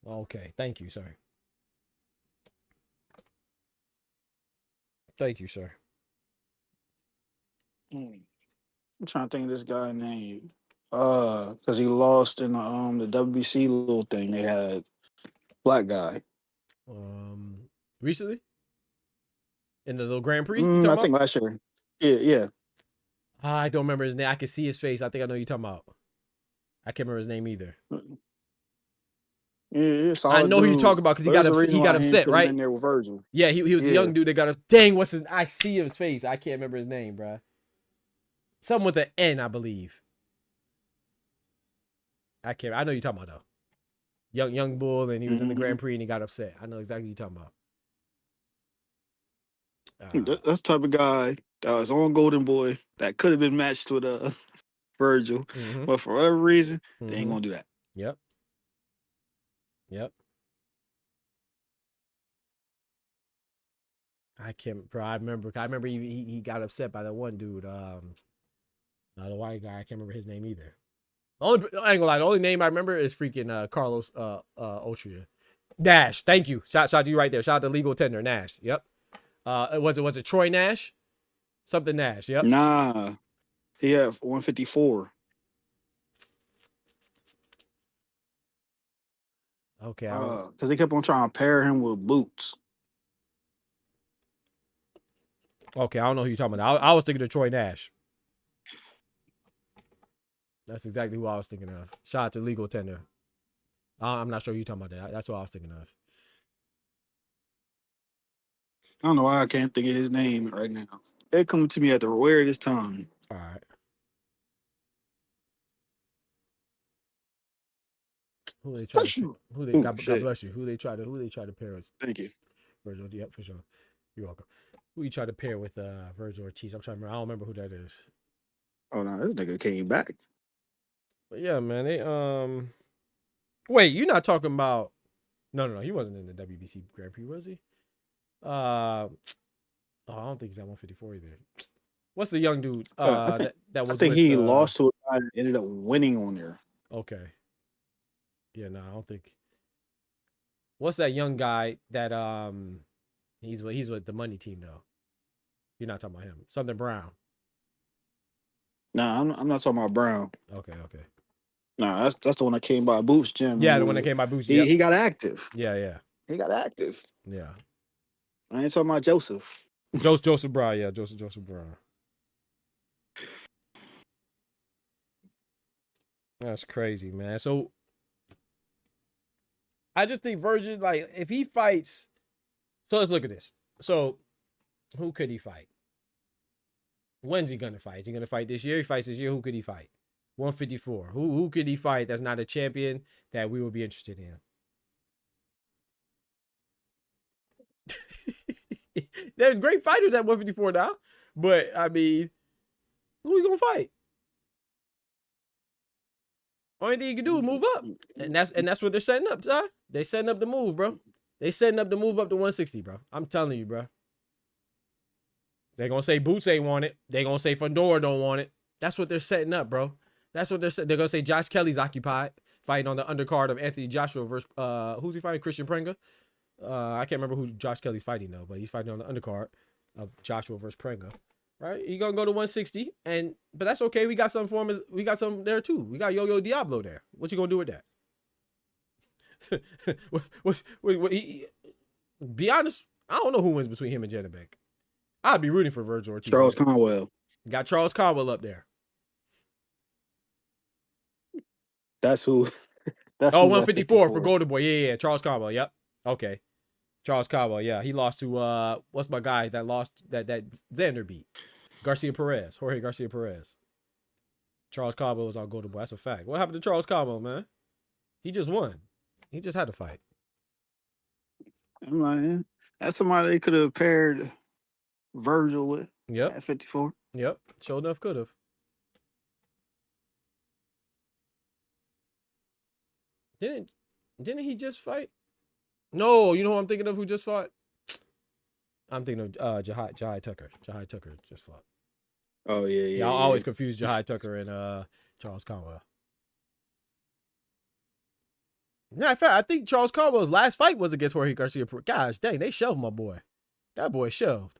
Okay, thank you, sir. Thank you, sir. I'm trying to think of this guy's name. Because he lost in the WBC little thing they had. Black guy. Recently? In the little Grand Prix? I think last year. Yeah. I don't remember his name. I can see his face. I think I know who you're talking about. I can't remember his name either. Yeah, I know who you're talking about because he got upset, right? In there with Virgil. Yeah, he was the young dude that got up. Dang, what's his? I see his face. I can't remember his name, bro. Something with an N, I believe. I can't. I know you're talking about though. Young bull, and he was in the Grand Prix and he got upset. I know exactly what you're talking about. That's the type of guy that was on Golden Boy that could have been matched with Virgil, but for whatever reason, they ain't gonna do that. Yep. I can't, bro. I remember he got upset by that one dude. The white guy. I can't remember his name either. I ain't gonna lie. The only name I remember is freaking Carlos Ultria. Nash. Thank you. Shout out to you right there. Shout out to Legal Tender Nash. Yep. Was it Troy Nash? Something Nash. Yep. Nah. He had 154. Okay. Because they kept on trying to pair him with Boots. Okay, I don't know who you're talking about. I was thinking of Troy Nash. That's exactly who I was thinking of. Shout out to Legal Tender. I'm not sure who you're talking about that. That's what I was thinking of. I don't know why I can't think of his name right now. They're coming to me at the weirdest time. All right. Who they try to? God bless you. Who they try to pair with? Thank you, Vergil. Yep, for sure. You're welcome. Who you try to pair with Vergil Ortiz? I'm trying to remember. I don't remember who that is. Oh no, this nigga came back. But yeah, man, they wait, you're not talking about no, he wasn't in the WBC Grand Prix, was he? I don't think he's at 154 either. What's the young dude? That was I think he lost to a guy and ended up winning on there. Okay. Yeah, no, I don't think. What's that young guy that he's with the money team though? You're not talking about him. Something Brown. Nah, I'm not talking about Brown. Okay. Nah, that's the one that came by Boots Gym. Yeah, the one that came by Boots. He got active. Yeah. He got active. Yeah. I ain't talking about Joseph. Joseph Brown, yeah, Joseph Brown. That's crazy, man. So I just think Vergil, like, if he fights, so let's look at this. So who could he fight? When's he gonna fight? Is he gonna fight this year? He fights this year. Who could he fight? 154. Who could he fight that's not a champion that we would be interested in? There's great fighters at 154 now, but I mean, who you gonna fight? Only thing you can do is move up, and that's what they're setting up, son. They setting up the move, bro. They setting up the move up to 160, bro. I'm telling you, bro. They're going to say Boots ain't want it. They're going to say Fundora don't want it. That's what they're setting up, bro. That's what they're saying. They're going to say Josh Kelly's occupied, fighting on the undercard of Anthony Joshua versus, who's he fighting? Christian Prenga. I can't remember who Josh Kelly's fighting, though, but he's fighting on the undercard of Joshua versus Prenga. Right? He's going to go to 160, but that's okay. We got something for him. We got something there, too. We got Yo-Yo Diablo there. What you going to do with that? Be honest, I don't know who wins between him and Janabek. I'd be rooting for Vergil Ortiz. Charles Conwell. Got Charles Conwell up there. That's who. That's 154 for Golden Boy. Yeah. Charles Conwell. Yep. Okay. Charles Conwell. Yeah. He lost to what's my guy that lost that Xander beat? Jorge Garcia Perez. Charles Conwell was on Golden Boy. That's a fact. What happened to Charles Conwell, man? He just won. He just had to fight. I'm like, yeah. That's somebody they could have paired Vergil with. Yep. At 54. Yep. Sure enough, could have. Didn't he just fight? No, you know who I'm thinking of who just fought? I'm thinking of Jahai Tucker. Jahai Tucker just fought. Oh, yeah. I always confuse Jahai Tucker and Charles Conwell. Matter of fact, I think Charles Conwell's last fight was against Jorge Garcia. Gosh, dang, they shelved my boy. That boy shelved.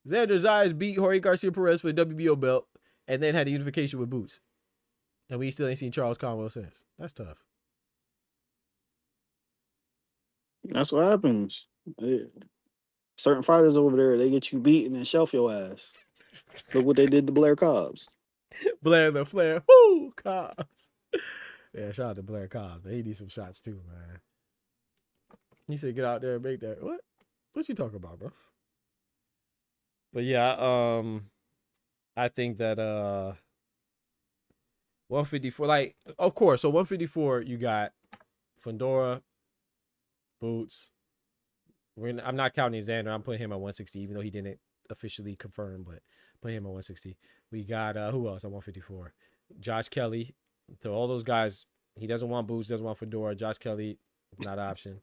Xander Zayas beat Jorge Garcia Perez for the WBO belt and then had a unification with Boots. And we still ain't seen Charles Conwell since. That's tough. That's what happens. Yeah. Certain fighters over there, they get you beat and then shelf your ass. Look what they did to Blair Cobbs. Blair the Flair. Woo, Cobbs. Yeah, shout out to Blair Cobbs. He needs some shots too, man. He said get out there and make that. What you talking about, bro? But yeah, I think that 154, like, of course, so 154, you got Fundora, Boots. I'm not counting Xander. I'm putting him at 160, even though he didn't officially confirm, but putting him at 160. We got who else at 154? Josh Kelly. To all those guys, he doesn't want Boots, doesn't want Fundora. Josh Kelly, not an option.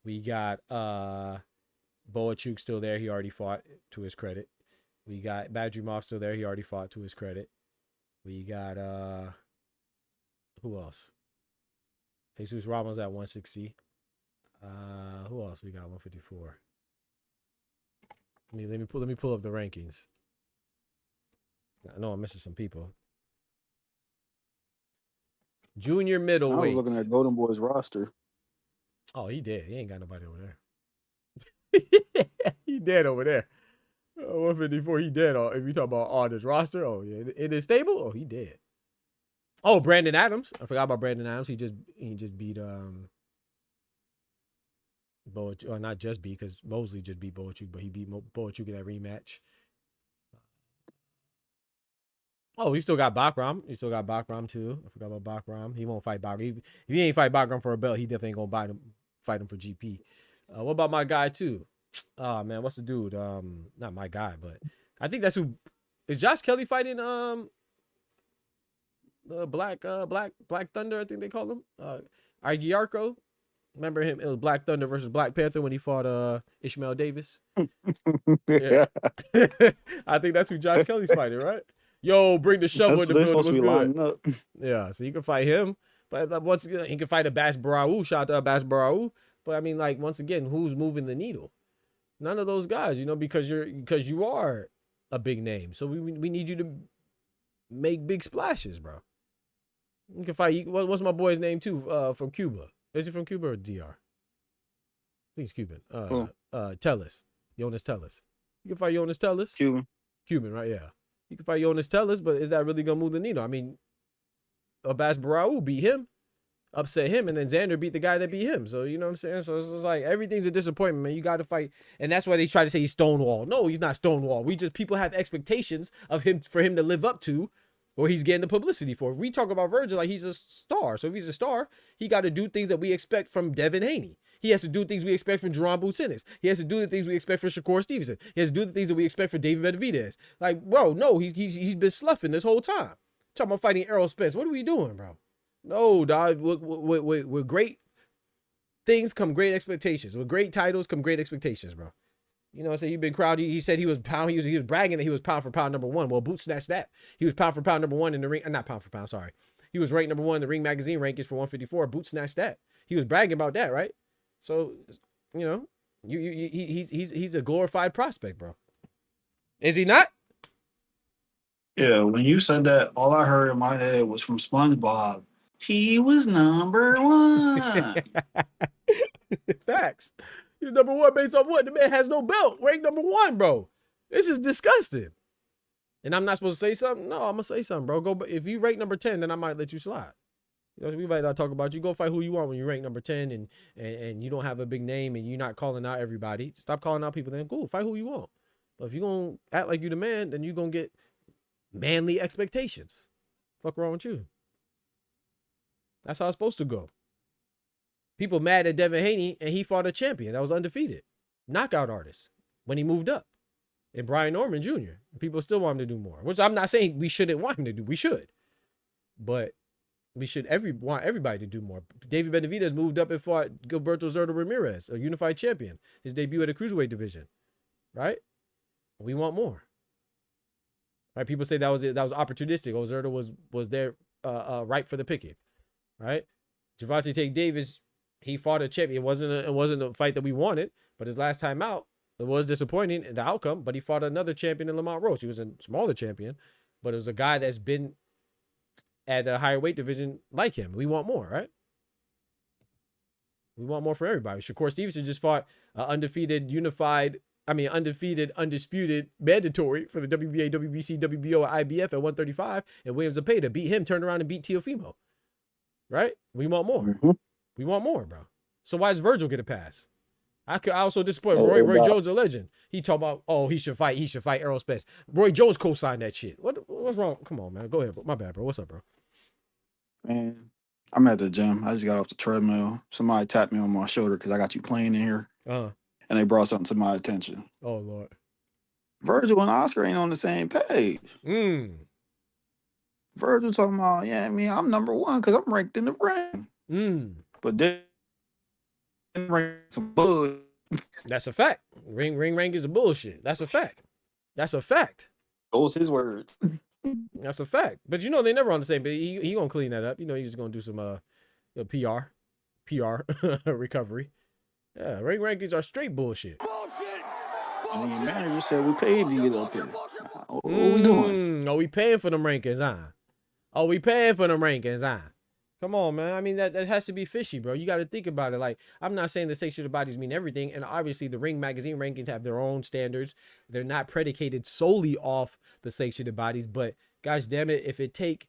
We got Boachuk still there. He already fought, to his credit. We got Badrimov still there. He already fought, to his credit. We got who else? Jesus Ramos at 160. Who else we got 154? Let me pull up the rankings. I know I'm missing some people. Junior middleweight. I was looking at Golden Boy's roster. Oh, he dead. He ain't got nobody over there. He dead over there. 154, he dead. If you talk about on this roster, oh yeah, it is stable. Oh, he dead. Oh, Brandon Adams. I forgot about Brandon Adams. He just beat Boachuk, or not just beat, because Mosley just beat Boachuk, but he beat Boachuk in that rematch. Oh, he still got Bakram. He still got Bakram too. I forgot about Bakram. He won't fight Bakram. If he ain't fight Bakram for a belt, he definitely ain't gonna fight him for GP. What about my guy too? Oh man, what's the dude? Not my guy, but I think that's who is Josh Kelly fighting. The Black Thunder, I think they call him. Aguiarco. Remember him? It was Black Thunder versus Black Panther when he fought Ishmael Davis. Yeah. I think that's who Josh Kelly's fighting, right? Yo, bring the shovel in the building. What's good? Yeah, so you can fight him. But once again, he can fight a Bass Barau. Shout out to Bass Barau. But I mean, like, once again, who's moving the needle? None of those guys, because you are a big name. So we need you to make big splashes, bro. You can fight. What's my boy's name too? From Cuba. Is he from Cuba or DR? I think he's Cuban. Tellus. Jonas Tellus. You can fight Jonas Tellus. Cuban, right? Yeah. You can fight Jonas Tellus, but is that really gonna move the needle? I mean, Abbas Barau beat him, upset him, and then Xander beat the guy that beat him. So you know what I'm saying? So it's like everything's a disappointment, man. You got to fight, and that's why they try to say he's Stonewall. No, he's not Stonewall. People have expectations of him for him to live up to, or he's getting the publicity for. We talk about Vergil like he's a star. So if he's a star, he got to do things that we expect from Devin Haney. He has to do things we expect from Jaron Boots Ennis. He has to do the things we expect from Shakur Stevenson. He has to do the things that we expect from David Benavidez. Like, bro, no, he's been sluffing this whole time. Talking about fighting Errol Spence. What are we doing, bro? No, dog. We're great things come great expectations. With great titles come great expectations, bro. You know what I'm saying? You've been crowd. He said he was bragging that he was pound for pound number one. Well, Boots snatched that. He was pound for pound number one in the ring. Not pound for pound, sorry. He was ranked number one in the Ring Magazine rankings for 154. Boots snatched that. He was bragging about that, right? So, you know, he's a glorified prospect, bro. Is he not? Yeah, when you said that, all I heard in my head was from SpongeBob. He was number one. Facts. He's number one based off what? The man has no belt. Ranked number one, bro. This is disgusting. And I'm not supposed to say something? No, I'm going to say something, bro. Go. If you rank number 10, then I might let you slide. You know, we might not talk about you. Go fight who you want when you rank number 10 and you don't have a big name and you're not calling out everybody. Stop calling out people. Then cool, fight who you want. But if you're going to act like you the man, then you're going to get manly expectations. Fuck wrong with you? That's how it's supposed to go. People mad at Devin Haney, and he fought a champion that was undefeated. Knockout artist when he moved up. And Brian Norman Jr. People still want him to do more. Which I'm not saying we shouldn't want him to do. We should. But we should want everybody to do more. David Benavidez moved up and fought Gilberto Zurdo Ramirez, a unified champion. His debut at the cruiserweight division. Right? We want more. Right? People say that was opportunistic. Zurdo was there ripe for the picking. Right? Gervonta Tate Davis, he fought a champion. It wasn't a fight that we wanted, but his last time out, it was disappointing in the outcome, but he fought another champion in Lamont Roach. He was a smaller champion, but it was a guy that's been at a higher weight division like him. We want more, right? We want more for everybody. Shakur Stevenson just fought undefeated, undisputed mandatory for the WBA, WBC, WBO, and IBF at 135, and Williams Zepeda beat him, turned around and beat Teofimo. Right? We want more. Mm-hmm. We want more, bro. So why does Vergil get a pass? I also disappointed. Roy Jones, a legend. He talked about, he should fight Errol Spence. Roy Jones co-signed that shit. What's wrong? Come on, man. Go ahead, bro. My bad, bro. What's up, bro? Man, I'm at the gym. I just got off the treadmill. Somebody tapped me on my shoulder because I got you playing in here. And they brought something to my attention. Oh, Lord. Vergil and Oscar ain't on the same page. Vergil talking about, I'm number one because I'm ranked in the ring. But then some bullshit. That's a fact. Ring rank is a bullshit. That's a fact. That's a fact. Those his words. That's a fact. But you know they never on the same. But he gonna clean that up. You know he's just gonna do some PR recovery. Yeah, ring rankings are straight bullshit. I mean, manager said we paid to get up here. What we doing? Are we paying for them rankings, huh? Are we paying for them rankings, huh? Come on, man. I mean, that has to be fishy, bro. You got to think about it. Like, I'm not saying the sexual bodies mean everything. And obviously, the Ring Magazine rankings have their own standards. They're not predicated solely off the sexual bodies. But, gosh damn it, if it take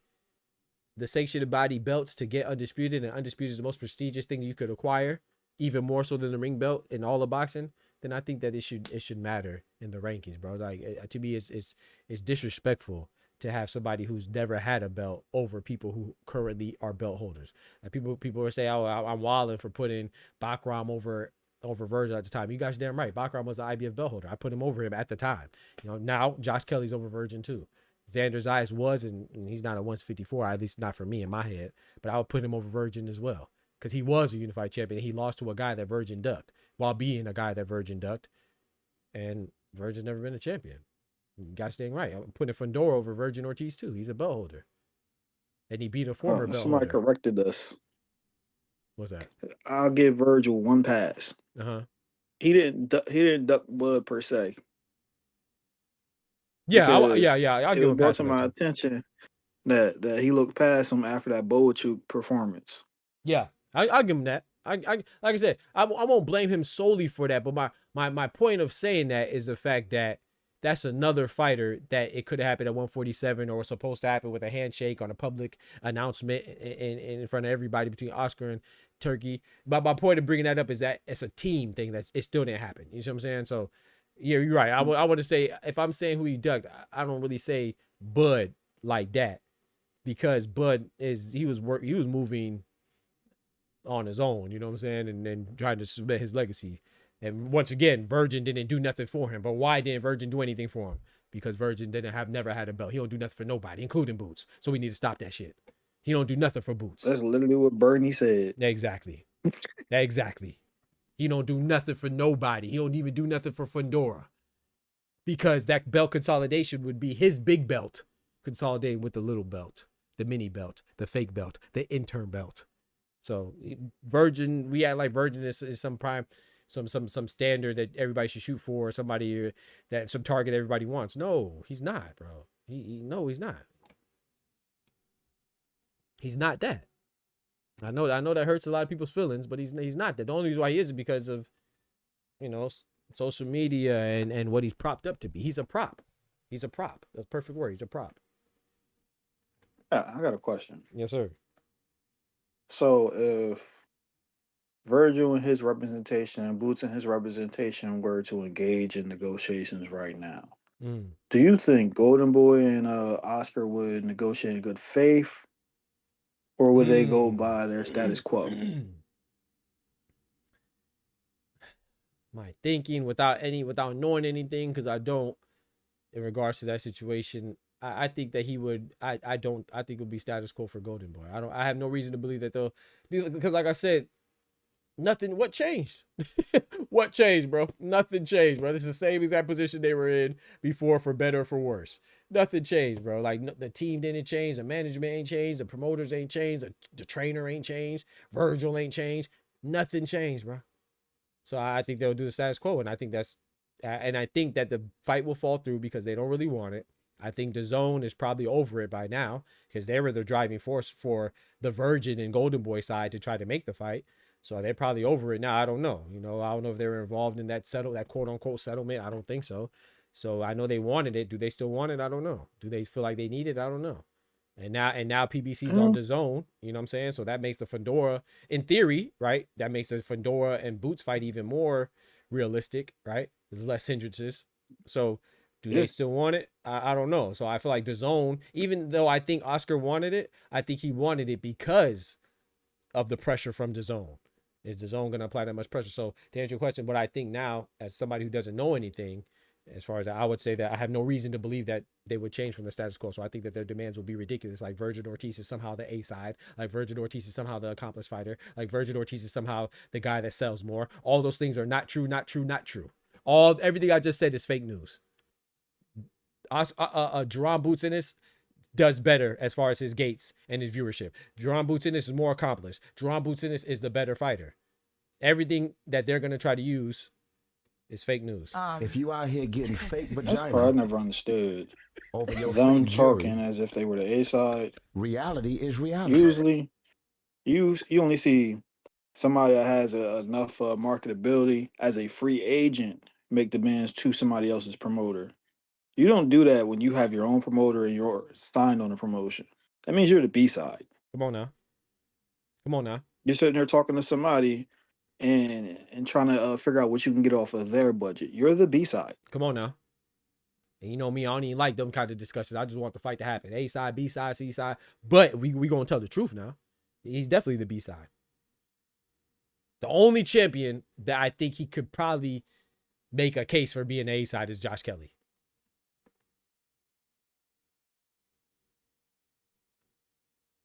the sexual body belts to get undisputed, and undisputed is the most prestigious thing you could acquire, even more so than the ring belt in all of boxing, then I think that it should matter in the rankings, bro. Like, to me, it's disrespectful to have somebody who's never had a belt over people who currently are belt holders. And people are saying, "Oh, I'm wilding for putting Bakram over Vergil at the time." You guys are damn right. Bakram was the IBF belt holder. I put him over him at the time. You know, now Josh Kelly's over Vergil too. Xander Zayas was, and he's not a 154, at least not for me in my head. But I would put him over Vergil as well because he was a unified champion. And he lost to a guy that Vergil ducked while being a guy that Vergil ducked, and Vergil's never been a champion. You guys staying right. I'm putting Fundora over Vergil Ortiz too. He's a belt holder, and he beat a former belt somebody holder. Corrected us. What's that? I'll give Vergil one pass. He didn't duck Bud per se. Yeah, I'll give him a pass. It brought to my attention that he looked past him after that Boachuk performance. Yeah, I'll give him that. I like I said, I won't blame him solely for that. But my point of saying that is the fact that that's another fighter that it could have happened at 147 or was supposed to happen with a handshake on a public announcement in front of everybody between Oscar and Turkey. But my point of bringing that up is that it's a team thing that it still didn't happen. You know what I'm saying? So yeah, you're right. I want to say, if I'm saying who he ducked, I don't really say Bud like that because Bud he was moving on his own, you know what I'm saying? And then trying to submit his legacy. And once again, Vergil didn't do nothing for him. But why didn't Vergil do anything for him? Because Vergil never had a belt. He don't do nothing for nobody, including Boots. So we need to stop that shit. He don't do nothing for Boots. That's literally what Bernie said. Exactly. Exactly. He don't do nothing for nobody. He don't even do nothing for Fundora. Because that belt consolidation would be his big belt consolidated with the little belt, the mini belt, the fake belt, the intern belt. So Virgin, we act like Virgin is some prime, some standard that everybody should shoot for, somebody that some target everybody wants. No, he's not, bro. No, he's not. He's not that. I know that hurts a lot of people's feelings, but he's not that. The only reason why he is because of, social media and what he's propped up to be. He's a prop. He's a prop. That's a perfect word. He's a prop. Yeah, I got a question. Yes, sir. So if Vergil and his representation and Boots and his representation were to engage in negotiations right now, do you think Golden Boy and Oscar would negotiate in good faith, or would they go by their status quo? My thinking without knowing anything, because I don't, in regards to that situation, I think that he would. I think it would be status quo for Golden Boy. I have no reason to believe that they'll be, because like I said, nothing. What changed? What changed, bro? Nothing changed, bro. This is the same exact position they were in before, for better or for worse. Nothing changed, bro. Like, the team didn't change, the management ain't changed, the promoters ain't changed, the trainer ain't changed, Vergil ain't changed. Nothing changed, bro. So I think they'll do the status quo, and I think that the fight will fall through because they don't really want it. I think DAZN is probably over it by now because they were the driving force for the Virgin and Golden Boy side to try to make the fight. So they're probably over it now. I don't know. I don't know if they were involved in that quote unquote settlement. I don't think so. So I know they wanted it. Do they still want it? I don't know. Do they feel like they need it? I don't know. And now PBC's on DAZN, you know what I'm saying? So that makes the Fundora, in theory, right? That makes the Fundora and Boots fight even more realistic, right? There's less hindrances. So do they still want it? I don't know. So I feel like DAZN, even though I think Oscar wanted it, I think he wanted it because of the pressure from DAZN. Is DAZN going to apply that much pressure? So to answer your question, what I think now, as somebody who doesn't know anything, as far as that, I would say that I have no reason to believe that they would change from the status quo. So I think that their demands will be ridiculous. Like Vergil Ortiz is somehow the A side. Like Vergil Ortiz is somehow the accomplished fighter. Like Vergil Ortiz is somehow the guy that sells more. All those things are not true, not true, not true. Everything I just said is fake news. Jaron Boots Ennis does better as far as his gates and his viewership. Jaron Boots Ennis is more accomplished. Jaron Boots Ennis is the better fighter. Everything that they're going to try to use is fake news. If you out here getting fake That's vagina, part I never understood. over your Them fake talking jewelry, as if they were the A side. reality is reality. Usually, you only see somebody that has enough marketability as a free agent make demands to somebody else's promoter. You don't do that when you have your own promoter and you're signed on a promotion. That means you're the B side. Come on now. You're sitting there talking to somebody and trying to figure out what you can get off of their budget. You're the B side. Come on now. And you know me, I don't even like them kind of discussions. I just want the fight to happen. A side, B side, C side. But we going to tell the truth now. He's definitely the B side. The only champion that I think he could probably make a case for being the A side is Josh Kelly.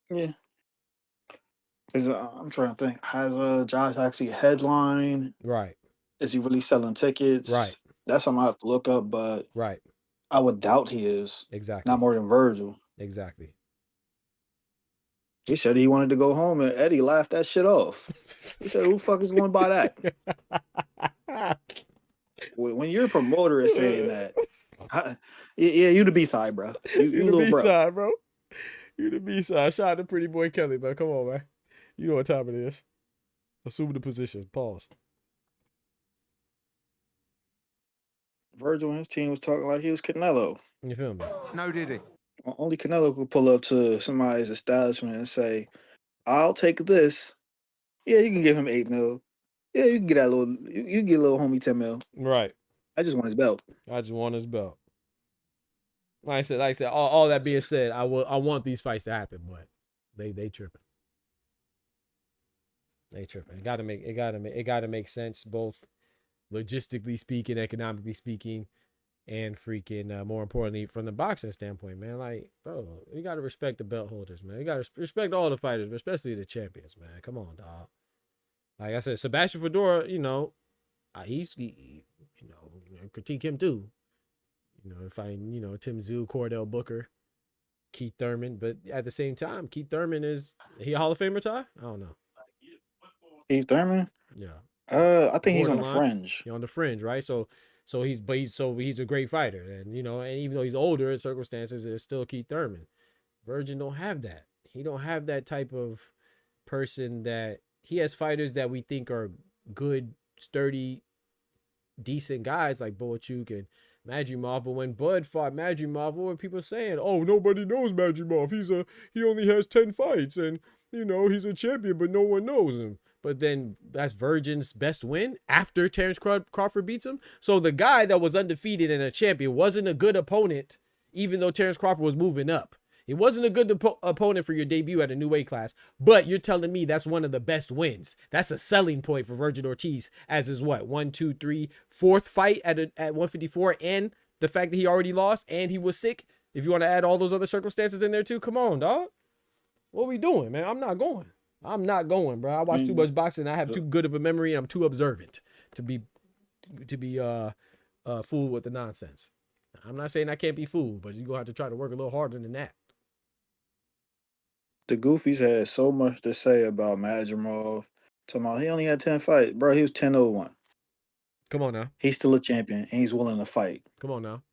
Yeah. I'm trying to think. Has Josh actually headline? Right. Is he really selling tickets? Right. That's something I have to look up, but Right. I would doubt he is. Exactly. Not more than Vergil. Exactly. He said he wanted to go home, and Eddie laughed that shit off. He said, "Who the fuck is going to buy that?" When your promoter is saying that, yeah, you the B side, bro. You the little B bro. side, bro. You the B side. Shout out to Pretty Boy Kelly, man. Come on, man. You know what time it is. Assume the position. Pause. Vergil and his team was talking like he was Canelo. You feel me? No, did he? Only Canelo could pull up to somebody's establishment and say, "I'll take this." Yeah, you can give him 8 mil. Yeah, you can get that little. You can get a little homie 10 mil. Right. I just want his belt. I just want his belt. Like I said, all that being said, I want these fights to happen, but they tripping. They tripping. It gotta make sense, both logistically speaking, economically speaking, and freaking more importantly from the boxing standpoint, man. Like, bro, you gotta respect the belt holders, man. You gotta respect all the fighters, but especially the champions, man. Come on, dog. Like I said, Sebastian Fundora, critique him too. If Tim Tszyu, Cordell Booker, Keith Thurman, but at the same time, Keith Thurman is he a Hall of Famer, Ty? I don't know. Keith Thurman? Yeah. I think he's on the Borderline. fringe. He's on the fringe, right? So he's a great fighter, and and even though he's older in circumstances, there's still Keith Thurman. Vergil don't have that. He don't have that type of person that he has fighters that we think are good, sturdy, decent guys like Boachuk and Madrimov. But when Bud fought Madrimov, what were people saying? Oh, nobody knows Madrimov. He only has 10 fights, and he's a champion, but no one knows him. But then that's Virgin's best win after Terrence Crawford beats him. So the guy that was undefeated and a champion wasn't a good opponent, even though Terrence Crawford was moving up. He wasn't a good opponent for your debut at a new weight class, but you're telling me that's one of the best wins. That's a selling point for Vergil Ortiz as his what? 1, 2, 3, 4th fight at 154, and the fact that he already lost and he was sick. If you want to add all those other circumstances in there too, come on, dog. What are we doing, man? I'm not going, bro. I watch too much boxing. I have too good of a memory. I'm too observant to be fooled with the nonsense. I'm not saying I can't be fooled, but you're gonna have to try to work a little harder than that. The Goofies had so much to say about Madrimov. Talking about he only had 10 fights. Bro, he was 10-0-1. Come on now. He's still a champion, and he's willing to fight. Come on now.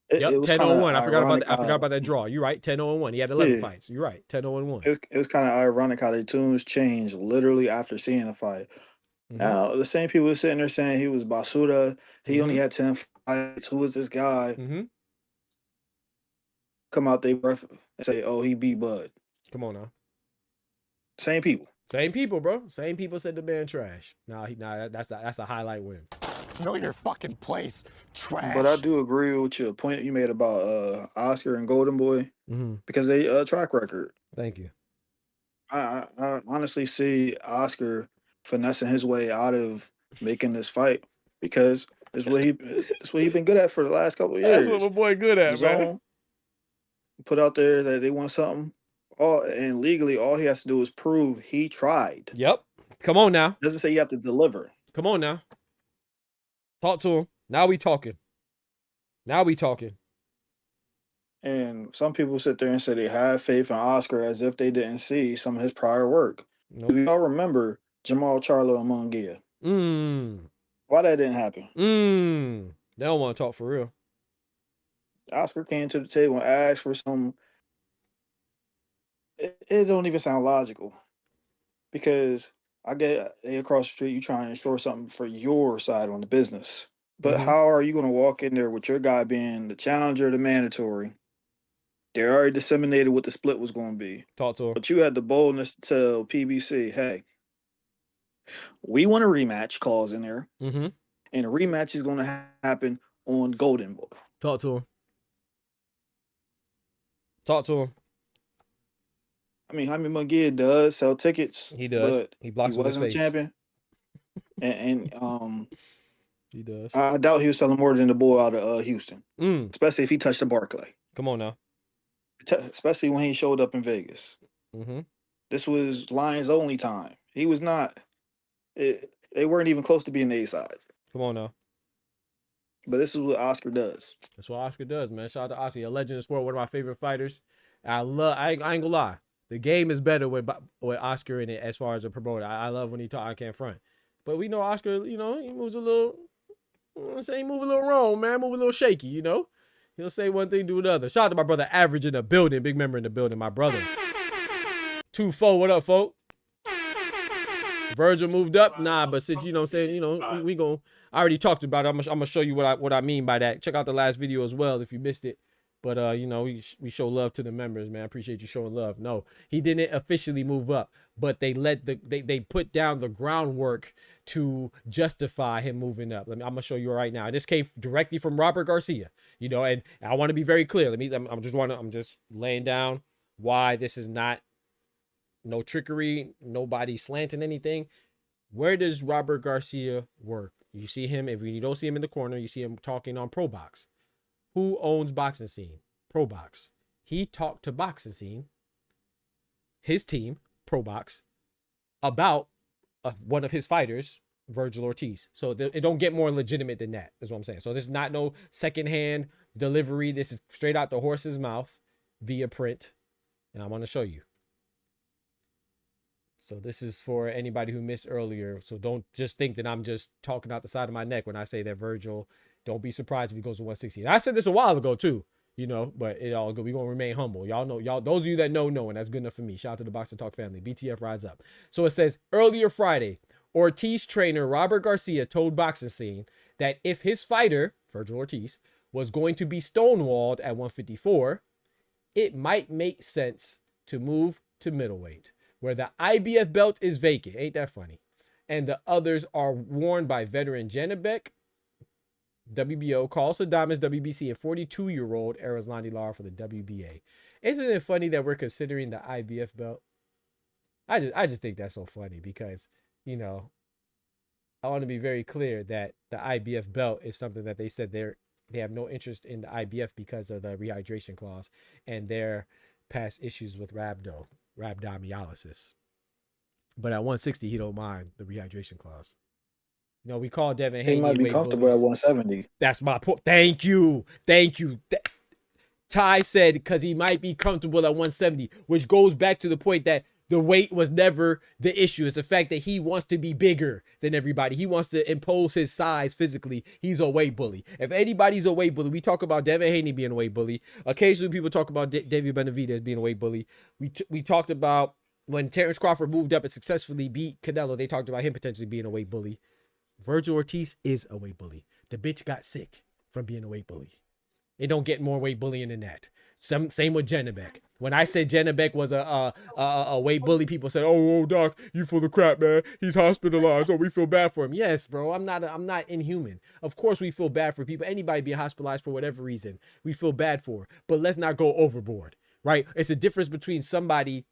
It 10-0-1. I forgot about that draw. You're right. 10-0-1. He had 11 fights. You're right. 10-0-1. It was kind of ironic how the tunes changed literally after seeing the fight. Mm-hmm. Now, the same people were sitting there saying he was basura. He only had 10 fights. Who is this guy? Mm-hmm. Come out they and say, oh, he beat Bud. Come on now. Same people. Same people, bro. Same people said the man trash. That's a highlight win. Know your fucking place, trash. But I do agree with your point you made about Oscar and Golden Boy because they track record. Thank you. I honestly see Oscar finessing his way out of making this fight because it's what he been good at for the last couple of years. That's what my boy good at, man. Put out there that they want something. And legally, all he has to do is prove he tried. Yep. Come on now. Doesn't say you have to deliver. Come on now. Talk to him. Now we talking. And some people sit there and say they have faith in Oscar as if they didn't see some of his prior work. Nope. Do y'all remember Jamal Charlo and Munguia? Why that didn't happen? They don't want to talk for real. Oscar came to the table and asked for some. It don't even sound logical because I get across the street, you trying to ensure something for your side on the business. But how are you going to walk in there with your guy being the challenger, the mandatory? They already disseminated what the split was going to be. Talk to him. But you had the boldness to tell PBC, hey, we want a rematch clause in there. And a rematch is going to happen on Golden Boy. Talk to him. I mean, Jaime Munguia does sell tickets. He does. But he blocks with his face. Champion. and he does. I doubt he was selling more than the boy out of Houston. Especially if he touched the Barclay. Come on now. Especially when he showed up in Vegas. This was Lions only time. He was not. They weren't even close to being the A side. Come on now. But this is what Oscar does. That's what Oscar does, man. Shout out to Oscar, a legend of sport, one of my favorite fighters. I ain't gonna lie. The game is better with Oscar in it as far as a promoter. I love when he talk. I can't front. But we know Oscar, he moves a little, he move a little wrong, man. Move a little shaky, He'll say one thing, do another. Shout out to my brother Average in the building. Big member in the building, my brother. 2-4, what up, folk? Vergil moved up? Nah, but since, we gon' I already talked about it. I'm gonna show you what I mean by that. Check out the last video as well if you missed it. But, we show love to the members, man. I appreciate you showing love. No, he didn't officially move up, but they they put down the groundwork to justify him moving up. I'm going to show you right now. This came directly from Robert Garcia, and I want to be very clear. I'm just laying down why this is not no trickery, nobody slanting anything. Where does Robert Garcia work? You see him, if you don't see him in the corner, you see him talking on Pro Box. Who owns Boxing Scene? Pro Box. He talked to Boxing Scene, his team, Pro Box, about one of his fighters, Vergil Ortiz. So it don't get more legitimate than that. Is what I'm saying. So this is not no secondhand delivery. This is straight out the horse's mouth via print, and I want to show you. So this is for anybody who missed earlier. So don't just think that I'm just talking out the side of my neck when I say that Vergil. Don't be surprised if he goes to 160. And I said this a while ago too, you know, but it all good. We're going to remain humble. Y'all know, those of you that know, and that's good enough for me. Shout out to the Boxing Talk family. BTF rise up. So it says earlier Friday, Ortiz trainer Robert Garcia told Boxing Scene that if his fighter, Vergil Ortiz, was going to be stonewalled at 154, it might make sense to move to middleweight, where the IBF belt is vacant. Ain't that funny? And the others are worn by veteran Janibek, WBO, Carlos Adames, WBC, and 42-year-old Arizlani Lara for the WBA. Isn't it funny that we're considering the IBF belt? I just think that's so funny because, you know, I want to be very clear that the IBF belt is something that they said they have no interest in the IBF because of the rehydration clause and their past issues with rhabdomyolysis. But at 160, he don't mind the rehydration clause. You know, we call Devin Haney. He might be comfortable at 170. That's my point. Thank you. Ty said because he might be comfortable at 170, which goes back to the point that the weight was never the issue. It's the fact that he wants to be bigger than everybody. He wants to impose his size physically. He's a weight bully. If anybody's a weight bully, we talk about Devin Haney being a weight bully. Occasionally, people talk about David Benavidez being a weight bully. We talked about when Terrence Crawford moved up and successfully beat Canelo, they talked about him potentially being a weight bully. Vergil Ortiz is a weight bully. The bitch got sick from being a weight bully. It don't get more weight bullying than that. Same with Janibek. When I said Janibek was a weight bully, people said, "Oh, doc, you full of crap, man. He's hospitalized. Oh, we feel bad for him." Yes, bro. I'm not inhuman. Of course, we feel bad for people. Anybody being hospitalized for whatever reason, we feel bad for. But let's not go overboard, right? It's a difference between somebody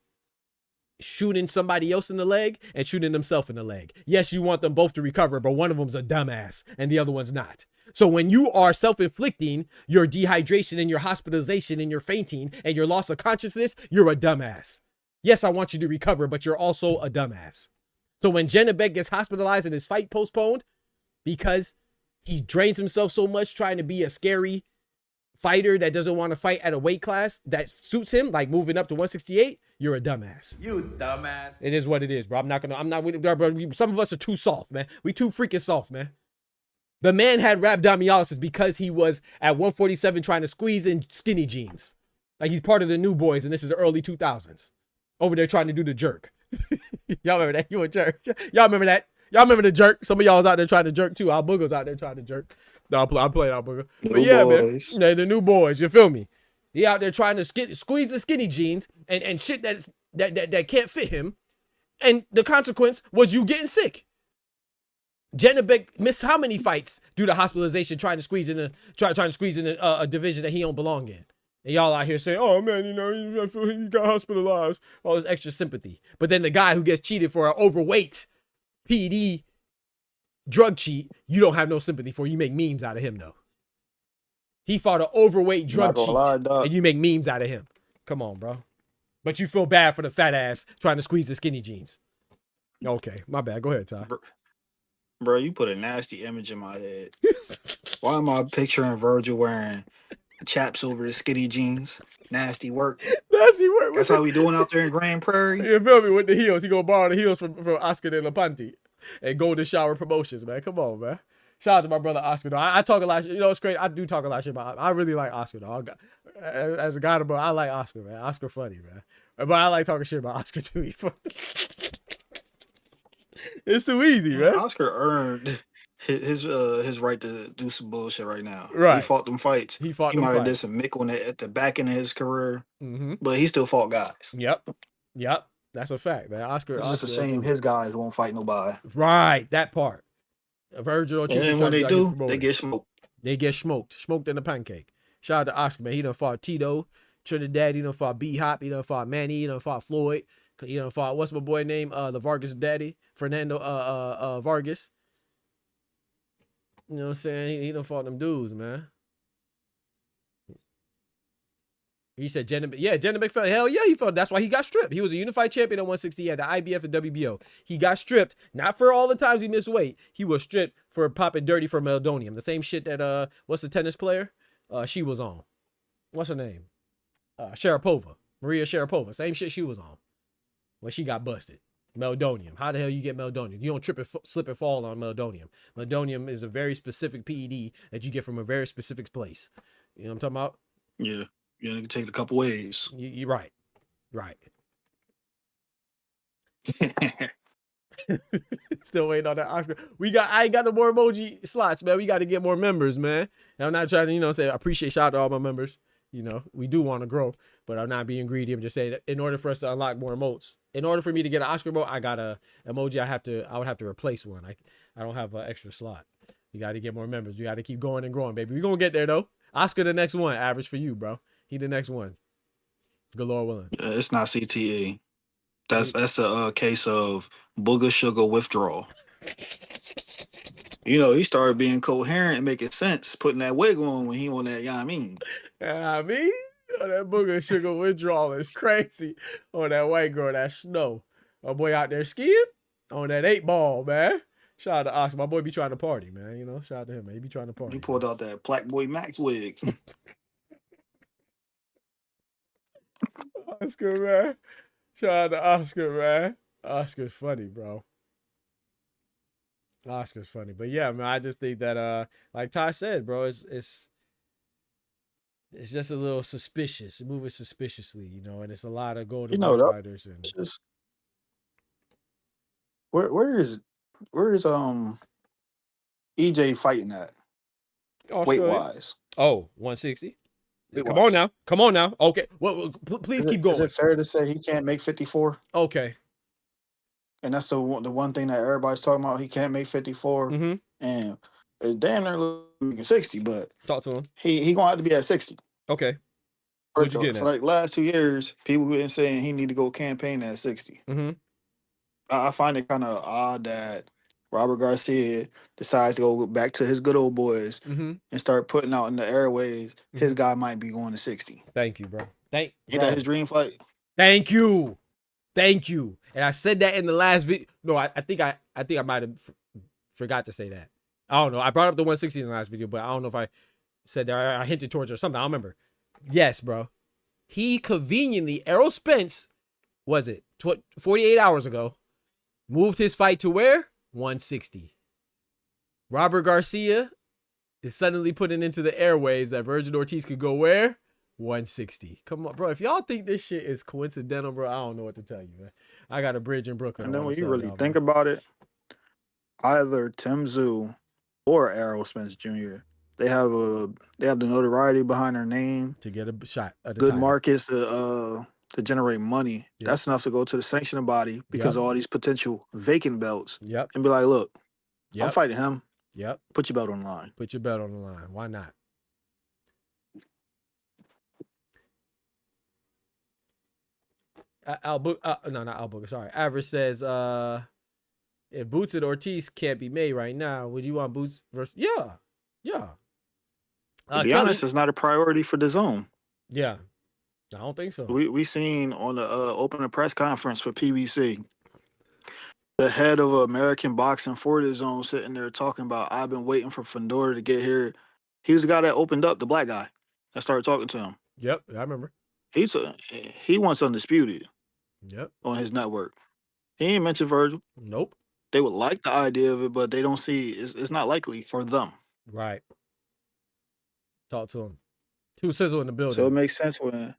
shooting somebody else in the leg and shooting themselves in the leg. Yes, you want them both to recover, but one of them's a dumbass and the other one's not. So when you are self-inflicting your dehydration and your hospitalization and your fainting and your loss of consciousness, you're a dumbass. Yes, I want you to recover, but you're also a dumbass. So when Janibek gets hospitalized and his fight postponed because he drains himself so much trying to be a scary fighter that doesn't want to fight at a weight class that suits him, like moving up to 168, you're a dumbass. You dumbass. It is what it is, bro. I'm not with it, bro. Some of us are too soft, man. We too freaking soft, man. The man had rhabdomyolysis because he was at 147 trying to squeeze in skinny jeans. Like he's part of the new boys, and this is the early 2000s. Over there trying to do the jerk. Y'all remember that? You a jerk. Y'all remember that? Y'all remember the jerk? Some of y'all was out there trying to jerk too. Our boogers out there trying to jerk. No, I'm playing our booger. But yeah, boys. Man. The new boys, you feel me? He out there trying to squeeze the skinny jeans and shit that can't fit him. And the consequence was you getting sick. Janibek missed how many fights due to hospitalization trying to squeeze in a division that he don't belong in. And y'all out here saying, "Oh man, you know, he got hospitalized." All this extra sympathy. But then the guy who gets cheated for an overweight PD drug cheat, you don't have no sympathy for. You make memes out of him though. He fought an overweight drug cheat, and you make memes out of him. Come on, bro. But you feel bad for the fat ass trying to squeeze the skinny jeans. Okay, my bad. Go ahead, Ty. Bro, you put a nasty image in my head. Why am I picturing Vergil wearing chaps over the skinny jeans? Nasty work. Nasty work. That's how we doing out there in Grand Prairie. You feel me? With the heels. He gonna borrow the heels from Oscar De La Panti and Golden Shower Promotions, man. Come on, man. Shout out to my brother Oscar. Though. I talk a lot. You know, it's great. I do talk a lot of shit about. I really like Oscar. Though. As a guy, bro, I like Oscar, man. Oscar funny, man. But I like talking shit about Oscar too. It's too easy, man. Oscar earned his right to do some bullshit right now. Right. He fought them fights. He might have did some mick at the back end of his career, but he still fought guys. Yep. That's a fact, man. Oscar. It's just a shame his guys won't fight nobody. Right, that part. Vergil. And when they do, they get smoked. They get smoked in the pancake. Shout out to Oscar, man. He done fought Tito, Trinidad. He done fought B-Hop. He done fought Manny. He done fought Floyd. He done fought, what's my boy name? The Vargas daddy, Fernando Vargas. You know what I'm saying? He done fought them dudes, man. He said Jenna, yeah, Jenna McFell. Hell yeah, he felt. That's why he got stripped. He was a unified champion at 160. He had the IBF and WBO. He got stripped, not for all the times he missed weight. He was stripped for popping dirty for meldonium. The same shit that what's the tennis player? She was on. What's her name? Sharapova. Maria Sharapova. Same shit she was on when she got busted. Meldonium. How the hell you get meldonium? You don't trip and slip and fall on meldonium. Meldonium is a very specific PED that you get from a very specific place. You know what I'm talking about? Yeah. Yeah, you can take it a couple ways. You're right. Right. Still waiting on that Oscar. I ain't got no more emoji slots, man. We got to get more members, man. And I'm not trying to, say I appreciate shout out to all my members. We do want to grow, but I'm not being greedy. I'm just saying that in order for us to unlock more emotes, in order for me to get an Oscar emote, I got a emoji. I would have to replace one. I don't have an extra slot. We got to get more members. We got to keep going and growing, baby. We're going to get there though. Oscar, the next one, average for you, bro. He the next one. Good Lord willing. It's not CTE. That's a case of booger sugar withdrawal. He started being coherent and making sense, putting that wig on when he on that, I mean. That booger sugar withdrawal is crazy. On that white girl, that snow. My boy out there skiing on that 8-ball, man. Shout out to Oscar. My boy be trying to party, man. Shout out to him, man. He be trying to party. He pulled out that Black Boy Max wig. Oscar, man. Shout out to Oscar, man. Oscar's funny, bro. Oscar's funny. But yeah, man, I just think that like Ty said, bro, it's just a little suspicious. Moving suspiciously, and it's a lot of golden fighters and just where is EJ fighting at? Weight wise. Oh, 160. Come on now. Okay. Well, please keep going. Is it fair to say he can't make 54? Okay. And that's the one thing that everybody's talking about. He can't make 54, and it's damn near making 60. But talk to him. He gonna have to be at 60. Okay. For like last 2 years, people have been saying he need to go campaign at 60. I find it kind of odd that Robert Garcia decides to go back to his good old boys and start putting out in the airways, his guy might be going to 60. Thank you, bro. Ain't that his dream fight? Thank you. And I said that in the last video. No, I think I might have forgot to say that. I don't know. I brought up the 160 in the last video, but I don't know if I said that. I hinted towards it or something. I don't remember. Yes, bro. He conveniently, Errol Spence, was it 48 hours ago, moved his fight to where? 160. Robert Garcia is suddenly putting into the airways that Vergil Ortiz could go where? 160. Come on, bro. If y'all think this shit is coincidental, bro, I don't know what to tell you, man. I got a bridge in Brooklyn. And then when you really think about it, either Tim Tszyu or Errol Spence Jr., they have the notoriety behind their name to get a shot at good markets to generate money. Yep. That's enough to go to the sanctioning body because of all these potential vacant belts. Yep. And be like, look, I'm fighting him. Yep. Put your belt on the line. Put your belt on the line. Why not? Not Al Booker. Sorry. Average says, if Boots and Ortiz can't be made right now, would you want Boots versus? Yeah. To be honest, it's not a priority for the zone. Yeah. I don't think so. We seen on the opening press conference for PBC, the head of American Boxing for the zone sitting there talking about, I've been waiting for Fundora to get here. He was the guy that opened up, the black guy that started talking to him. Yep, I remember. He wants Undisputed. Yep. On his network. He ain't mentioned Vergil. Nope. They would like the idea of it, but they don't see it's not likely for them. Right. Talk to him. Too sizzle in the building. So it makes sense when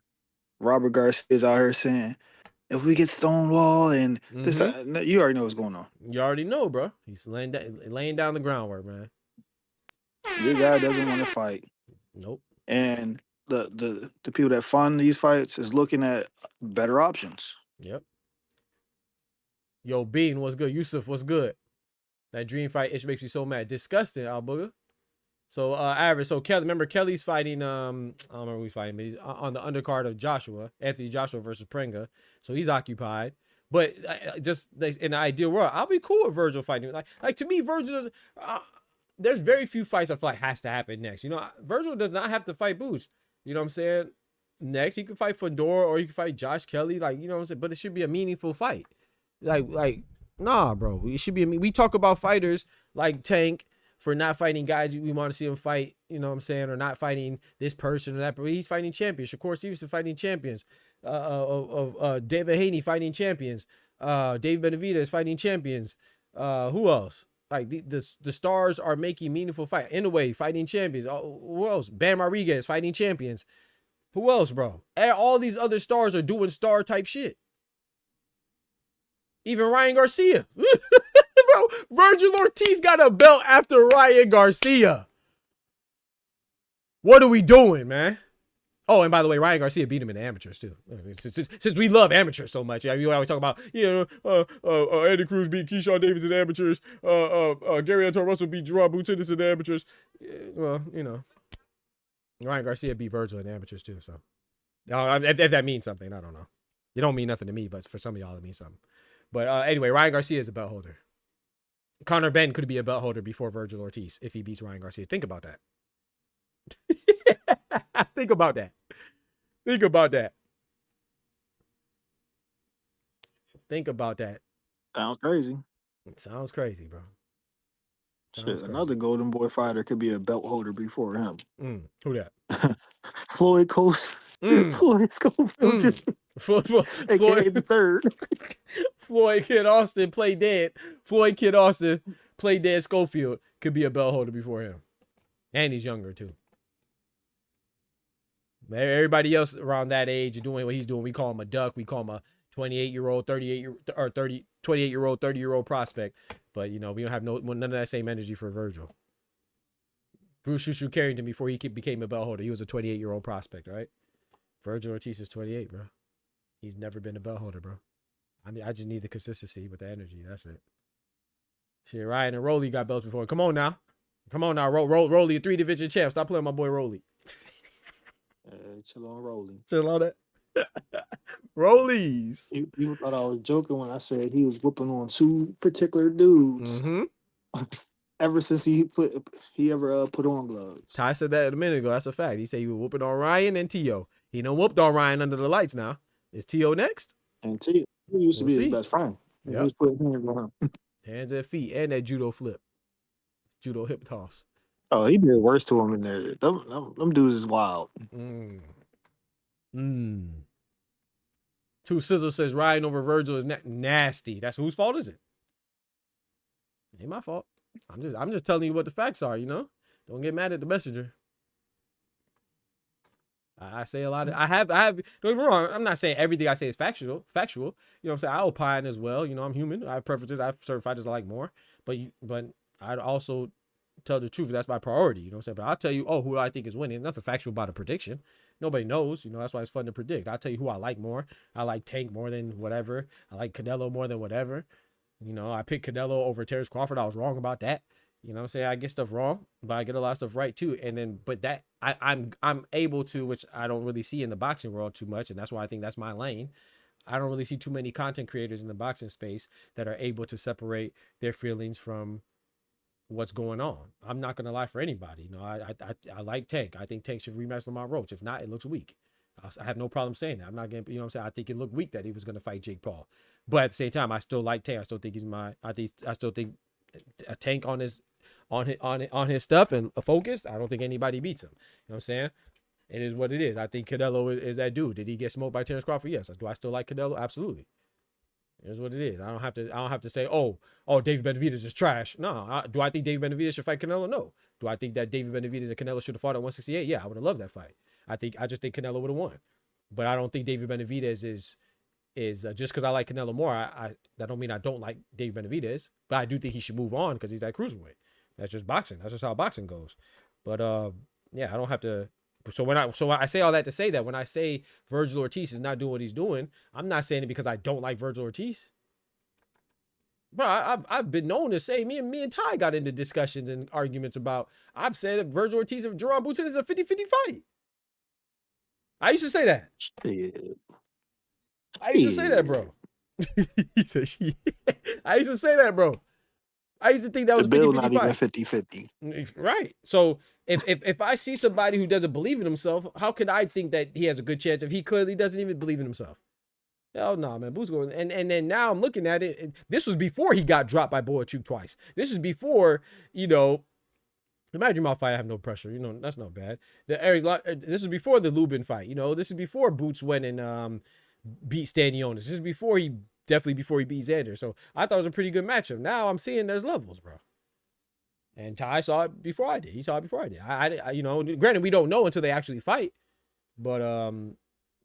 Robert Garcia is out here saying, if we get Stonewall and this, you already know what's going on. You already know, bro. He's laying down the groundwork, man. This guy doesn't want to fight. Nope. And the people that fund these fights is looking at better options. Yep. Yo, Bean, what's good? Yusuf, what's good? That dream fight, it makes me so mad. Disgusting, Al Booger. So, Average, so Kelly, remember Kelly's fighting, I don't remember who he's fighting, but he's on the undercard of Anthony Joshua versus Prenga. So he's occupied. But just in the ideal world, I'll be cool with Vergil fighting. Like to me, Vergil there's very few fights I feel like has to happen next. Vergil does not have to fight Boots. You know what I'm saying? next. He could fight Fundora or he could fight Josh Kelly. Like, you know what I'm saying? But it should be a meaningful fight. Like, nah, bro. It should be. We talk about fighters like Tank for not fighting guys we want to see him fight. You know what I'm saying? Or not fighting this person or that. But he's fighting champions. Shakur Stevenson fighting champions. David Haney fighting champions. Dave Benavidez fighting champions. Who else? Like the stars are making meaningful fight. In a way, fighting champions. Who else? Bam Rodriguez fighting champions. Who else, bro? All these other stars are doing star type shit. Even Ryan Garcia. Bro, Vergil Ortiz got a belt after Ryan Garcia. What are we doing, man? Oh, and by the way, Ryan Garcia beat him in the amateurs too. Since we love amateurs so much, we always talk about, Andy Cruz beat Keyshawn Davis in the amateurs. Gary Anton Russell beat Jaron Boots Ennis in the amateurs. Well, Ryan Garcia beat Vergil in the amateurs too. So, if that means something, I don't know. It don't mean nothing to me, but for some of y'all, it means something. But anyway, Ryan Garcia is a belt holder. Conor Benn could be a belt holder before Vergil Ortiz if he beats Ryan Garcia. Think about that. Think about that. Think about that. Think about that. Sounds crazy. It sounds crazy, bro. Shit, another Golden Boy fighter could be a belt holder before him. Who that? Floyd Coast. Floyd Schofield. Floyd the third. Floyd Kid Austin played dead. Floyd Kid Austin played dead. Schofield could be a belt holder before him. And he's younger too. Everybody else around that age doing what he's doing, we call him a duck. We call him a 28-year-old, 28-year-old, 30-year-old prospect. But we don't have none of that same energy for Vergil. Bruce Shushu Carrington, before he became a belt holder, he was a 28-year-old prospect, right? Vergil Ortiz is 28, bro. He's never been a belt holder, bro. I mean, I just need the consistency with the energy. That's it. Shit, Ryan and Rolly got belts before. Come on now. Rolly, a 3-division champ. Stop playing my boy Rolly. Chill on Rolly. Chill on that. Rollies. You thought I was joking when I said he was whooping on 2 particular dudes. Ever since he ever put on gloves. Ty said that a minute ago. That's a fact. He said he was whooping on Ryan and T.O. He done whooped on Ryan under the lights now. Is T.O. next? And T.O. used to be his best friend. He was putting hands on him. Hands and feet and that judo flip. Judo hip toss. Oh, he did worse to him in there. Them dudes is wild. Two Sizzle says Ryan over Vergil is nasty. That's whose fault is it? Ain't my fault. I'm just telling you what the facts are, Don't get mad at the messenger. I say a lot of I have don't get me wrong, I'm not saying everything I say is factual. You know what I'm saying? I opine as well. I'm human. I have preferences. I have certain fighters I like more. But I'd also tell the truth. That's my priority. You know what I'm saying? But I'll tell you, who I think is winning. Nothing factual about a prediction. Nobody knows. That's why it's fun to predict. I'll tell you who I like more. I like Tank more than whatever. I like Canelo more than whatever. I picked Canelo over Terrence Crawford. I was wrong about that. You know what I'm saying? I get stuff wrong, but I get a lot of stuff right too. And then, but that I'm able to, which I don't really see in the boxing world too much. And that's why I think that's my lane. I don't really see too many content creators in the boxing space that are able to separate their feelings from what's going on. I'm not going to lie for anybody. I like Tank. I think Tank should rematch Lamar Roach. If not, it looks weak. I have no problem saying that. I'm not going to, what I'm saying? I think it looked weak that he was going to fight Jake Paul. But at the same time, I still like Tank. I still think I still think a Tank on his stuff and focused. I don't think anybody beats him. You know what I'm saying? It is what it is. I think Canelo is that dude. Did he get smoked by Terrence Crawford? Yes. Do I still like Canelo? Absolutely. It is what it is. I don't have to say, oh, David Benavidez is trash. No. Do I think David Benavidez should fight Canelo? No. Do I think that David Benavidez and Canelo should have fought at 168? Yeah, I would have loved that fight. I just think Canelo would have won. But I don't think David Benavidez is just because I like Canelo more. That don't mean I don't like David Benavidez. But I do think he should move on because he's that cruiserweight. That's just boxing. That's just how boxing goes. But yeah, I don't have to. So I say all that to say that when I say Vergil Ortiz is not doing what he's doing, I'm not saying it because I don't like Vergil Ortiz. Bro, I've been known to say me and Ty got into discussions and arguments about. I've said that Vergil Ortiz and Jaron Boots Ennis is a 50-50 fight. I used to say that. I used to say that, bro. He said she. I used to say that, bro. I used to think that was 50-50 not fight. even 50-50. Right. So if I see somebody who doesn't believe in himself, how could I think that he has a good chance if he clearly doesn't even believe in himself? Hell no, man. Boots going, and then now I'm looking at it. And this was before he got dropped by Boachuk twice. This is before, you know. Imagine my fight. I have no pressure. You know, that's not bad. This is before the Lubin fight. You know, this is before Boots went and beat Stanionis. This is before he beat Xander. So I thought it was a pretty good matchup. Now I'm seeing there's levels, bro. And Ty saw it before I did. He saw it before I did. I you know, granted we don't know until they actually fight, but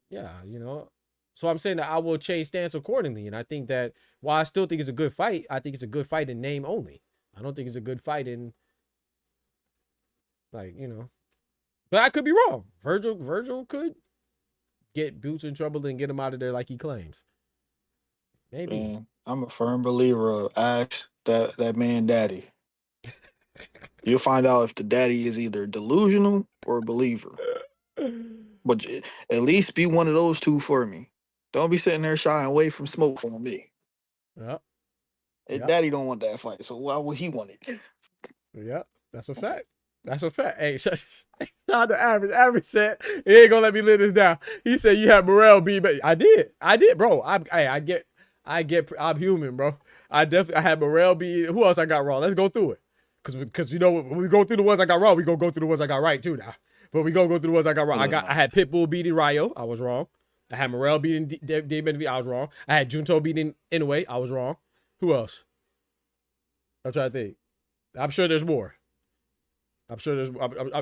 yeah, you know. So I'm saying that I will change stance accordingly, and I think that while I still think it's a good fight, I think it's a good fight in name only. I don't think it's a good fight in. Like, you know, but I could be wrong. Vergil could get Boots in trouble and get him out of there like he claims. Maybe. Man, I'm a firm believer of ask that man daddy. You'll find out if the daddy is either delusional or a believer. But at least be one of those two for me. Don't be sitting there shying away from smoke for me. Yep. His daddy don't want that fight, so why would he want it? Yep, that's a fact. That's a fact. Hey, shout out to Average. Average said he ain't gonna let me live this down. He said you had Morrell beat, but I did, bro. I get. I'm human, bro. I had Morrell beat. Who else I got wrong? Let's go through it, cause you know when we go through the ones I got wrong, we gonna go through the ones I got right too now. But we gonna go through the ones I got wrong. I had Pitbull beating Rayo. I was wrong. I had Morrell beating David. I was wrong. I had Junto beating Inoue. I was wrong. Who else? I'm trying to think. I'm sure there's more. I'm sure there's.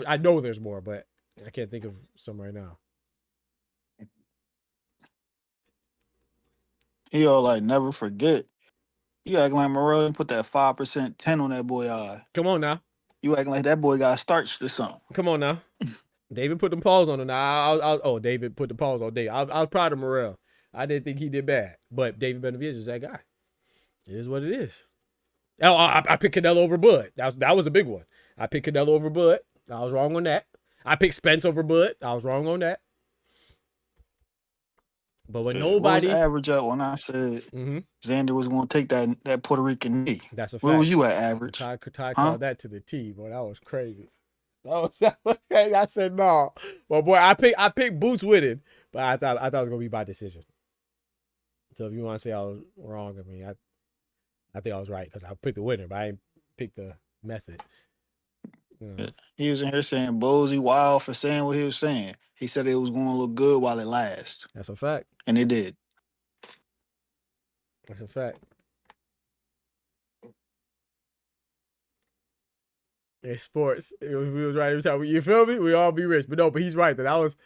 I know there's more, but I can't think of some right now. He all like never forget. You acting like Morrell put that 5% 10 on that boy eye. Come on now. You acting like that boy got starched or something. Come on now. David put them paws on him. Now, David put the paws on David. I was proud of Morrell. I didn't think he did bad, but David Benavidez is that guy. It is what it is. Oh, I picked Canelo over Bud. That was a big one. I picked Canelo over Bud. I was wrong on that. I picked Spence over Bud. I was wrong on that. But when nobody what was Average at when I said Xander was going to take that Puerto Rican knee? That's a fact. Where was you at, Average? Ty called that to the T, boy. That was crazy. That was crazy. I said no. Well, boy, I picked Boots winning, but I thought it was gonna be by decision. So if you want to say I was wrong, I mean, I think I was right because I picked the winner, but I didn't pick the method. You know. He was in here saying Bozy wild for saying what he was saying. He said it was going to look good while it lasts. That's a fact. And it did. That's a fact. It's sports. We was right every time. You feel me? We all be rich. But no, but he's right. That I was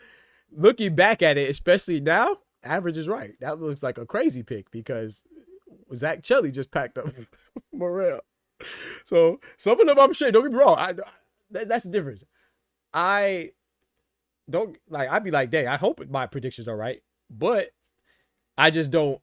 looking back at it, especially now, Average is right. That looks like a crazy pick because Zach Chelly just packed up Morrell. So some of them I'm sure, don't get me wrong. That's the difference. I don't like, I'd be like, dang, I hope my predictions are right, but I just don't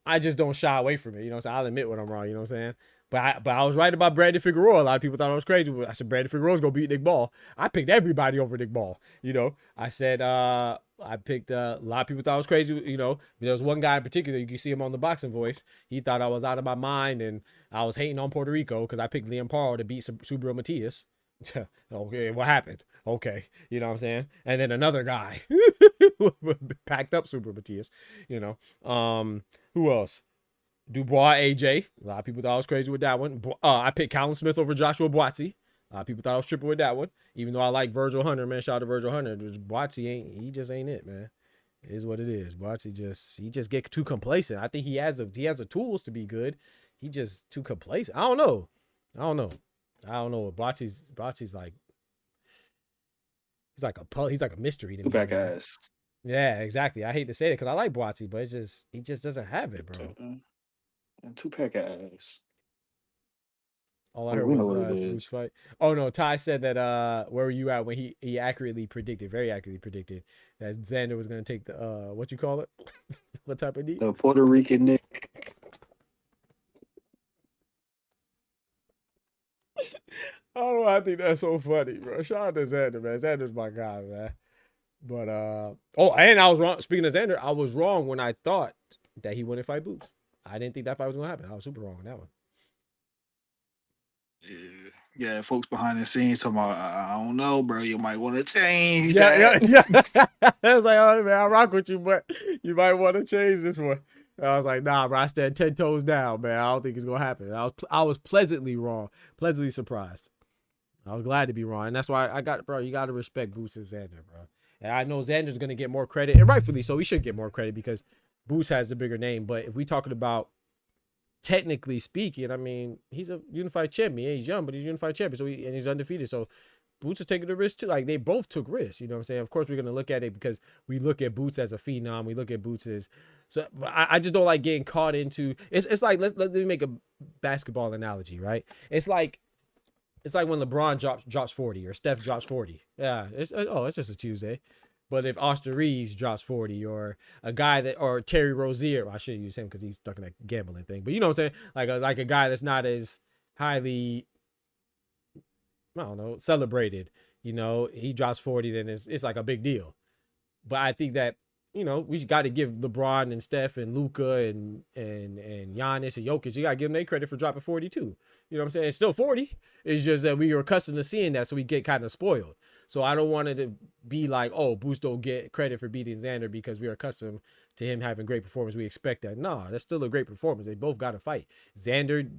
shy away from it. You know what I'm saying? I'll admit when I'm wrong, you know what I'm saying? But I was right about Brandon Figueroa. A lot of people thought I was crazy. I said Brandon Figueroa's gonna beat Nick Ball. I picked everybody over Nick Ball. You know, I said I picked a lot of people thought I was crazy. You know, there was one guy in particular. You can see him on the Boxing Voice. He thought I was out of my mind and I was hating on Puerto Rico because I picked Liam Paro to beat Subriel Matias. Okay, what happened? Okay, you know what I'm saying? And then another guy packed up Subriel Matias. You know, who else? Dubois AJ. A lot of people thought I was crazy with that one. I picked Colin Smith over Joshua Boatsy. A lot of people thought I was tripping with that one. Even though I like Vergil Hunter, man. Shout out to Vergil Hunter. Boatsy just ain't it, man. It is what it is. Boatsy just get too complacent. I think he has the tools to be good. He just too complacent. I don't know. Boatsy's like he's like a mystery to me. Back ass. Yeah, exactly. I hate to say it because I like Boatsy, but he just doesn't have it, bro. And 2-pack ass. All I heard was Boots fight. Oh no, Ty said that where were you at when he very accurately predicted that Xander was gonna take the what you call it? What type of knee? The Puerto Rican Nick. I don't know. I think that's so funny, bro. Shout out to Xander, man. Xander's my guy, man. But and I was wrong. Speaking of Xander, I was wrong when I thought that he wouldn't fight Boots. I didn't think that fight was gonna happen. I was super wrong on that one. Yeah, Yeah, folks behind the scenes talking about, I don't know, bro. You might want to change Yeah, that. yeah. I was like, oh man, I rock with you, but you might want to change this one. I was like, nah, bro, I stand 10 toes down, man. I don't think it's gonna happen. I was pleasantly wrong, pleasantly surprised. I was glad to be wrong, and that's why you got to respect Boots and Xander, bro. And I know Xander's gonna get more credit, and rightfully so. He should get more credit because Boots has the bigger name. But if we talking about technically speaking, I mean, he's a unified champion. Yeah, he's young, but he's a unified champion, so and he's undefeated. So Boots is taking the risk too. Like they both took risks. You know what I'm saying? Of course, we're gonna look at it because we look at Boots as a phenom. We look at Boots as I just don't like getting caught into. It's like let me make a basketball analogy, right? It's like when LeBron drops 40 or Steph drops 40. Yeah, it's just a Tuesday. But if Austin Reeves drops 40 or a guy or Terry Rozier, well, I shouldn't use him because he's stuck in that gambling thing. But you know what I'm saying? Like a guy that's not as highly, I don't know, celebrated. You know, he drops 40, then it's like a big deal. But I think that, you know, we got to give LeBron and Steph and Luka and Giannis and Jokic, you got to give them their credit for dropping 40 too. You know what I'm saying? It's still 40. It's just that we are accustomed to seeing that, so we get kind of spoiled. So I don't want it to be like, oh, Boots don't get credit for beating Xander because we are accustomed to him having great performance. We expect that. No, that's still a great performance. They both got to fight. Xander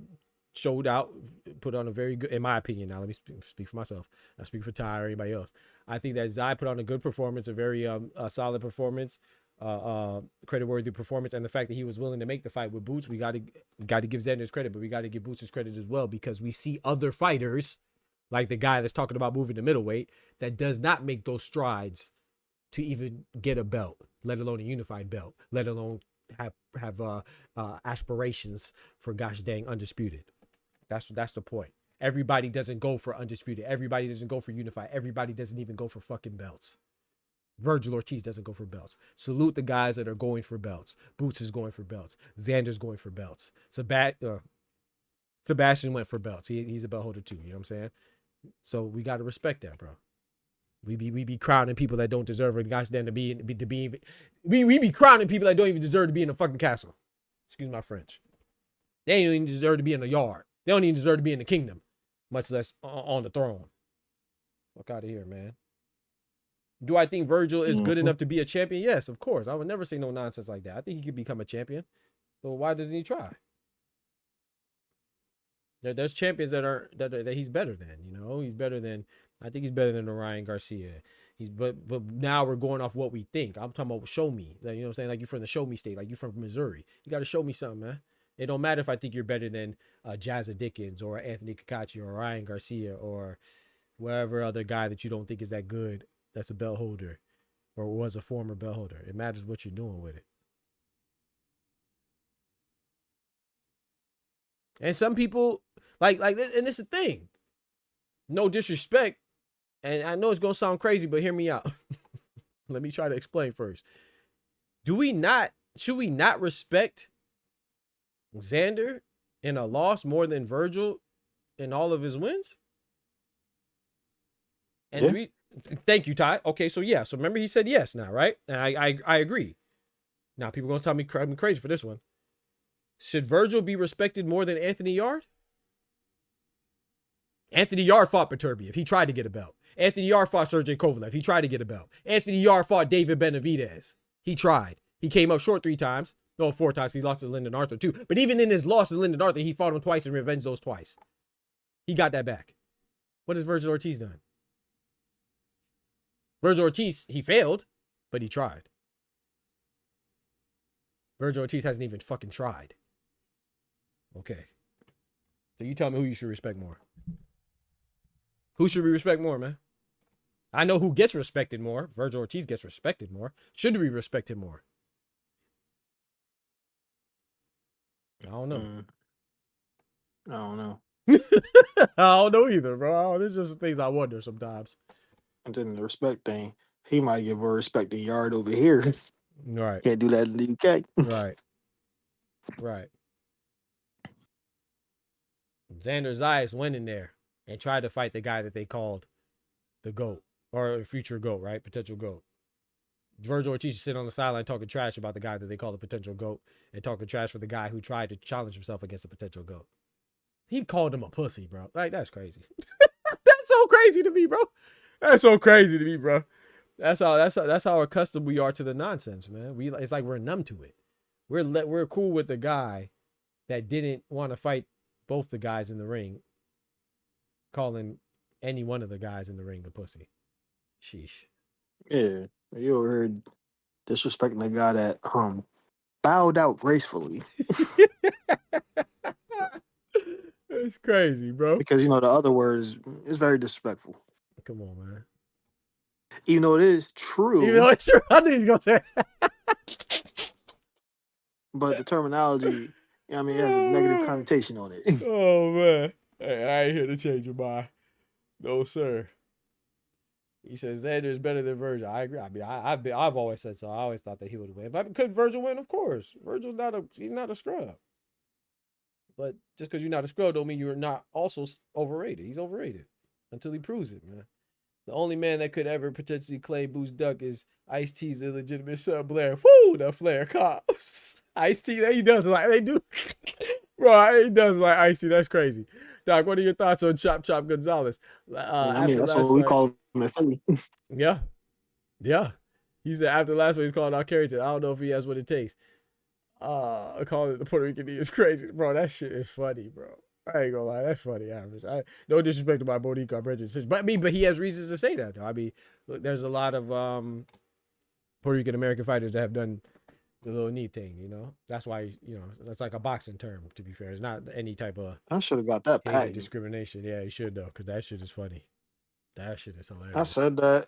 showed out, put on a very good, in my opinion. Now let me speak for myself. I speak for Ty or anybody else. I think that Zai put on a good performance, a very solid performance, credit-worthy performance, and the fact that he was willing to make the fight with Boots, we got to give Xander his credit, but we got to give Boots his credit as well because we see other fighters, like the guy that's talking about moving to middleweight, that does not make those strides to even get a belt, let alone a unified belt, let alone have aspirations for gosh dang undisputed. That's the point. Everybody doesn't go for undisputed. Everybody doesn't go for unified. Everybody doesn't even go for fucking belts. Vergil Ortiz doesn't go for belts. Salute the guys that are going for belts. Boots is going for belts. Xander's going for belts. Sebastian went for belts. He's a belt holder too. You know what I'm saying? So we got to respect that, bro. We be crowning people that don't deserve it. Gosh damn, we be crowning people that don't even deserve to be in the fucking castle. Excuse my French. They don't even deserve to be in the yard. They don't even deserve to be in the kingdom, much less on the throne. Fuck out of here, man. Do I think Vergil is good enough to be a champion? Yes, of course. I would never say no nonsense like that. I think he could become a champion. So why doesn't he try? There's champions that he's better than. You know, I think he's better than Ryan Garcia. But now we're going off what we think. I'm talking about show me. Like, you know what I'm saying? Like you're from the show me state. Like you're from Missouri. You got to show me something, man. It don't matter if I think you're better than Jazza Dickens or Anthony Cacace or Ryan Garcia or whatever other guy that you don't think is that good. That's a belt holder or was a former belt holder. It matters what you're doing with it. And some people like, and it's a thing. No disrespect. And I know it's going to sound crazy, but hear me out. Let me try to explain first. Should we not respect Xander in a loss more than Vergil in all of his wins? And Yeah. Thank you, Ty. Okay, so yeah. So remember he said yes now, right? And I agree. Now people are going to tell me crazy for this one. Should Vergil be respected more than Anthony Yarde? Anthony Yarde fought Beterbiev. He tried to get a belt. Anthony Yarde fought Sergey Kovalev. He tried to get a belt. Anthony Yarde fought David Benavidez. He tried. He came up short 3 times. No, 4 times. He lost to Lyndon Arthur too. But even in his loss to Lyndon Arthur, he fought him twice and revenged those twice. He got that back. What has Vergil Ortiz done? Vergil Ortiz, he failed, but he tried. Vergil Ortiz hasn't even fucking tried. Okay. So you tell me who you should respect more. Who should we respect more, man? I know who gets respected more. Vergil Ortiz gets respected more. Should we respect him more? I don't know. I don't know. I don't know either, bro. This is just things I wonder sometimes. And then the respect thing, he might give more respect to Yard over here. Right. Can't do that in the UK. Right. Xander Zayas went in there and tried to fight the guy that they called the GOAT or future GOAT, right? Potential GOAT. Vergil Ortiz is sitting on the sideline talking trash about the guy that they call the potential GOAT and talking trash for the guy who tried to challenge himself against a potential GOAT. He called him a pussy, bro. Like, that's crazy. That's so crazy to me, bro. That's so crazy to me, bro. That's how accustomed we are to the nonsense, man. It's like we're numb to it. We're cool with the guy that didn't want to fight both the guys in the ring, calling any one of the guys in the ring a pussy. Sheesh. Yeah, you ever heard disrespecting the guy that bowed out gracefully? It's crazy, bro. Because the other word is very disrespectful. Come on, man. Even though it is true. Even though it's true, I knew he was gonna say that. But the terminology, it has a negative connotation on it. Oh man. Hey, I ain't here to change your mind. No, sir. He says Xander is better than Vergil. I agree. I mean, I've always said so. I always thought that he would win. But could Vergil win? Of course. Virgil's he's not a scrub. But just because you're not a scrub don't mean you're not also overrated. He's overrated until he proves it, man. The only man that could ever potentially claim Boots Duck is Ice-T's illegitimate son Blair. Woo, the Flair cops. Ice-T, he does like they do. Bro, he does like Ice-T. That's crazy. Doc, what are your thoughts on Chop Chop Gonzalez? That's what we call him in Philly. Yeah. Yeah. He said after last one he's calling out Carrington. I don't know if he has what it takes. Calling it the Puerto Rican D is crazy. Bro, that shit is funny, bro. I ain't gonna lie, that's funny, average. No disrespect to my Monique decision, but he has reasons to say that, though. I mean, look, there's a lot of Puerto Rican American fighters that have done the little knee thing, That's why, that's like a boxing term, to be fair. It's not any type of I should have got that patent. discrimination. Yeah, you should, though, because that shit is funny. That shit is hilarious. I said that,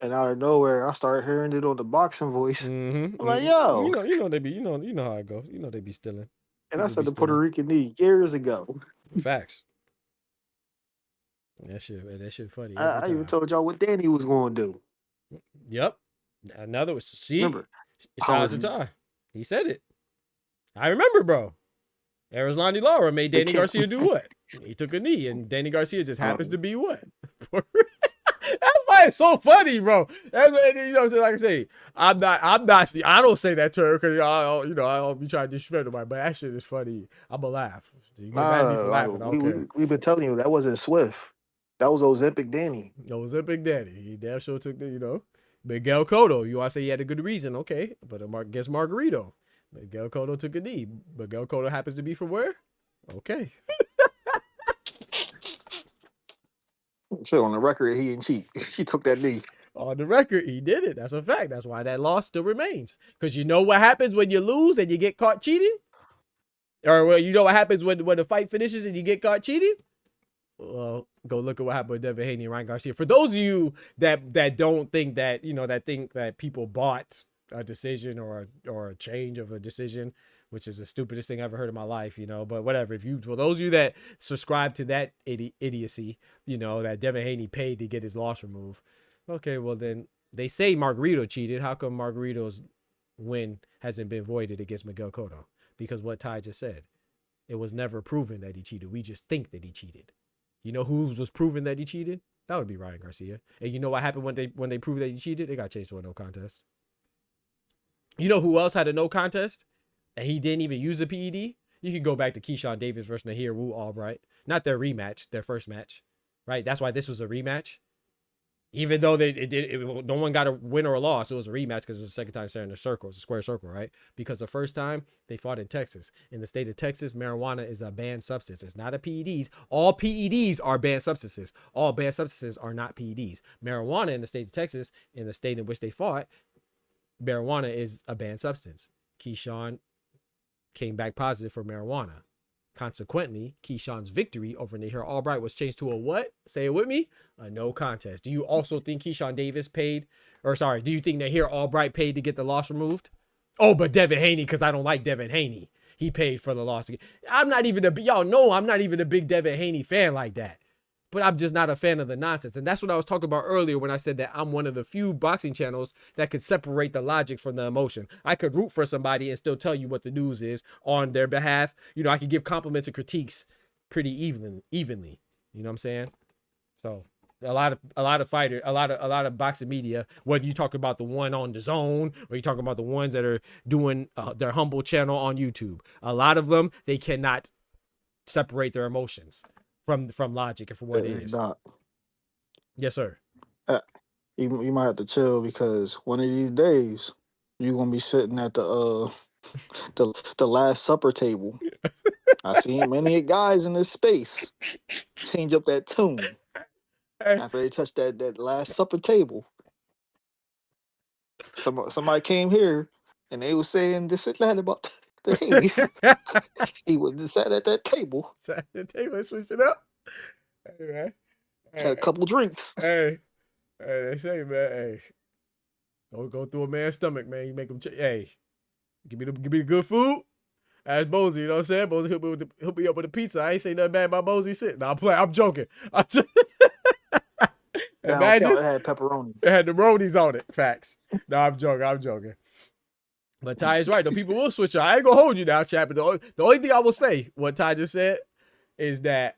and out of nowhere, I started hearing it on the boxing voice. I'm like, yo. They be, you know how it goes. They be stealing. And I said the Puerto Rican knee years ago. Facts. That shit funny. I even told y'all what Danny was going to do. Yep. Another was, see, Remember, shout out to Ty. He said it. I remember, bro. Arizlandi Lara made Danny Garcia do what? He took a knee, and Danny Garcia just happens to be what? That's why it's so funny, bro. Like I say, I don't say that term because I don't be trying to disrespect nobody, but that shit is funny. I'ma laugh. You get mad at me for laughing. I don't care. We've been telling you that wasn't Swift. That was Ozempic Danny. Ozempic Danny. He damn sure took the, Miguel Cotto. You want to say he had a good reason, okay? But against Margarito, Miguel Cotto took a knee. Miguel Cotto happens to be from where? Okay. Shit, on the record, he didn't cheat. He took that knee. On the record, he did it. That's a fact. That's why that loss still remains. Because you know what happens when you lose and you get caught cheating? Or you know what happens when the fight finishes and you get caught cheating? Well, go look at what happened with Devin Haney and Ryan Garcia. For those of you that don't think that, that think that people bought a decision or a change of a decision, which is the stupidest thing I ever heard in my life, but whatever. For those of you that subscribe to that idiocy, that Devin Haney paid to get his loss removed. Okay, well then they say Margarito cheated. How come Margarito's win hasn't been voided against Miguel Cotto? Because what Ty just said, it was never proven that he cheated. We just think that he cheated. You know who was proven that he cheated? That would be Ryan Garcia. And you know what happened when they proved that he cheated? It got changed to a no contest. You know who else had a no contest? And he didn't even use the PED? You can go back to Keyshawn Davis versus Nahir Wu Albright. Not their rematch, their first match. Right? That's why this was a rematch. Even though no one got a win or a loss, it was a rematch because it was the second time staring in a circle. It's a square circle, right? Because the first time they fought in Texas. In the state of Texas, marijuana is a banned substance. It's not a PEDs. All PEDs are banned substances. All banned substances are not PEDs. Marijuana in the state of Texas, in the state in which they fought, marijuana is a banned substance. Keyshawn came back positive for marijuana. Consequently, Keyshawn's victory over Nahir Albright was changed to a what? Say it with me. A no contest. Do you also think Keyshawn Davis do you think Nahir Albright paid to get the loss removed? Oh, but Devin Haney, because I don't like Devin Haney. He paid for the loss. Y'all know I'm not even a big Devin Haney fan like that. But I'm just not a fan of the nonsense. And that's what I was talking about earlier when I said that I'm one of the few boxing channels that could separate the logic from the emotion. I could root for somebody and still tell you what the news is on their behalf. I could give compliments and critiques pretty evenly. You know what I'm saying? So a lot of boxing media, whether you talk about the one on the Zone or you talk about the ones that are doing their humble channel on YouTube, a lot of them, they cannot separate their emotions from logic and from what it is. Doc, Yes, sir. you might have to chill because one of these days you're gonna be sitting at the Last Supper table. I seen many guys in this space change up that tune after they touched that Last Supper table. Somebody came here and they was saying this and that about the Hades. He was just sat at that table. Sat at the table and switched it up. Hey, man. Had a couple drinks. Hey, they say, man, hey, don't go through a man's stomach, man. You make him, hey, give me the good food. Ask Bozy, you know what I'm saying? Bozy he'll be up with a pizza. I ain't say nothing bad about Bozy sitting. No, I'm joking. Imagine it had pepperoni. It had the roadies on it. Facts. No, I'm joking. But Ty is right. Though people will switch up. I ain't gonna hold you now, chap. But the only thing I will say, what Ty just said, is that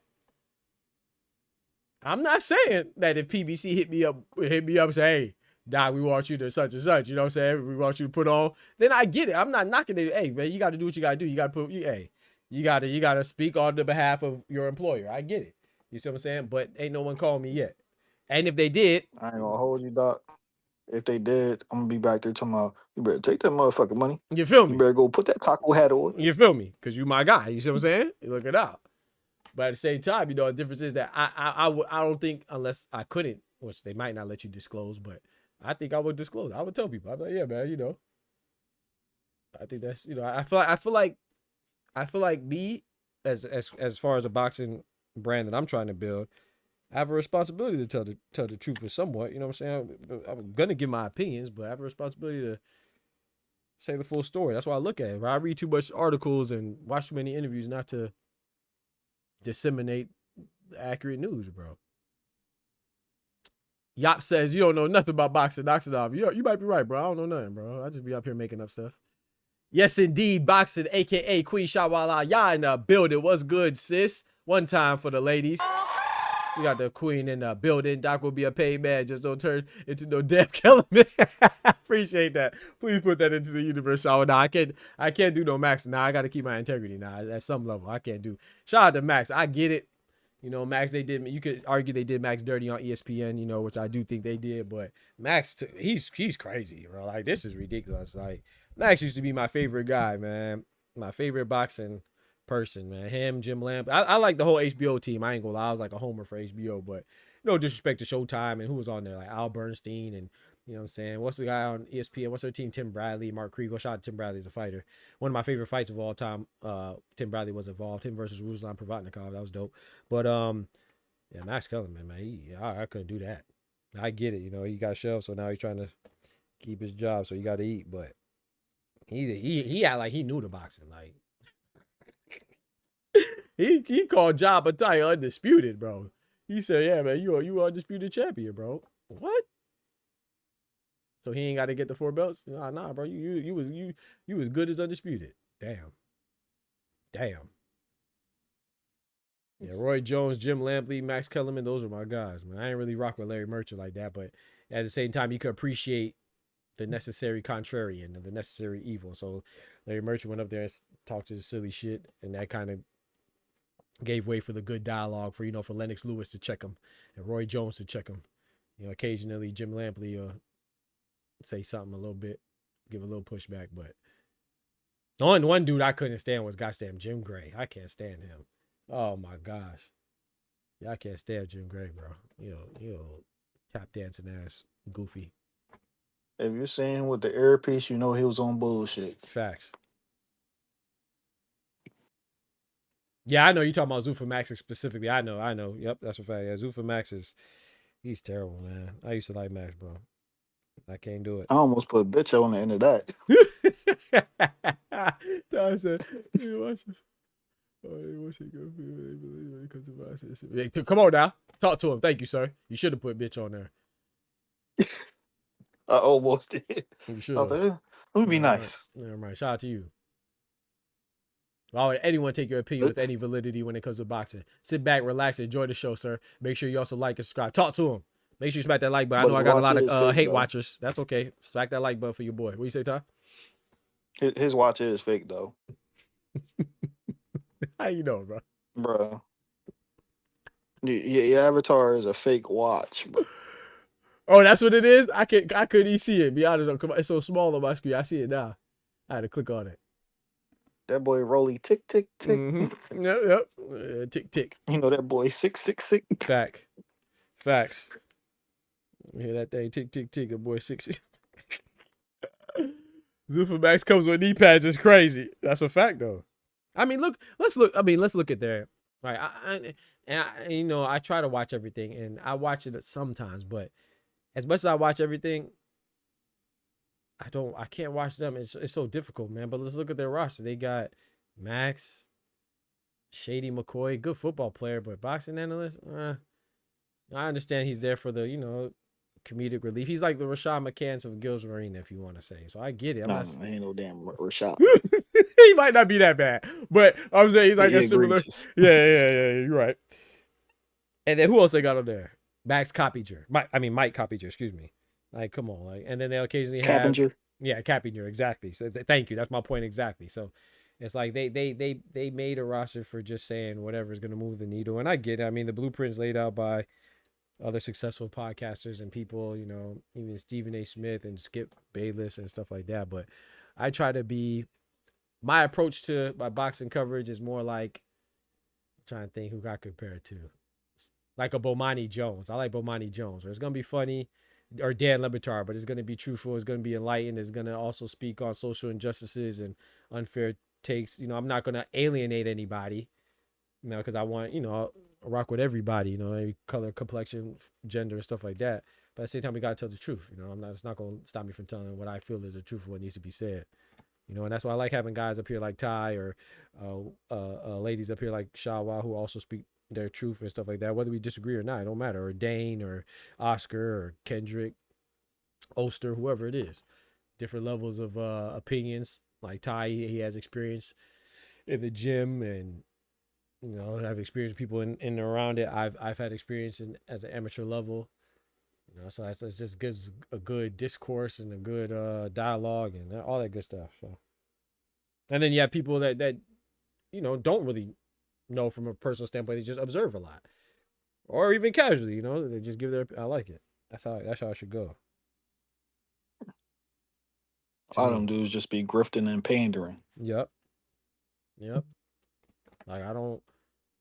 I'm not saying that if PBC hit me up and say, hey, Doc, we want you to such and such, you know what I'm saying? We want you to put on. Then I get it. I'm not knocking it. Hey, man, you got to do what you got to do. You got to you got to speak on the behalf of your employer. I get it. You see what I'm saying? But ain't no one called me yet. And if they did, I ain't gonna hold you, Doc. If they did, I'm gonna be back there tomorrow. You better take that motherfucking money. You feel me? You better go put that taco hat on. You feel me? Because you my guy. You see what I'm saying? You look it out. But at the same time, you know, the difference is that I don't think, unless I couldn't, which they might not let you disclose, but I think I would disclose. I would tell people. I'm like, yeah, man, you know. I think that's, you know, I feel like me, as far as a boxing brand that I'm trying to build, I have a responsibility to tell the truth with somewhat. You know what I'm saying? I'm gonna give my opinions, but I have a responsibility to say the full story. That's why I look at it. I read too much articles and watch too many interviews not to disseminate accurate news, bro. Yop says, you don't know nothing about boxing. Knocks it off. You might be right, bro. I don't know nothing, bro. I just be up here making up stuff. Yes, indeed. Boxing, a.k.a. Queen Shawala. Y'all in the building. What's good, sis? One time for the ladies. We got the queen in the building. Doc will be a paid man. Just don't turn into no damn Kellerman. Appreciate that. Please put that into the universe, Shawala. Nah, I can't do no Max. Nah, I got to keep my integrity now. At some level, I can't do. Shout out to Max. I get it. You know, Max, you could argue they did Max dirty on ESPN, you know, which I do think they did, but Max, he's crazy, bro. Like, this is ridiculous. Like, Max used to be my favorite guy, man. My favorite boxing person, man. Him, Jim Lamp. I like the whole HBO team. I ain't gonna lie, I was like a homer for HBO, but no disrespect to Showtime and who was on there, like Al Bernstein and, you know what I'm saying? What's the guy on ESPN? What's their team? Tim Bradley, Mark Kriegel. Shout out to Tim Bradley as a fighter. One of my favorite fights of all time. Tim Bradley was involved. Him versus Ruslan Provatnikov. That was dope. But yeah, Max Kellerman, man. I couldn't do that. I get it. You know, he got shelved, so now he's trying to keep his job, so he got to eat. But he act like he knew the boxing. Like he called Ja Battaglia undisputed, bro. He said, "Yeah, man, you undisputed champion, bro." What? So he ain't got to get the 4 belts? Nah, bro. You was good as undisputed. Damn. Yeah, Roy Jones, Jim Lampley, Max Kellerman, those are my guys, man. I ain't really rock with Larry Merchant like that, but at the same time, you could appreciate the necessary contrarian and the necessary evil. So Larry Merchant went up there and talked to the silly shit, and that kind of gave way for the good dialogue for, you know, for Lennox Lewis to check him and Roy Jones to check him. You know, occasionally Jim Lampley say something a little bit, give a little pushback, but the only one dude I couldn't stand was gosh damn Jim Gray. I can't stand him. Oh my gosh. Yeah, I can't stand Jim Gray, bro. You tap dancing ass goofy. If you're saying with the earpiece, you know he was on bullshit. Facts. Yeah, I know you're talking about Zuffa Max specifically. I know. Yep, that's a fact. Yeah, Zuffa Max he's terrible, man. I used to like Max, bro. I can't do it. I almost put a bitch on the end of that. Don said, come on now. Talk to him. Thank you, sir. You should have put bitch on there. I almost did. You should have. Let me be nice. Never mind. Shout out to you. Why would anyone take your opinion with any validity when it comes to boxing? Sit back, relax, enjoy the show, sir. Make sure you also like and subscribe. Talk to him. Make sure you smack that like button. I know I got a lot of hate watchers. That's okay. Smack that like button for your boy. What you say, Ty? His watch is fake, though. How you know, bro? bro. Your avatar is a fake watch, bro. Oh, that's what it is? I couldn't even see it. Be honest, it's so small on my screen. I see it now. I had to click on it. That boy Rolly tick tick tick. Mm-hmm. Yep. Tick tick. You know that boy 666. Facts. You hear that thing? Tick tick tick. That boy 6. Zuffa Max comes with knee pads. It's crazy. That's a fact, though. I mean, let's look at there. Right. I try to watch everything, and I watch it sometimes, but as much as I watch everything, I can't watch them. It's so difficult, man. But let's look at their roster. They got Max, Shady McCoy, good football player, but boxing analyst. I understand he's there for the comedic relief. He's like the Rashad McCants of Gil's Arena, if you want to say. So I get it. Ain't no damn Rashad. He might not be that bad, but I'm saying he's like a similar. Egregious. Yeah. You're right. And then who else they got up there? Max Coppinger. Mike Coppinger. Excuse me. Like, come on. Like, and then they occasionally have Cappinger. Yeah, Cappinger. Exactly. So thank you. That's my point exactly. So it's like they made a roster for just saying whatever is going to move the needle, and I get it. I mean, the blueprint's laid out by other successful podcasters and people, even Stephen A. Smith and Skip Bayless and stuff like that. But I try to be. My approach to my boxing coverage is more like, I'm trying to think who I compare it to. Like a Bomani Jones. I like Bomani Jones. Where it's going to be funny, or Dan Lebatard, but it's going to be truthful. It's going to be enlightened. It's going to also speak on social injustices and unfair takes. I'm not going to alienate anybody, because I want, I rock with everybody, every color, complexion, gender, and stuff like that. But at the same time, we got to tell the truth. It's not going to stop me from telling what I feel is the truth of what needs to be said. And that's why I like having guys up here like Ty or ladies up here like Shawa who also speak their truth and stuff like that, whether we disagree or not, it don't matter. Or Dane or Oscar or Kendrick, Oster, whoever it is. Different levels of opinions. Like Ty, he has experience in the gym and, I've experienced people in and around it. I've had experience as an amateur level. So that just gives a good discourse and a good dialogue and all that good stuff. So, and then you have people that don't really know from a personal standpoint. They just observe a lot, or even casually. They just give their. I like it. That's how it should go. All them dudes just be grifting and pandering. Yep. Like I know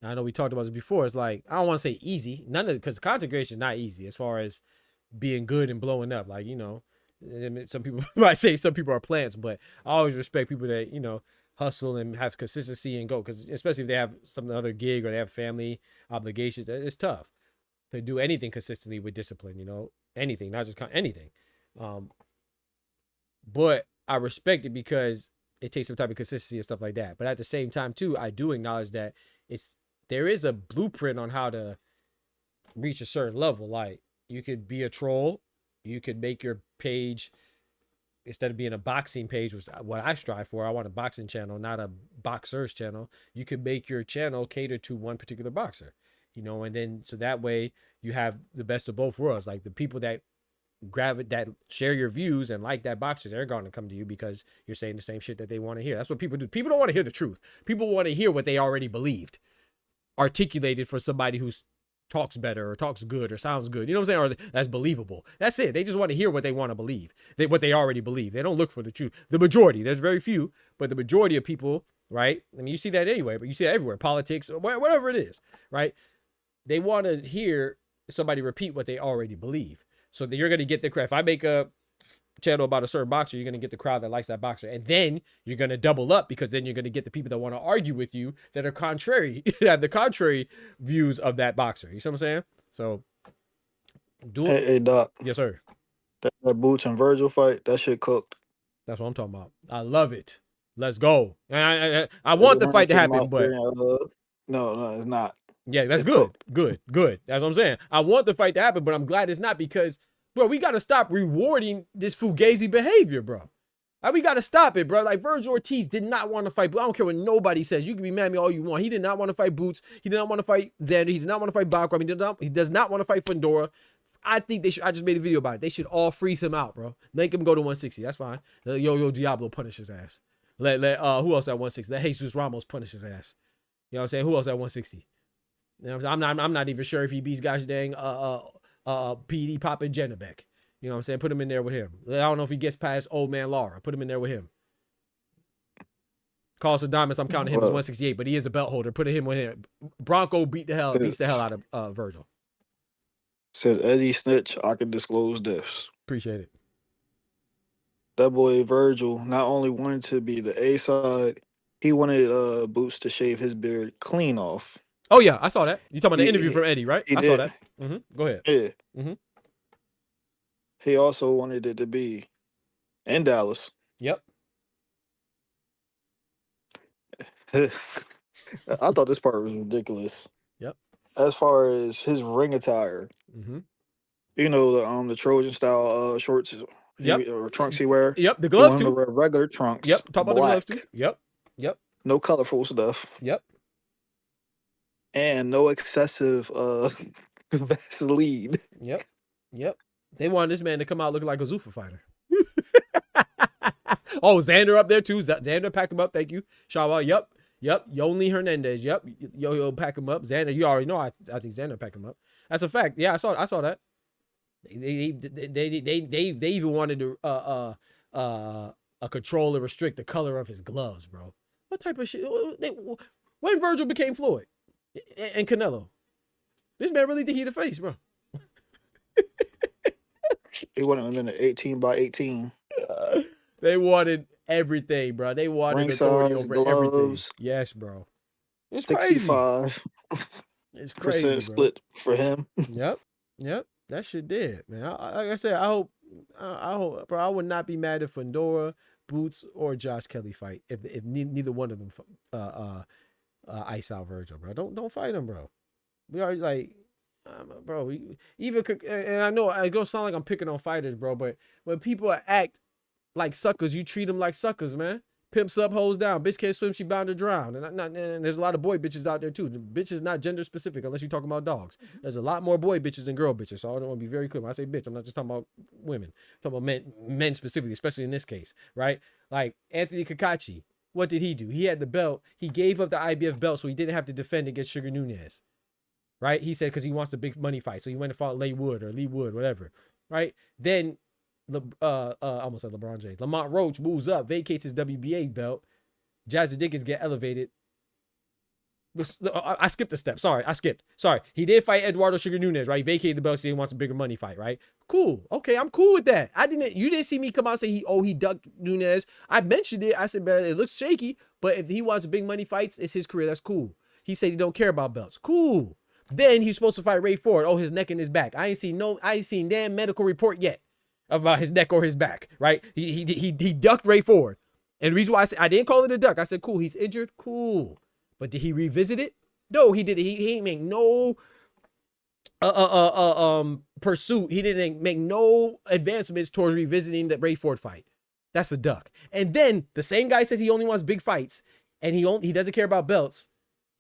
we talked about this before. It's like I don't want to say easy. None of it, because content creation is not easy as far as being good and blowing up. Like, some people might say some people are plants, but I always respect people that, hustle and have consistency and go. Because especially if they have some other gig or they have family obligations, it's tough to do anything consistently with discipline, anything, not just anything. But I respect it because it takes some type of consistency and stuff like that. But at the same time, too, I do acknowledge that there is a blueprint on how to reach a certain level. Like, you could be a troll. You could make your page, instead of being a boxing page, which is what I strive for. I want a boxing channel, not a boxer's channel. You could make your channel cater to one particular boxer, and then so that way you have the best of both worlds. Like the people that that share your views and like that boxer, they're going to come to you because you're saying the same shit that they want to hear. That's what people do. People don't want to hear the truth. People want to hear what they already believed, articulated for somebody who's talks better or talks good or sounds good. You know what I'm saying? Or that's believable. That's it. They just want to hear what they want to believe. What they already believe. They don't look for the truth. The majority, there's very few, but the majority of people, right? I mean, you see that anyway, but you see that everywhere. Politics, or whatever it is, right? They want to hear somebody repeat what they already believe. So that you're going to get the crowd. If I make a channel about a certain boxer, you're going to get the crowd that likes that boxer. And then you're going to double up, because then you're going to get the people that want to argue with you that are contrary, have the contrary views of that boxer. You see what I'm saying? So, Hey, Doc. Yes, sir. That Boots and Vergil fight, that shit cooked. That's what I'm talking about. I love it. Let's go. I want the fight to happen, but no, it's not. Yeah, that's It's good. cooked. Good. That's what I'm saying. I want the fight to happen, but I'm glad it's not, because, bro, we got to stop rewarding this fugazi behavior, bro. Like, we got to stop it, bro. Like, Vergil Ortiz did not want to fight. I don't care what nobody says. You can be mad at me all you want. He did not want to fight Boots. He did not want to fight Xander. He did not want to fight Bakram. He does not want to fight Fundora. I think they should. I just made a video about it. They should all freeze him out, bro. Make him go to 160. That's fine. Let Yo Diablo punish his ass. Let who else at 160? Let Jesus Ramos punish his ass. You know what I'm saying? Who else at 160? You know what I'm saying? I'm not even sure if he beats gosh dang PD Papa Jennebeck. You know what I'm saying? Put him in there with him. I don't know if he gets past old man Lara. Put him in there with him. Carlos Adames, I'm counting him as 168, but he is a belt holder. Put him with him. Bronco beats the hell out of Vergil. Says Eddie Snitch, I can disclose this. Appreciate it. That boy Vergil not only wanted to be the A side, he wanted Boots to shave his beard clean off. Oh yeah, I saw that. You talking about the interview from Eddie, right? I saw that. Go ahead. Yeah. He also wanted it to be in Dallas. Yep. I thought this part was ridiculous. Yep. As far as his ring attire, you know the Trojan style shorts, or trunks he wear. Yep. The gloves too. Regular trunks. Yep. Talk about the gloves too. Yep. Yep. No colorful stuff. Yep. And no excessive Vaseline. Yep. Yep. They wanted this man to come out looking like a Zuffa fighter. Oh, Xander up there too. Xander, pack him up. Thank you. Shawa. Yep. Yonli Hernandez. Yep. Yo, pack him up. Xander, you already know. I think Xander pack him up. That's a fact. Yeah, I saw that. They even wanted to control and restrict the color of his gloves, bro. What type of shit? When Vergil became Floyd and Canelo, this man really think he the face, bro. He wanted him in an 18x18. They wanted everything, bro. They wanted ring authority size, over gloves, everything. Yes, bro. It's crazy. 65. It's crazy, bro. Split for him. Yep. That shit did, man. Like I said, I hope, bro. I would not be mad if Fundora, Boots, or Josh Kelly fight if neither one of them ice out Vergil, bro. Don't fight him, bro. We already like. Bro, and I know it goes sound like I'm picking on fighters, bro, but when people act like suckers, you treat them like suckers, man. Pimps up, hoes down. Bitch can't swim, she bound to drown. And there's a lot of boy bitches out there too. The bitch is not gender specific unless you're talking about dogs. There's a lot more boy bitches than girl bitches. So I want to be very clear. When I say bitch, I'm not just talking about women. I'm talking about men specifically, especially in this case, right? Like Anthony Kakachi, what did he do? He had the belt. He gave up the IBF belt so he didn't have to defend against Sugar Nunez. Right? He said because he wants the big money fight. So he went and fought Lee Wood, whatever. Right? Then, almost said LeBron James. Lamont Roach moves up, vacates his WBA belt. Jazzy Dickens get elevated. I skipped a step. Sorry. He did fight Eduardo Sugar Nunez, right? He vacated the belt so he wants a bigger money fight, right? Cool. Okay, I'm cool with that. You didn't see me come out and say he ducked Nunez. I mentioned it. I said, man, it looks shaky, but if he wants big money fights, it's his career. That's cool. He said he don't care about belts. Cool. Then he's supposed to fight Ray Ford. Oh, his neck and his back. I ain't seen damn medical report yet about his neck or his back, right? He ducked Ray Ford. And the reason why I didn't call it a duck, I said, cool, he's injured, cool. But did he revisit it? No, he didn't. He ain't make no pursuit. He didn't make no advancements towards revisiting the Ray Ford fight. That's a duck. And then the same guy says he only wants big fights and he doesn't care about belts.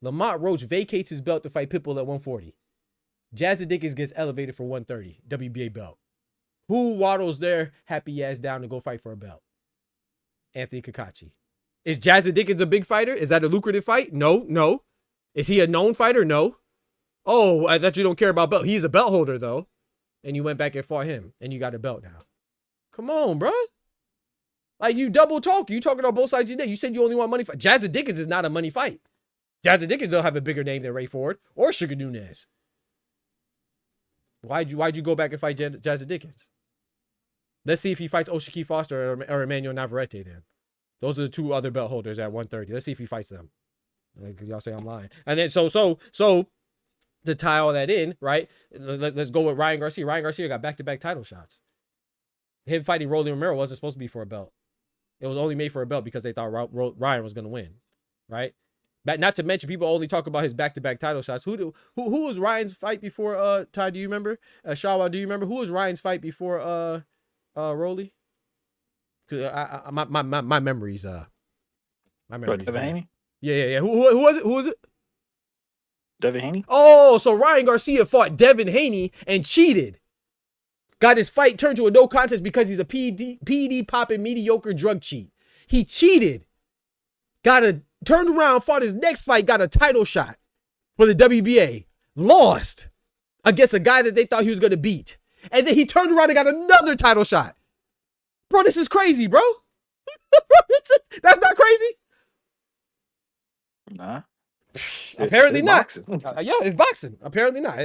Lamont Roach vacates his belt to fight Pitbull at 140. Jazzy Dickens gets elevated for 130, WBA belt. Who waddles their happy ass down to go fight for a belt? Anthony Kakachi. Is Jazzy Dickens a big fighter? Is that a lucrative fight? No. Is he a known fighter? No. Oh, I thought you don't care about belt. He's a belt holder, though. And you went back and fought him, and you got a belt now. Come on, bro. Like, you double talk. You talking on both sides of your neck. You said you only want money fight. Jazzy Dickens is not a money fight. Jazzy Dickens don't have a bigger name than Ray Ford or Sugar Nunez. Why'd you go back and fight Jazzy Dickens? Let's see if he fights Oshiki Foster or Emmanuel Navarrete then. Those are the two other belt holders at 130. Let's see if he fights them. Y'all say I'm lying. And then so to tie all that in, right? Let's go with Ryan Garcia. Ryan Garcia got back-to-back title shots. Him fighting Rolly Romero wasn't supposed to be for a belt. It was only made for a belt because they thought Ryan was going to win, right? But not to mention, people only talk about his back-to-back title shots. Who was Ryan's fight before? Ty, do you remember? Shawa, do you remember who was Ryan's fight before? Rolly? My memories. My memories. Devin Haney? Yeah. Who was it? Who was it? Devin Haney? Oh, so Ryan Garcia fought Devin Haney and cheated. Got his fight turned to a no contest because he's a PD popping mediocre drug cheat. He cheated. Got a turned around, fought his next fight, got a title shot for the WBA, lost against a guy that they thought he was going to beat. And then he turned around and got another title shot. Bro, this is crazy, bro. That's not crazy? Nah. Apparently It's not. boxing. Yeah, it's boxing. Apparently not.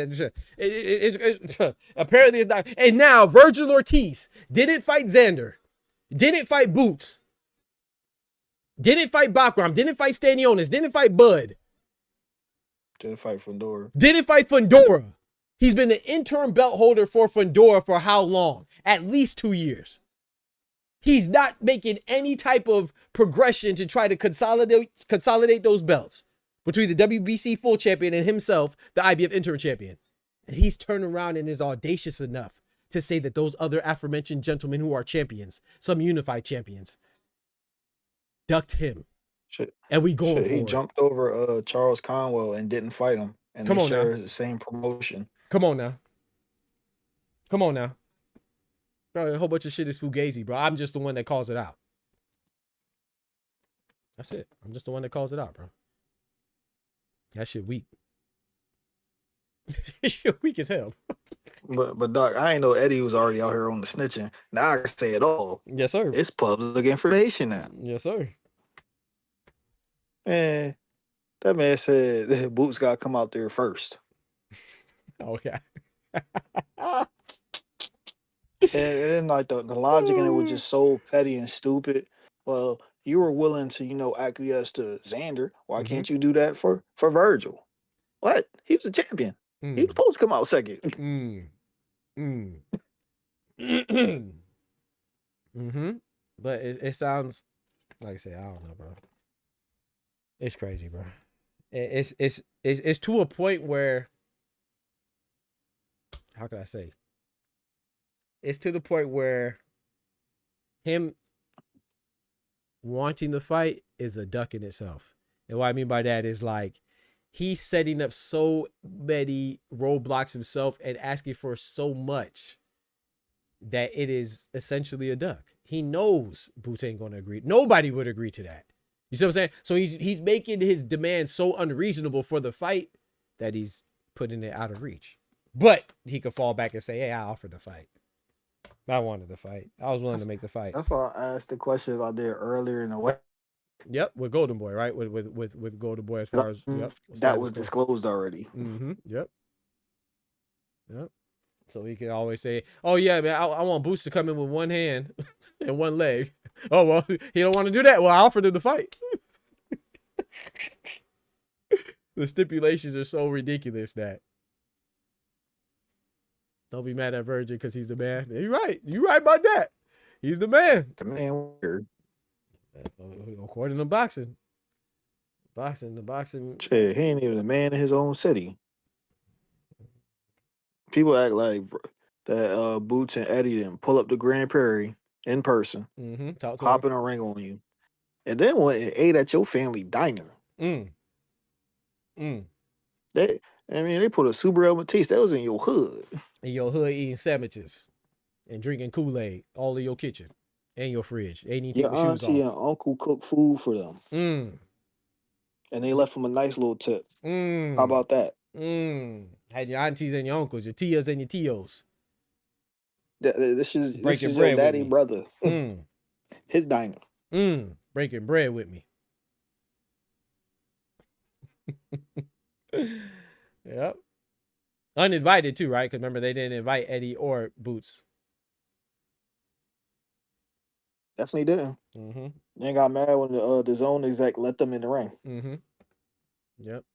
Apparently it's not. And now Vergil Ortiz didn't fight Xander, didn't fight Boots, didn't fight Bakram, didn't fight Stanionis, didn't fight Bud, Didn't fight Fundora. didn't fight Fundora. He's been the interim belt holder for Fundora for how long? At least 2 years. He's not making any type of progression to try to consolidate those belts between the WBC full champion and himself, the IBF interim champion. And he's turned around and is audacious enough to say that those other aforementioned gentlemen who are champions, some unified champions, ducked him. Shit. And we going for He it. jumped over Charles Conwell and didn't fight him. And Come they on now. share the same promotion. Come on now. Come on now. Bro, a whole bunch of shit is fugazi, bro. I'm just the one that calls it out. That's it. I'm just the one that calls it out, bro. That shit weak. Shit weak as hell. But Doc, I ain't know Eddie was already out here on the snitching. Now I can say it all. Yes, sir. It's public information now. Yes, sir. Man, that man said Boots got to come out there first. Oh, yeah. And then like the logic in it was just so petty and stupid. Well, you were willing to, acquiesce to Xander. Why can't you do that for Vergil? What? He was a champion. He was supposed to come out second. But it sounds like I say, I don't know, bro. It's crazy, bro. It's to a point where, how can I say? It's to the point where him wanting to fight is a duck in itself. And what I mean by that is like he's setting up so many roadblocks himself and asking for so much that it is essentially a duck. He knows Boots ain't going to agree. Nobody would agree to that. You see what I'm saying? So he's making his demand so unreasonable for the fight that he's putting it out of reach. But he could fall back and say, hey, I offered the fight. I wanted the fight. I was willing to make the fight. That's why I asked the questions I did earlier in the way. Yep, with Golden Boy, right? With Golden Boy as far as that was disclosed already. Yep. So he can always say, "Oh yeah, man, I want Boots to come in with one hand and one leg." Oh well, he don't want to do that. Well, I offered him the fight. The stipulations are so ridiculous that. Don't be mad at Vergil because he's the man. You're right. You're right about that. He's the man. The man weird. According to boxing. The boxing. Shit, he ain't even a man in his own city. People act like that Boots and Eddie didn't pull up to Grand Prairie in person, hop in a ring on you, and then went and ate at your family diner. They put a Subaru Matisse. That was in your hood. In your hood eating sandwiches and drinking Kool-Aid all in your kitchen and your fridge. Ain't even Your take the shoes auntie off. and uncle cooked food for them. And they left them a nice little tip. How about that? Had your aunties and your uncles, your tias and your tios. This is your daddy brother. His diner. Breaking bread with me. Yep. Uninvited too, right? Because remember, they didn't invite Eddie or Boots. Definitely didn't. They got mad when the zone exec let them in the ring. Yep.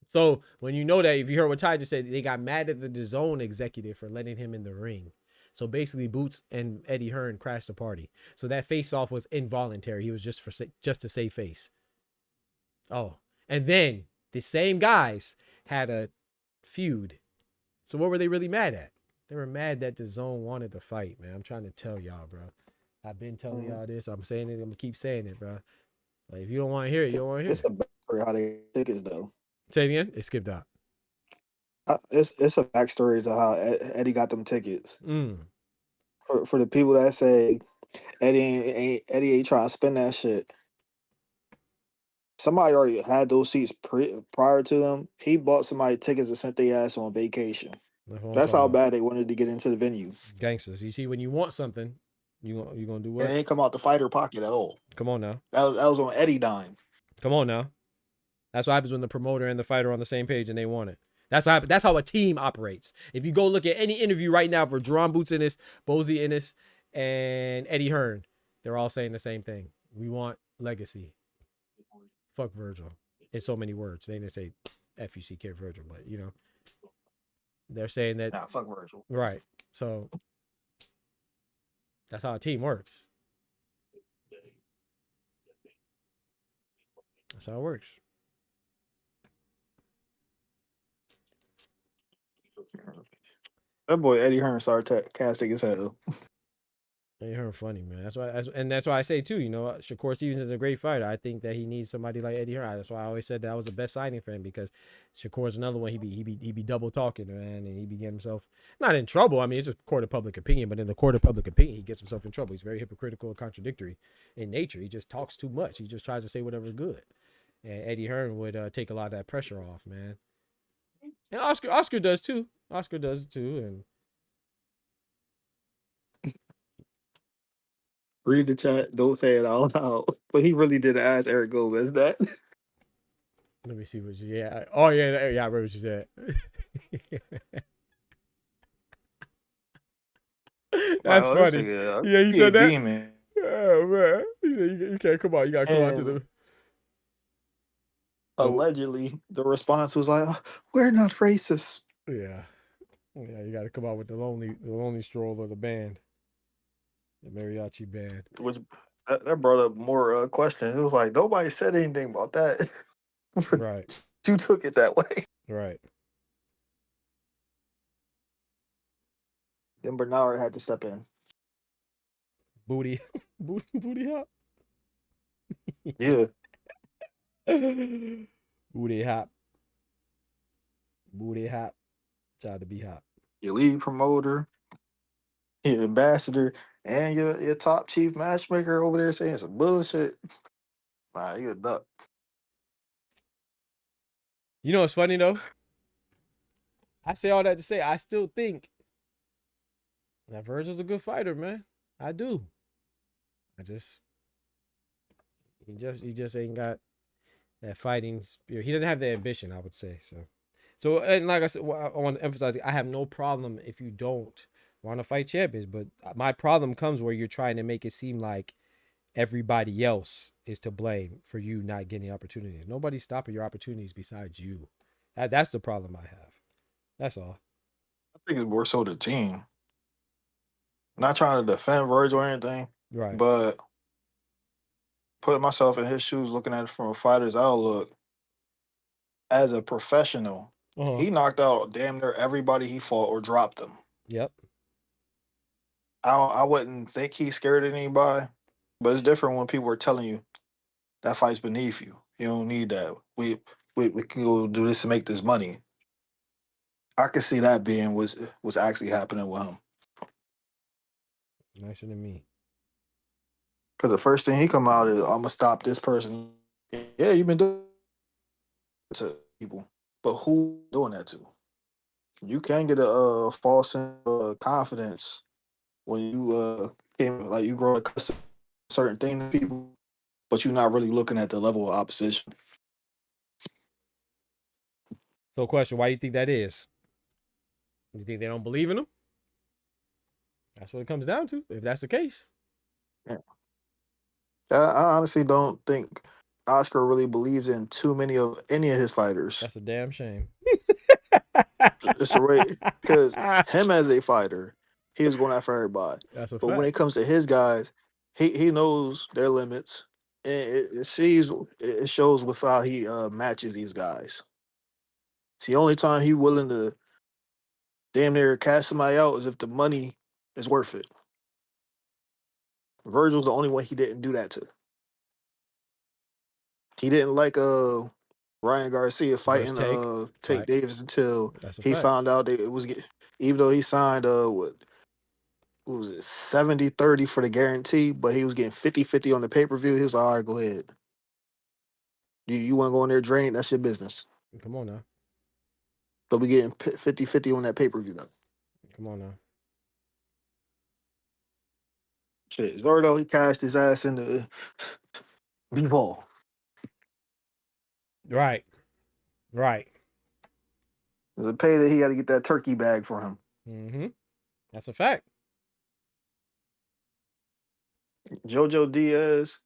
So when you know that, if you heard what Ty just said, they got mad at the DAZN executive for letting him in the ring. So basically, Boots and Eddie Hearn crashed the party. So that face-off was involuntary. He was just to save face. Oh, and then the same guys had a feud. So what were they really mad at? They were mad that DAZN wanted to fight, man. I'm trying to tell y'all, bro. I've been telling y'all this. I'm saying it. I'm gonna keep saying it, bro. Like, if you don't want to hear it, you don't want to hear it. It's a backstory how they tickets though. Say it again. It skipped out. It's a backstory to how Eddie got them tickets. For the people that say Eddie ain't trying to spend that shit. somebody already had those seats prior to them. He bought somebody tickets and sent their ass on vacation. That's what I'm That's talking how about. bad they wanted to get into the venue. Gangsters. You see, when you want something, you gonna do And what? it ain't come out the fighter pocket at all. Come on now. That was on Eddie dime. Come on now. That's what happens when the promoter and the fighter are on the same page and they want it. That's what happens. That's how a team operates. If you go look at any interview right now for Jaron Boots Ennis, Boots Ennis, and Eddie Hearn, they're all saying the same thing. We want legacy. Fuck Vergil. In so many words. They didn't say F-U-C-K Vergil, but you know. They're saying that. Nah, fuck Vergil. Right. So that's how a team works. That's how it works. That boy Eddie Hearn sarcastic as hell. Eddie Hearn funny, man. That's why I say too. You know, Shakur Stevens is a great fighter. I think that he needs somebody like Eddie Hearn. That's why I always said that was the best signing for him, because Shakur's another one. He be double talking, man, and he be getting himself not in trouble. I mean, it's just court of public opinion, but in the court of public opinion, he gets himself in trouble. He's very hypocritical and contradictory in nature. He just talks too much. He just tries to say whatever's good, and Eddie Hearn would take a lot of that pressure off, man. And Oscar does too. Oscar does too, and. Read the chat. Don't say it out loud. But he really did ask Eric Gomez that. Let me see what you. Yeah. Oh yeah. I remember what you said. That's funny. Yeah, he said that. Demon. Oh man, he said you can't come out. You gotta come out to the. Allegedly, the response was like, "We're not racist." Yeah, you gotta come out with the lonely stroll of the band. The mariachi band. Which that brought up more questions. It was like nobody said anything about that. Right. You took it that way. Right. Then Bernard had to step in. Booty hop. Yeah. Booty hop. Try to be hot. Your lead promoter, your ambassador, and your top chief matchmaker over there saying some bullshit. Nah, you a duck. You know what's funny though? I say all that to say I still think that Vergil's a good fighter, man. I do. He just ain't got that fighting spirit. He doesn't have the ambition, I would say. So and like I said, I want to emphasize, I have no problem if you don't want to fight champions, but my problem comes where you're trying to make it seem like everybody else is to blame for you not getting opportunities. Nobody's stopping your opportunities besides you. That's the problem I have. That's all. I think it's more so the team. I'm not trying to defend Vergil or anything, right? But putting myself in his shoes, looking at it from a fighter's outlook, as a professional, he knocked out damn near everybody he fought or dropped them. Yep. I wouldn't think he's scared of anybody, but it's different when people are telling you that fight's beneath you. You don't need that. We can go do this to make this money. I could see that being was actually happening with him. Nicer than me. Because the first thing he come out is, I'm gonna stop this person. Yeah, you've been doing it to people, but who doing that to? You can get a false sense of confidence when you you grow accustomed to certain things to people, but you're not really looking at the level of opposition. So, question: why do you think that is? You think they don't believe in him? That's what it comes down to. If that's the case, yeah. I honestly don't think Oscar really believes in any of his fighters. That's a damn shame. It's the way, because him as a fighter, he was going after everybody. That's a but fact. When it comes to his guys, he knows their limits, and it shows with how he matches these guys. It's the only time he willing to damn near cash somebody out is if the money is worth it. Vergil's the only one he didn't do that to. He didn't like Ryan Garcia fighting Tank Davis until he found out that it was, even though he signed what was it, 70-30 for the guarantee, but he was getting 50-50 on the pay-per-view. He was like, all right, go ahead. You want to go in there drain? That's your business. Come on now. But we getting 50-50 on that pay-per-view though. Come on now. Shit, Zordo, he cashed his ass into B-ball. Right. Right. There's a pay that he got to get that turkey bag for him. Mm-hmm. That's a fact. JoJo Diaz,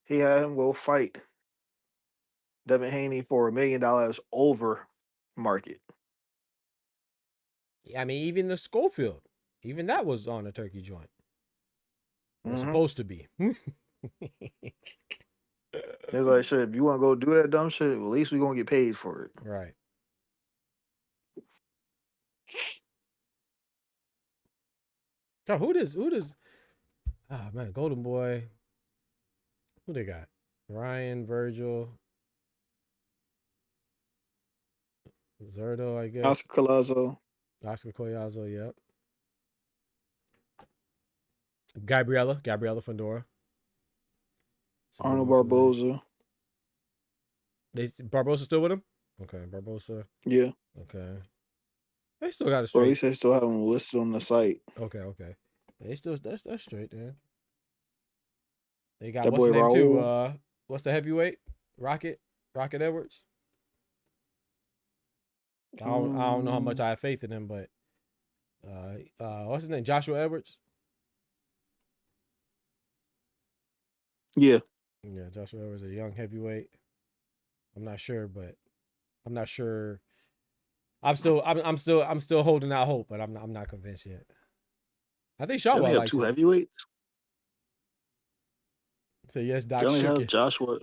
he had him go fight Devin Haney for $1 million over market. Yeah, I mean, even the Schofield, even that was on a turkey joint. It was Mhm. supposed to be. It's like, shit, if you want to go do that dumb shit, well, at least we're going to get paid for it. Right. So who does ah man, Golden Boy. Who they got? Ryan, Vergil, Zerdo, I guess. Oscar Collazo. Oscar Collazo, yep. Gabriella Fundora. Arnold Barboza. Barbosa still with him? Okay, Barbosa. Yeah. Okay. They still got a Or straight. at least they still have him listed on the site. Okay. They still that's straight, man. They got That what's the boy name too? Raul. What's the heavyweight? Rocket Edwards. I don't know how much I have faith in him, but what's his name? Joshua Edwards. Yeah. Yeah, Joshua Edwards, a young heavyweight. I'm not sure, but I'm not sure. I'm still holding out hope, but I'm not convinced yet. I think They Shawwell only have likes 2 it. heavyweights. So yes, Doc They only have Shooketh. Joshua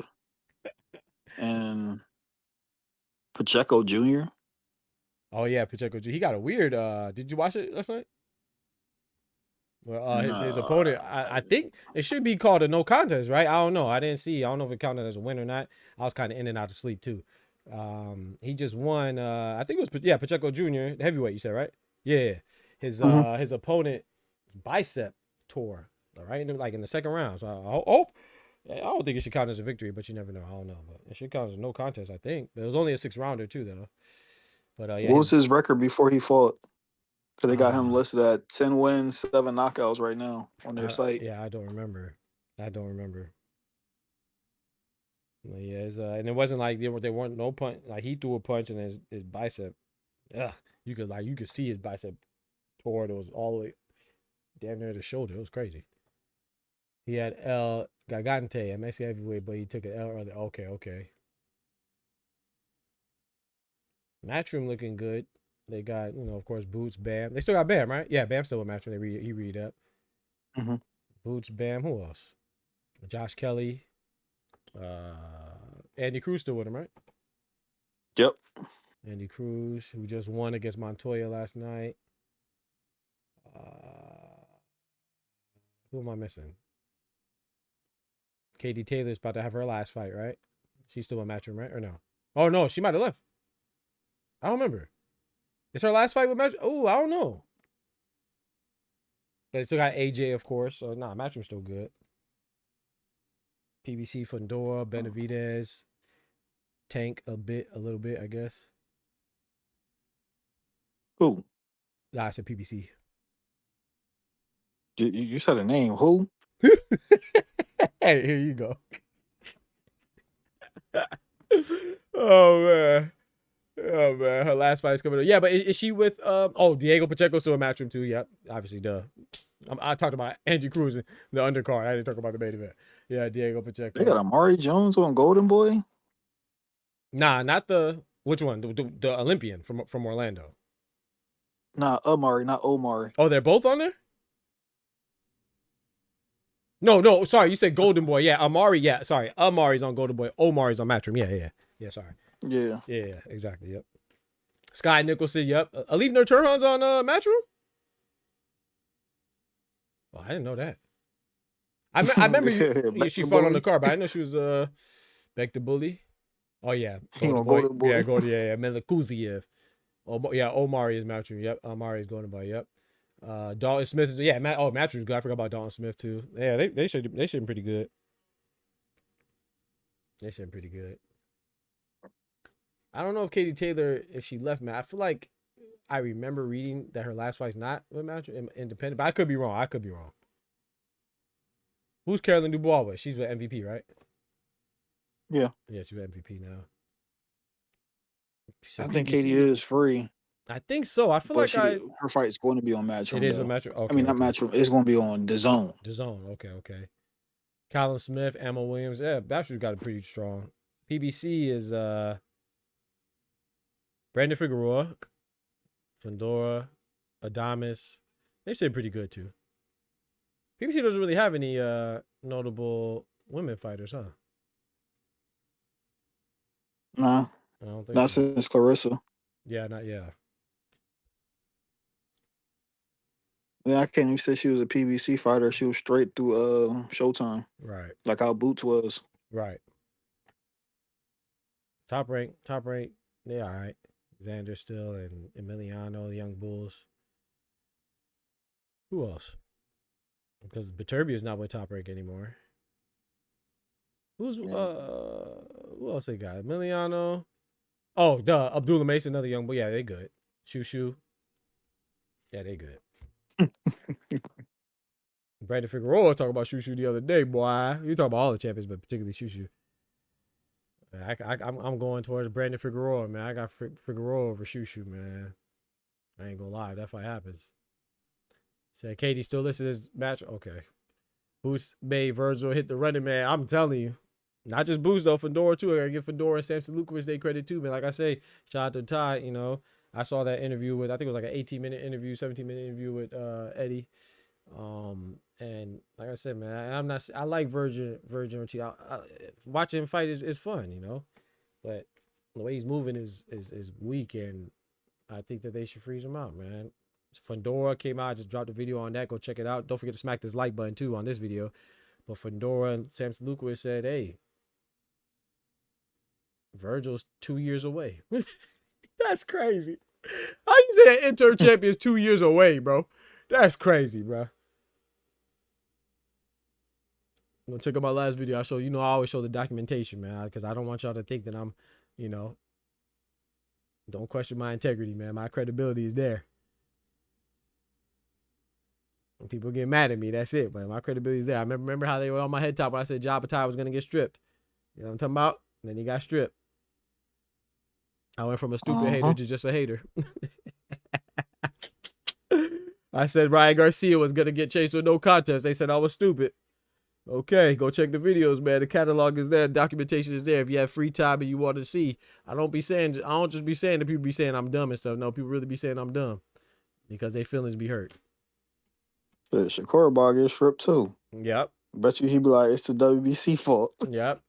and Pacheco Jr. Oh yeah, Pacheco. He got a weird. Did you watch it last night? Well, his opponent. I think it should be called a no contest, right? I don't know. I didn't see. I don't know if it counted as a win or not. I was kind of in and out of sleep too. He just won. I think it was Pacheco Jr. the heavyweight. You said right? Yeah. His opponent bicep tore. All right, like in the second round. So I don't think it should count as a victory, but you never know. I don't know, but it should count as a no contest. I think. But it was only a 6-rounder too, though. But yeah. What was his record before he fought? Because they got him listed at 10 wins, 7 knockouts right now on their site. Yeah, I don't remember. But yeah, and it wasn't like there weren't no punch. Like he threw a punch and his bicep. You could see his bicep tore. It was all the way damn near the shoulder. It was crazy. He had El Gigante, Mexican heavyweight, but he took an L early. Okay. Matchroom looking good. They got, of course, Boots, Bam. They still got Bam, right? Yeah, Bam still with Matchroom. He read up. Mm-hmm. Boots, Bam. Who else? Josh Kelly. Andy Cruz still with him, right? Yep. Andy Cruz, who just won against Montoya last night. Who am I missing? Katie Taylor's about to have her last fight, right? She's still in Matchroom, right? Or no? Oh, no. She might have left. I don't remember. It's her last fight with Matchroom? Oh, I don't know. But they still got AJ, of course. So, Matchroom's still good. PBC, Fundora, Benavidez. Tank a little bit, I guess. Who? Nah, I said PBC. You said a name. Who? Hey, here you go. Oh man, her last fight is coming up. Yeah, but is she with Diego Pacheco still in Matchroom too? Yep, obviously, duh. I talked about Andy Cruz in the undercard. I didn't talk about the main event. Yeah, Diego Pacheco. They got Amari Jones on Golden Boy? Nah, not which one? The Olympian from Orlando. Nah, Amari, not Omari. Oh, they're both on there? No, sorry, you said Golden Boy. Yeah, Amari, yeah, sorry. Amari's on Golden Boy. Omari's on Matchroom. Yeah, sorry. Yeah, exactly, yep. Sky Nicholson, yep. Alif Nurturhan's on Matchroom? Oh, I didn't know that. I remember she fought on the card, but I didn't know she was Beck the Bully. Oh, yeah. Golden Boy. Yeah, yeah. Melakuziev. Omari is Matchroom. Yep, Amari is Golden Boy, yep. Dalton Smith is Matchroom's good. I forgot about Dalton Smith too. Yeah, they should pretty good. They should pretty good. I don't know if Katie Taylor, if she left, man. I feel like I remember reading that her last fight's not with match independent, but I could be wrong. I could be wrong. Who's Carolyn Dubois with? She's with MVP, right? Yeah. Yeah, she's with MVP now. I think Katie is free. I think so. I feel But like her fight is going to be on Matchroom. It is a though. Matchroom. Okay, I mean, not okay. Matchroom. It's going to be on DAZN. DAZN. Okay. Colin Smith, Emma Williams. Yeah, Bachelor's got it pretty strong. PBC is Brandon Figueroa, Fundora, Adames. They say pretty good too. PBC doesn't really have any notable women fighters, huh? Nah. I don't think Not so. since Clarissa. Yeah, not yeah. Yeah, I can't even say she was a PBC fighter. She was straight through Showtime. Right. Like how Boots was. Right. Top rank. They all right. Xander still and Emiliano, the Young Bulls. Who else? Because Viterbi is not with Top Rank anymore. Who else they got? Emiliano. Oh, duh. Abdullah Mason, another Young Bull. Yeah, they good. Shushu. Yeah, they good. Brandon Figueroa was talking about Shushu the other day, boy. You talk about all the champions, but particularly Shushu. I'm going towards Brandon Figueroa, man. I got Figueroa over Shushu, man. I ain't gonna lie. That fight happens. Said Katie still listed as match. Okay. Boots made Vergil hit the running man. I'm telling you. Not just Boots, though. Fundora, too. I gotta give Fundora and Samson Lukowicz their credit, too, man. Like I say, shout out to Ty, you know. I saw that interview with, I think it was like an 18-minute interview, 17-minute interview with Eddie. And like I said, man, I like Vergil Ortiz. Watching him fight is fun, you know. But the way he's moving is weak, and I think that they should freeze him out, man. Fundora came out, I just dropped a video on that. Go check it out. Don't forget to smack this like button too on this video. But Fundora and Samson Lukowicz said, hey, Vergil's 2 years away. That's crazy. How you say an interim champion is 2 years away, bro? That's crazy, bro. I'm gonna check out my last video. I always show the documentation, man, because I don't want y'all to think that I'm, you know, don't question my integrity, man. My credibility is there. When people get mad at me, that's it, but my credibility is there. I remember how they were on my head top when I said Jabatai was gonna get stripped. You know what I'm talking about? And then he got stripped. I went from a stupid hater to just a hater. I said Ryan Garcia was gonna get chased with no contest. They said I was stupid. Okay, go check the videos, man. The catalog is there. Documentation is there. If you have free time and you want to see, I don't just be saying that people be saying I'm dumb and stuff. No, people really be saying I'm dumb because their feelings be hurt. But Shakur Bar gets stripped too. Yep. Bet you he be like, it's the WBC fault. Yep.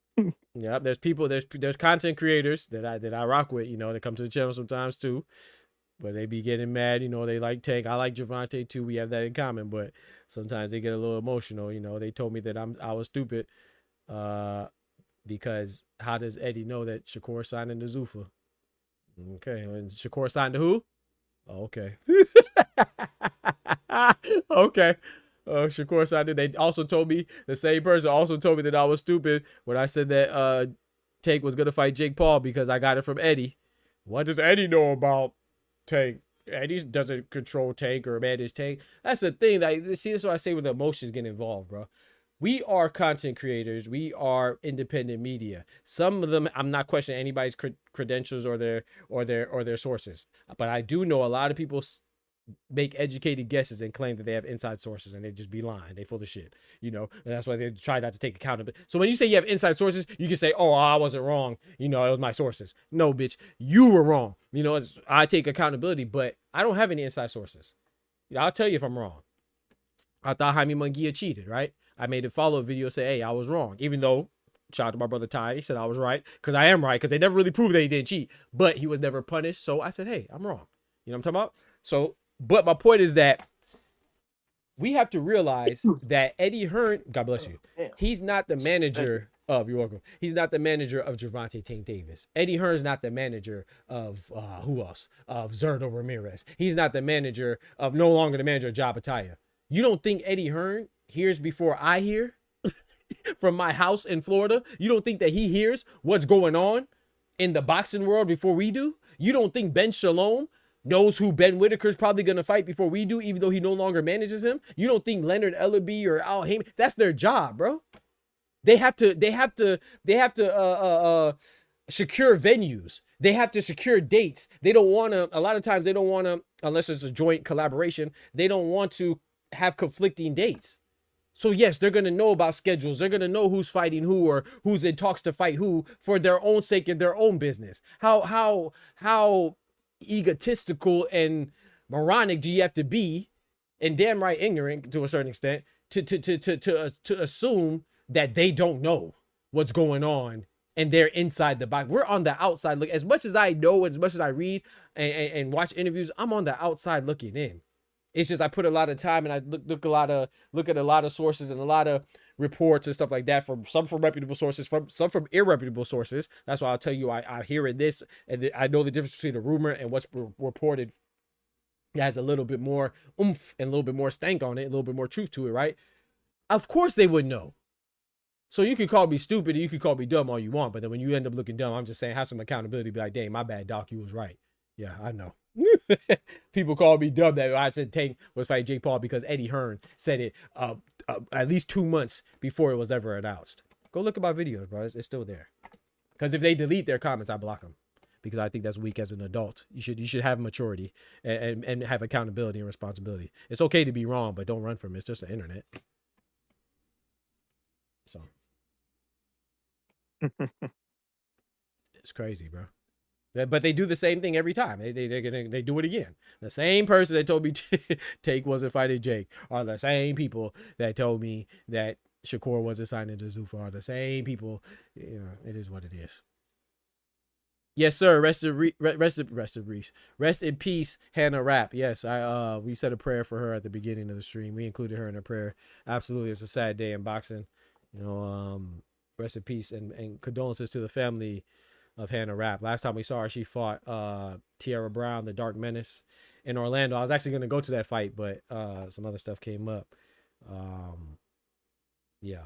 Yep. There's people, there's content creators that I rock with, you know, that come to the channel sometimes too. But they be getting mad, you know, they like Tank. I like Javante too. We have that in common, but sometimes they get a little emotional, you know. They told me that I was stupid because how does Eddie know that Shakur signed into Zuffa? Okay, and Shakur signed to who? Oh, okay. Okay. Shakur signed it. They also told me, the same person also told me that I was stupid when I said that Tank was going to fight Jake Paul because I got it from Eddie. What does Eddie know about Tank? Eddie doesn't control Tank or manage Tank. That's the thing. See, that's what I say when the emotions get involved, bro. We are content creators. We are independent media. Some of them, I'm not questioning anybody's credentials or their sources, but I do know a lot of people make educated guesses and claim that they have inside sources, and they just be lying. They full of shit, you know, and that's why they try not to take accountability. So when you say you have inside sources, you can say, oh, I wasn't wrong. You know, it was my sources. No, bitch, you were wrong. You know, I take accountability, but I don't have any inside sources. You know, I'll tell you if I'm wrong. I thought Jaime Munguia cheated, right? I made a follow-up video say, hey, I was wrong. Even though, shout out to my brother Ty, he said I was right, because I am right, because they never really proved that he didn't cheat, but he was never punished. So I said, hey, I'm wrong. You know what I'm talking about? So, but my point is that we have to realize that Eddie Hearn, God bless you, he's not the manager of, you're welcome, he's not the manager of Gervonta Tank Davis. Eddie Hearn's not the manager of, who else? Of Zerto Ramirez. He's not the manager of, no longer the manager of Jabataya. You don't think Eddie Hearn hears before I hear from my house in Florida? You don't think that he hears what's going on in the boxing world before we do? You don't think Ben Shalom knows who Ben Whitaker's probably going to fight before we do, even though he no longer manages him? You don't think Leonard Ellaby or Al Haymon, that's their job, bro. They have to secure venues. They have to secure dates. They don't want to, a lot of times they don't want to, unless it's a joint collaboration, they don't want to have conflicting dates. So yes, they're going to know about schedules. They're going to know who's fighting who or who's in talks to fight who for their own sake and their own business. How egotistical and moronic do you have to be, and damn right ignorant to a certain extent, to assume that they don't know what's going on and they're inside the box. We're on the outside. Look, as much as I know, as much as I read and watch interviews, I'm on the outside looking in. It's just I put a lot of time and I look at a lot of sources and a lot of reports and stuff like that, from some from reputable sources, some from irreputable sources. That's why I'll tell you I hear it this, and I know the difference between a rumor and what's reported. It has a little bit more oomph and a little bit more stank on it, a little bit more truth to it, right? Of course they would know. So you can call me stupid or you can call me dumb all you want, but then when you end up looking dumb, I'm just saying have some accountability. Be like, dang, my bad, Doc, you was right. Yeah, I know. People call me dumb that I said Tank was fighting Jake Paul because Eddie Hearn said it at least 2 months before it was ever announced. Go look at my videos, bro. It's still there. Because if they delete their comments, I block them. Because I think that's weak as an adult. You should have maturity and have accountability and responsibility. It's okay to be wrong, but don't run from it. It's just the internet. So it's crazy, bro. But they do the same thing every time. They do it again. The same person that told me Take wasn't fighting Jake are the same people that told me that Shakur wasn't signing to Zuffa. Are the same people. You know, it is what it is. Yes, sir. Rest in peace, Hannah Rapp. Yes, we said a prayer for her at the beginning of the stream. We included her in a prayer. Absolutely, it's a sad day in boxing. You know, rest in peace and condolences to the family of Hannah Rapp. Last time we saw her, she fought Tiara Brown, the Dark Menace, in Orlando. I was actually going to go to that fight, but some other stuff came up. Yeah,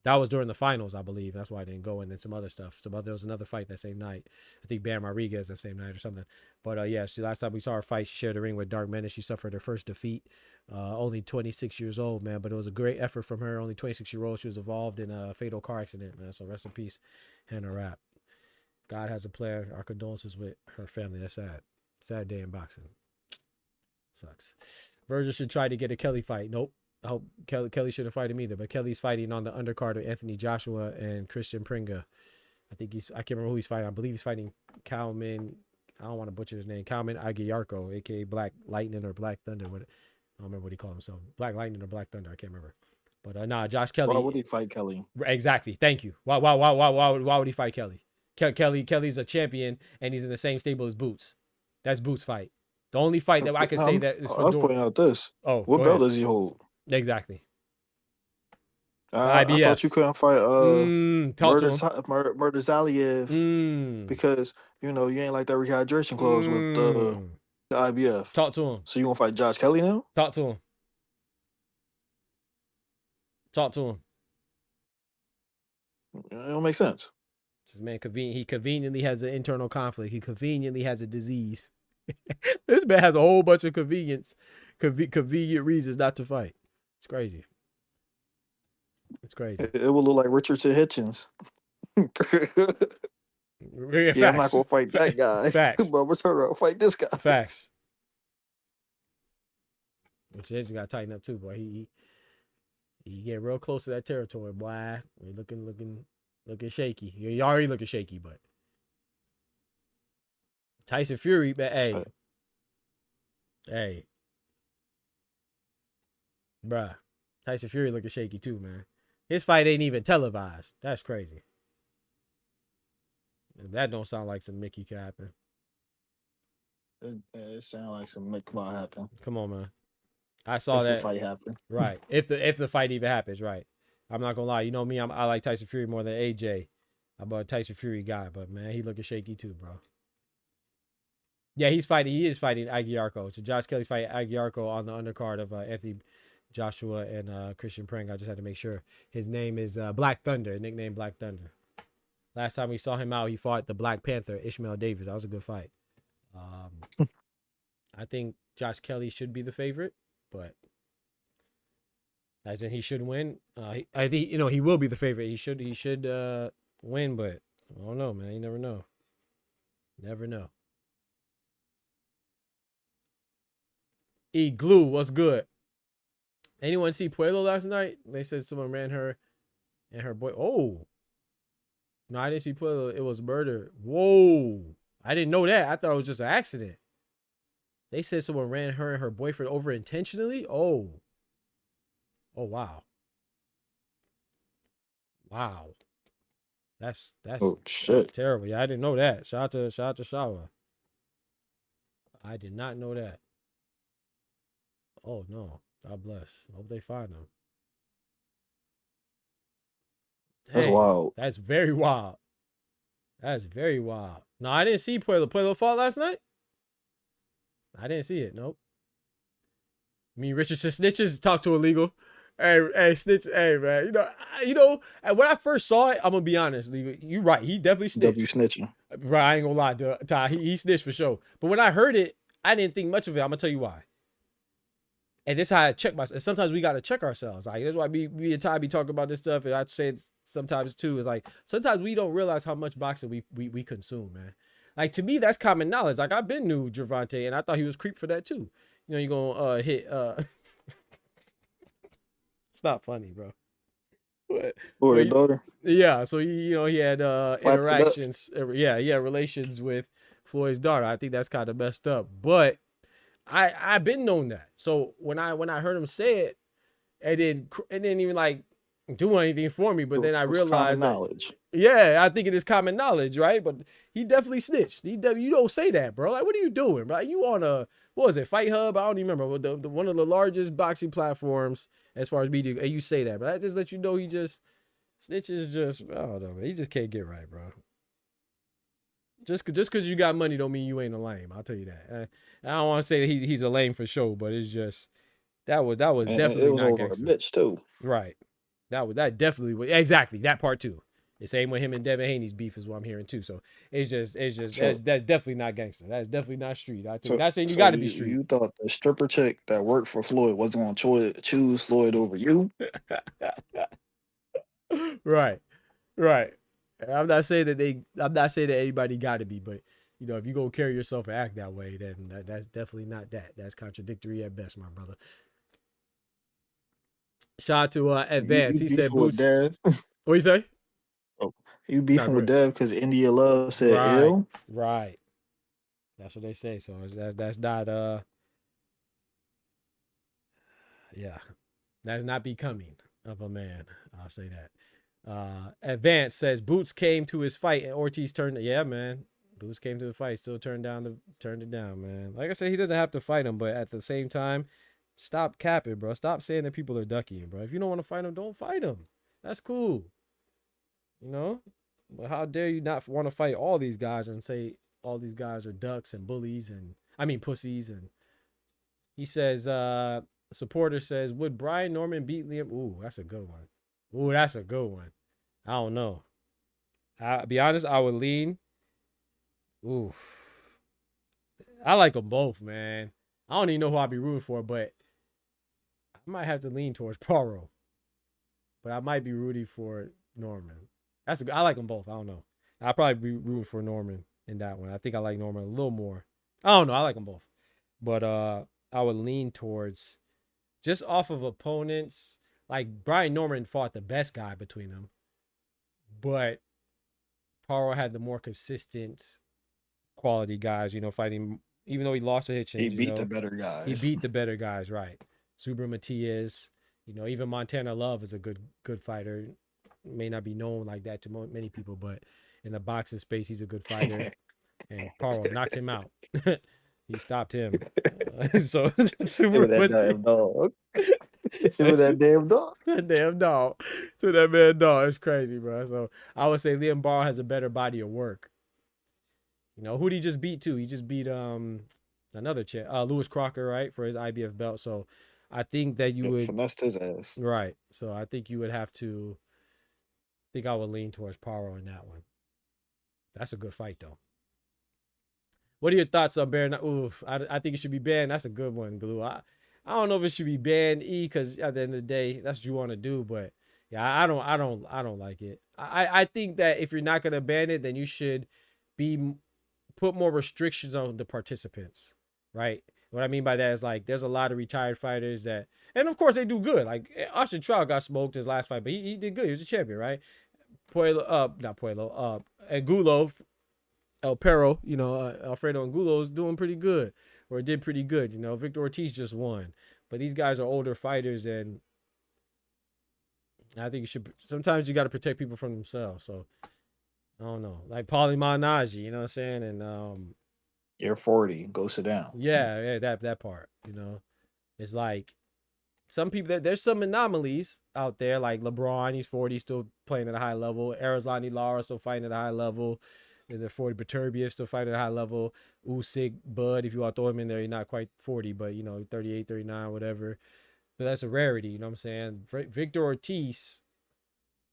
that was during the finals, I believe. That's why I didn't go. And then some other stuff. There was another fight that same night. I think Bam Rodriguez that same night or something. But yeah, last time we saw her fight, she shared the ring with Dark Menace. She suffered her first defeat. Only 26 years old, man. But it was a great effort from her. Only 26-year-old. She was involved in a fatal car accident, man. So rest in peace, Hannah Rapp. God has a plan. Our condolences with her family. That's sad. Sad day in boxing. Sucks. Vergil should try to get a Kelly fight. Nope. I hope Kelly shouldn't fight him either. But Kelly's fighting on the undercard of Anthony Joshua and Christian Pringa. I can't remember who he's fighting. I believe he's fighting Kalman. I don't want to butcher his name. Kalman Aguiarco, aka Black Lightning or Black Thunder. I don't remember what he called himself. Black Lightning or Black Thunder. I can't remember. But Josh Kelly. Why would he fight Kelly? Exactly. Thank you. Why would he fight Kelly? Kelly's a champion and he's in the same stable as Boots. That's Boots' fight. The only fight that I can say that is Fundora. I was pointing out this. Oh, what belt does he hold? Exactly. I thought you couldn't fight Murdazaliev because you ain't like that rehydration clause with the IBF. Talk to him. So you gonna fight Josh Kelly now? Talk to him. It don't make sense. This man he conveniently has an internal conflict. He conveniently has a disease. This man has a whole bunch of convenient reasons not to fight. It's crazy. It will look like Richardson Hitchens. Yeah, I'm not gonna fight that guy. Facts. But we're turn around fight this guy. Facts. Which Hitchens got tightened up too, boy. He get real close to that territory, boy. He looking shaky. He already looking shaky, but Tyson Fury, but hey, bruh, Tyson Fury looking shaky too, man. His fight ain't even televised. That's crazy. And that don't sound like some Mickey could happen. It sounds like some Mickey might happen. Come on, man. I saw that. The fight happen. Right. If the fight even happens, right. I'm not gonna lie. You know me, I like Tyson Fury more than AJ. I'm a Tyson Fury guy, but man, he looking shaky too, bro. Yeah, he is fighting Aguiarco. So Josh Kelly's fighting Aguiarco on the undercard of Anthony Joshua and Christian Pringa. I just had to make sure his name is Black Thunder, nickname Black Thunder. Last time we saw him out, he fought the Black Panther, Ishmael Davis. That was a good fight. I think Josh Kelly should be the favorite, but as in he should win. I think he will be the favorite. He should win, but I don't know, man. You never know. Never know. E Glue, what's good? Anyone see Pueblo last night? They said someone ran her and her boy. Oh. No, I didn't see Pueblo. It was murder. Whoa. I didn't know that. I thought it was just an accident. They said someone ran her and her boyfriend over intentionally. Oh. Oh, wow. Wow. That's terrible. Yeah, I didn't know that. Shout out to Shawa. I did not know that. Oh no. God bless. Hope they find him. That's wild. That's very wild. That's very wild. No, I didn't see Pueblo. Pueblo fought last night? I didn't see it. Nope. Me, Richardson snitches, talk to illegal. Hey, snitch. Hey, man. When I first saw it, I'm gonna be honest. You're right. He definitely snitched. W snitching. Right, I ain't gonna lie, Ty. He snitched for sure. But when I heard it, I didn't think much of it. I'm gonna tell you why. And this is how I check myself. And sometimes we gotta check ourselves. Like that's why me and Ty be talking about this stuff. And I say it sometimes too. Is like sometimes we don't realize how much boxing we consume, man. Like to me, that's common knowledge. Like I've been new Gervonta, and I thought he was creep for that too. You're gonna hit It's not funny, bro. Or your daughter? Yeah, so he had interactions. Yeah, he had relations with Floyd's daughter. I think that's kind of messed up. But I've been known that. So when I heard him say it, it didn't even like do anything for me. But then I realized knowledge. Yeah, I think it is common knowledge, right? But he definitely snitched. You don't say that, bro. Like, what are you doing, bro? You on what was it, Fight Hub? I don't even remember. The one of the largest boxing platforms as far as media, and you say that, but that just let you know he just snitches. Just I don't know, man. He just can't get right, bro. Just because you got money don't mean you ain't a lame. I'll tell you that. I don't want to say that he's a lame for sure, but it's just that was definitely it was not over gangster. a bitch too. Right. That definitely was exactly that part too. The same with him and Devin Haney's beef is what I'm hearing too. So it's just that's definitely not gangster. That's definitely not street. I think not saying you got to be street. You thought the stripper chick that worked for Floyd wasn't going to choose Floyd over you? Right. I'm not saying that anybody got to be, but if you gonna carry yourself and act that way, then that's definitely not that. That's contradictory at best, my brother. Shout out to Advance. He said Boots. What you say? Oh, you beefing with Dev because India Love said ill? Right. That's what they say. So that's not yeah. That's not becoming of a man. I'll say that. Advance says Boots came to his fight and Ortiz turned it. Yeah, man. Boots came to the fight, still turned it down, man. Like I said, he doesn't have to fight him, but at the same time, stop capping, bro. Stop saying that people are ducking, bro. If you don't want to fight him, don't fight him. That's cool. But how dare you not want to fight all these guys and say all these guys are ducks and bullies and pussies. And he says, supporter says, would Brian Norman beat Liam? Ooh, that's a good one. I don't know. I'll be honest, I would lean. Ooh. I like them both, man. I don't even know who I'll be rooting for, but I might have to lean towards Paro. But I might be rooting for Norman. I like them both. I don't know. I'll probably be rooting for Norman in that one. I think I like Norman a little more. I don't know. I like them both. But I would lean towards just off of opponents. Like Brian Norman fought the best guy between them. But Paro had the more consistent quality guys, fighting, even though he lost to Hitchens. He beat the better guys. He beat the better guys, right. Subra Matias, even Montana Love is a good fighter. May not be known like that to many people, but in the boxing space, he's a good fighter. And Paro knocked him out. He stopped him. So that damn dog. That damn dog. That damn dog. To that man dog. It's crazy, bro. So I would say Liam Barr has a better body of work. Who'd he just beat too? He just beat another champ, Lewis Crocker, right, for his IBF belt. So I think that you would finessed his ass. Right. So I think you would have to. I think I would lean towards Paro in that one. That's a good fight though. What are your thoughts on Baron? Oof, I think it should be banned. That's a good one, Glue. I don't know if it should be banned, because at the end of the day, that's what you want to do. But yeah, I don't like it. I think that if you're not gonna ban it, then you should put more restrictions on the participants, right? What I mean by that is, like, there's a lot of retired fighters that, and of course they do good. Like Austin Trout got smoked his last fight, but he did good. He was a champion, right? Angulo, El Perro, Alfredo Angulo is doing pretty good, or did pretty good. Victor Ortiz just won, but these guys are older fighters, and I think sometimes you got to protect people from themselves. So I don't know, like Paulie Malignaggi, you know what I'm saying? And You're 40, go sit down. yeah, that part, it's like some people, there's some anomalies out there, like LeBron, he's 40, still playing at a high level. Arizlani Lara still fighting at a high level. And they're 40. Beterbiev still fighting at a high level. Usyk, Bud, if you want to throw him in there, he's not quite 40, but 38, 39, whatever. But that's a rarity, you know what I'm saying? Victor Ortiz,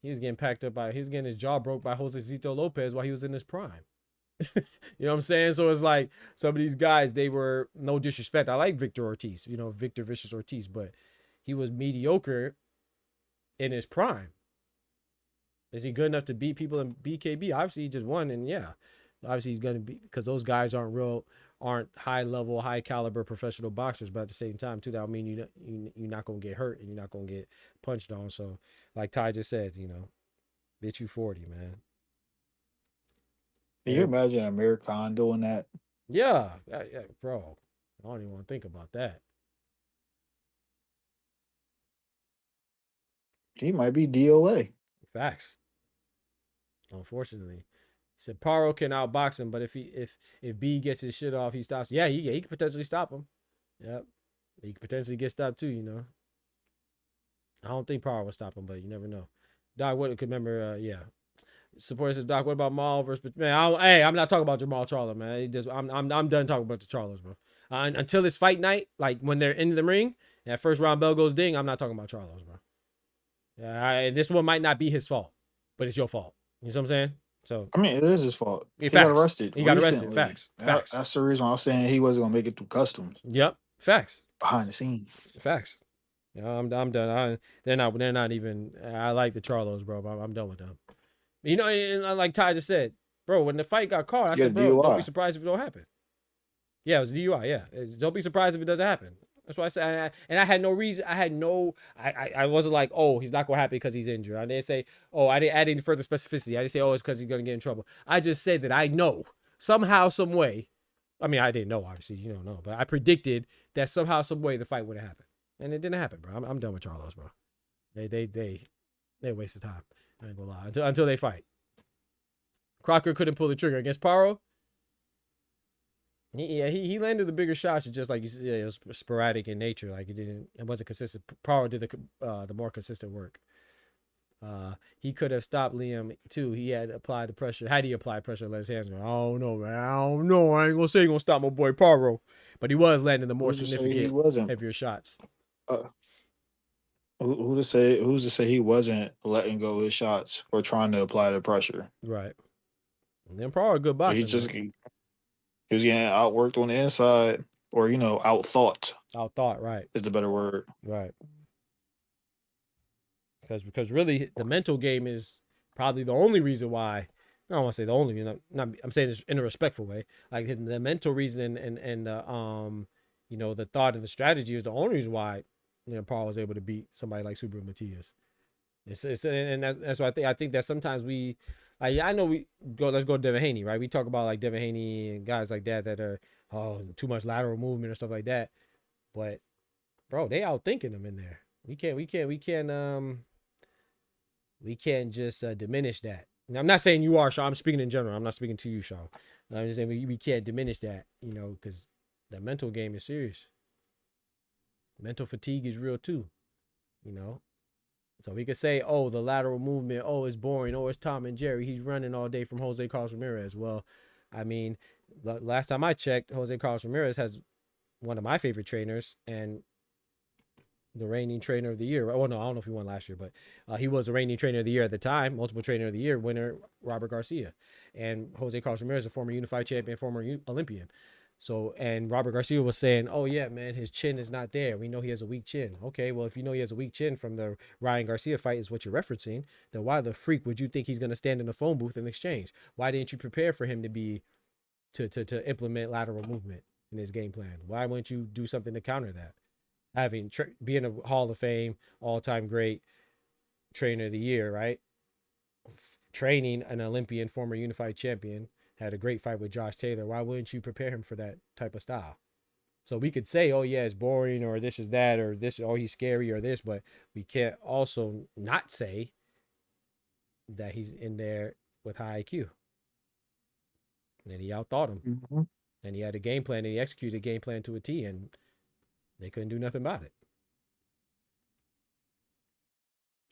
he was getting his jaw broke by Jose Zito Lopez while he was in his prime. You know what I'm saying? So it's like some of these guys, they were, no disrespect, I like Victor Ortiz, Victor Vicious Ortiz, but he was mediocre in his prime. Is he good enough to beat people in BKB? Obviously, he just won, and yeah, obviously he's gonna be, because those guys aren't high level, high caliber professional boxers. But at the same time, too, that don't mean you're not gonna get hurt and you're not gonna get punched on. So, like Ty just said, bitch, you 40, man. Can you imagine Amir Khan doing that? Yeah, bro. I don't even want to think about that. He might be DOA. Facts. Unfortunately, he said Paro can outbox him, but if B gets his shit off, he stops. Yeah, he could potentially stop him. Yep, he could potentially get stopped too. I don't think Paro will stop him, but you never know. Doc, what could remember? Yeah. Supporter says, Doc, what about Maul versus? Man, I'm not talking about Jamal Charlo, man. I'm done talking about the Charlos, bro. Until it's fight night, like when they're in the ring, and that first round bell goes ding, I'm not talking about Charlos, bro. This one might not be his fault, but it's your fault. You know what I'm saying? So I mean, it is his fault. He facts. got arrested. He got arrested. recently. Facts. That's the reason why I was saying he wasn't gonna make it through customs Yep. Facts. behind the scenes. Facts. I'm done. They're not even. I like the Charlos, bro. But I'm done with them. And like Ty just said, bro, when the fight got caught, I said, bro, DUI. don't be surprised if it don't happen. Yeah, it was DUI. Yeah, don't be surprised if it doesn't happen. That's why I said, and I had no reason. I wasn't like, oh, he's not gonna happen because he's injured. I didn't say, oh, I didn't add any further specificity. I didn't say, oh, it's because he's gonna get in trouble. I just said that I know somehow, some way. I mean, I didn't know, obviously, you don't know, but I predicted that somehow, some way the fight would have happened, and it didn't happen, bro. I'm done with Charlos, bro. They wasted time. I ain't gonna lie until they fight. Crocker couldn't pull the trigger against Paro. He landed the bigger shots, just like you said, it was sporadic in nature. Like it wasn't consistent. Paro did the more consistent work. He could have stopped Liam too. He had applied the pressure. Had he applied pressure, let his hands go. I don't know, man. I don't know. I ain't gonna say he gonna stop my boy Paro, but he was landing the more significant, heavier shots. Who's to say he wasn't letting go of his shots or trying to apply the pressure? Right. And then Paro a good boxer. He was getting outworked on the inside, or outthought. Outthought, right? Is the better word. Right. Because really, the mental game is probably the only reason why. I don't want to say the only. I'm saying this in a respectful way. Like the mental reason and the thought and the strategy is the only reason why Paul was able to beat somebody like Super Matias. That's why I think that sometimes I know let's go to Devin Haney, right? We talk about like Devin Haney and guys like that are too much lateral movement or stuff like that. But bro, they outthinking them in there. We can't just diminish that. Now, I'm not saying you are, Shaw. I'm speaking in general. I'm not speaking to you, Shaw. I'm just saying we can't diminish that, because the mental game is serious. Mental fatigue is real too, So we could say, oh, the lateral movement, oh, it's boring, oh, it's Tom and Jerry. He's running all day from Jose Carlos Ramirez. Well, I mean, last time I checked, Jose Carlos Ramirez has one of my favorite trainers, and the reigning trainer of the year. Oh no, I don't know if he won last year, but he was the reigning trainer of the year at the time, multiple trainer of the year winner, Robert Garcia, and Jose Carlos Ramirez, a former unified champion, former Olympian. So, and Robert Garcia was saying, oh yeah, man, his chin is not there. We know he has a weak chin. Okay, well, if you know he has a weak chin from the Ryan Garcia fight is what you're referencing, then why the freak would you think he's going to stand in the phone booth and exchange? Why didn't you prepare for him to implement lateral movement in his game plan? Why wouldn't you do something to counter that? Being a Hall of Fame, all-time great trainer of the year, right? Training an Olympian, former unified champion, had a great fight with Josh Taylor. Why wouldn't you prepare him for that type of style? So we could say, oh yeah, it's boring, or this is that, or this, oh he's scary, or this, but we can't also not say that he's in there with high IQ. And he outthought him. Mm-hmm. And he had a game plan, and he executed a game plan to a T, and they couldn't do nothing about it.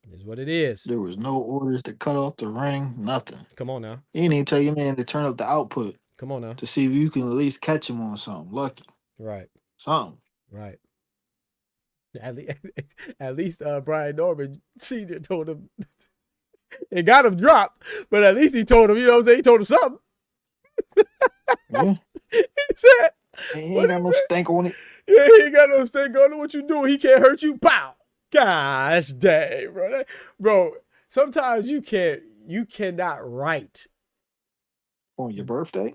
It is what it is. There was no orders to cut off the ring, nothing. Come on now. He didn't even tell your man to turn up the output. Come on now. To see if you can at least catch him on something. Lucky. Right. Something. Right. At least Brian Norman Sr. told him it got him dropped, but at least he told him, you know what I'm saying? He told him something. Yeah. He said, he ain't got no stink on it. Yeah, he ain't got no stink on it. What you doing? He can't hurt you. Pow. Gosh dang, bro. Bro, sometimes you cannot write. On your birthday?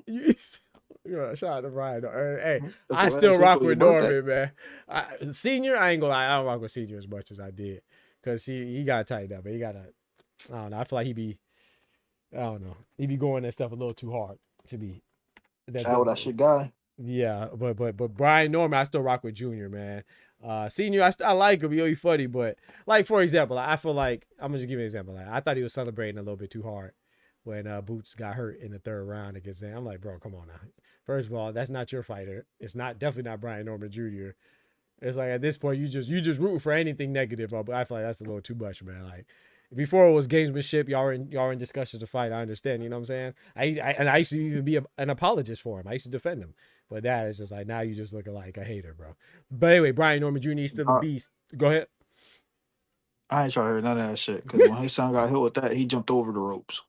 Shout out to Brian. Hey, That's I what still said rock for your with birthday. Norman, man. Senior, I ain't gonna lie, I don't rock with Senior as much as I did. Because he got tightened up, but he gotta, I don't know. I feel like I don't know. He be going that stuff a little too hard to be. That shit guy. Yeah, but Brian Norman, I still rock with Junior, man. Senior, I like him. He funny, but like for example, I feel like I'm gonna just give you an example. Like I thought he was celebrating a little bit too hard when Boots got hurt in the third round against him. I'm like, bro, come on now. First of all, that's not your fighter. It's definitely not Brian Norman Jr. It's like at this point you just rooting for anything negative. But I feel like that's a little too much, man. Like before it was gamesmanship, y'all were in discussions to fight. I understand, you know what I'm saying? I used to even be an apologist for him. I used to defend him. But that is just like, now you just looking like a hater, bro. But anyway, Brian Norman Jr. is still the beast. Go ahead. I ain't trying to hear none of that shit. Because when his son got hit with that, he jumped over the ropes.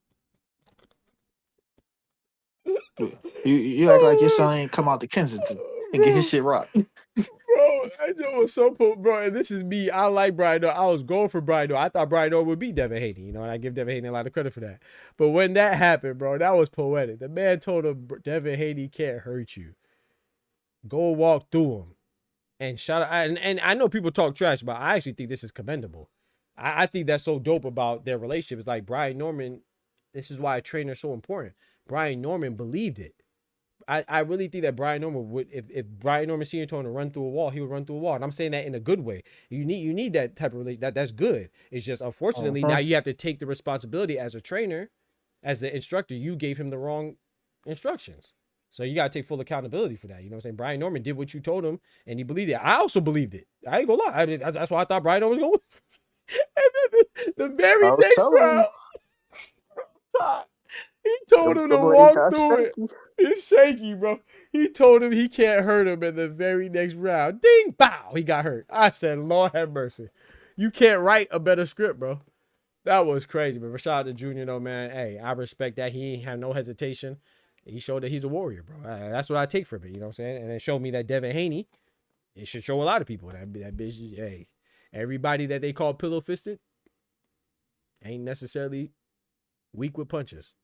You act like your son ain't come out to Kensington and get his shit rocked. Bro, I just was so bro. And this is me. I like Brian Norman. I was going for Brian Norman. I thought Brian Norman would beat Devin Haney, you know, and I give Devin Haney a lot of credit for that. But when that happened, bro, that was poetic. The man told him, Devin Haney can't hurt you. Go walk through him and shout out. And I know people talk trash, but I actually think this is commendable. I think that's so dope about their relationship. It's like Brian Norman, this is why a trainer is so important. Brian Norman believed it. I really think that Brian Norman would, if Brian Norman Sr. told him to run through a wall, he would run through a wall. And I'm saying that in a good way. You need that type of relationship. That's good. It's just unfortunately now you have to take the responsibility as a trainer, as the instructor. You gave him the wrong instructions. So you got to take full accountability for that. You know what I'm saying? Brian Norman did what you told him, and he believed it. I also believed it. I ain't gonna lie. That's why I thought Brian Norman was going to win. And then the very next round, he told him to walk through it. It's shaky, bro. He told him he can't hurt him in the very next round. Ding, bow. He got hurt. I said, Lord have mercy. You can't write a better script, bro. That was crazy. But Rashad the Jr., though, man, hey, I respect that. He ain't have no hesitation. He showed that he's a warrior, bro. That's what I take from it, you know what I'm saying? And it showed me that Devin Haney, it should show a lot of people that bitch, hey, everybody that they call pillow-fisted ain't necessarily weak with punches.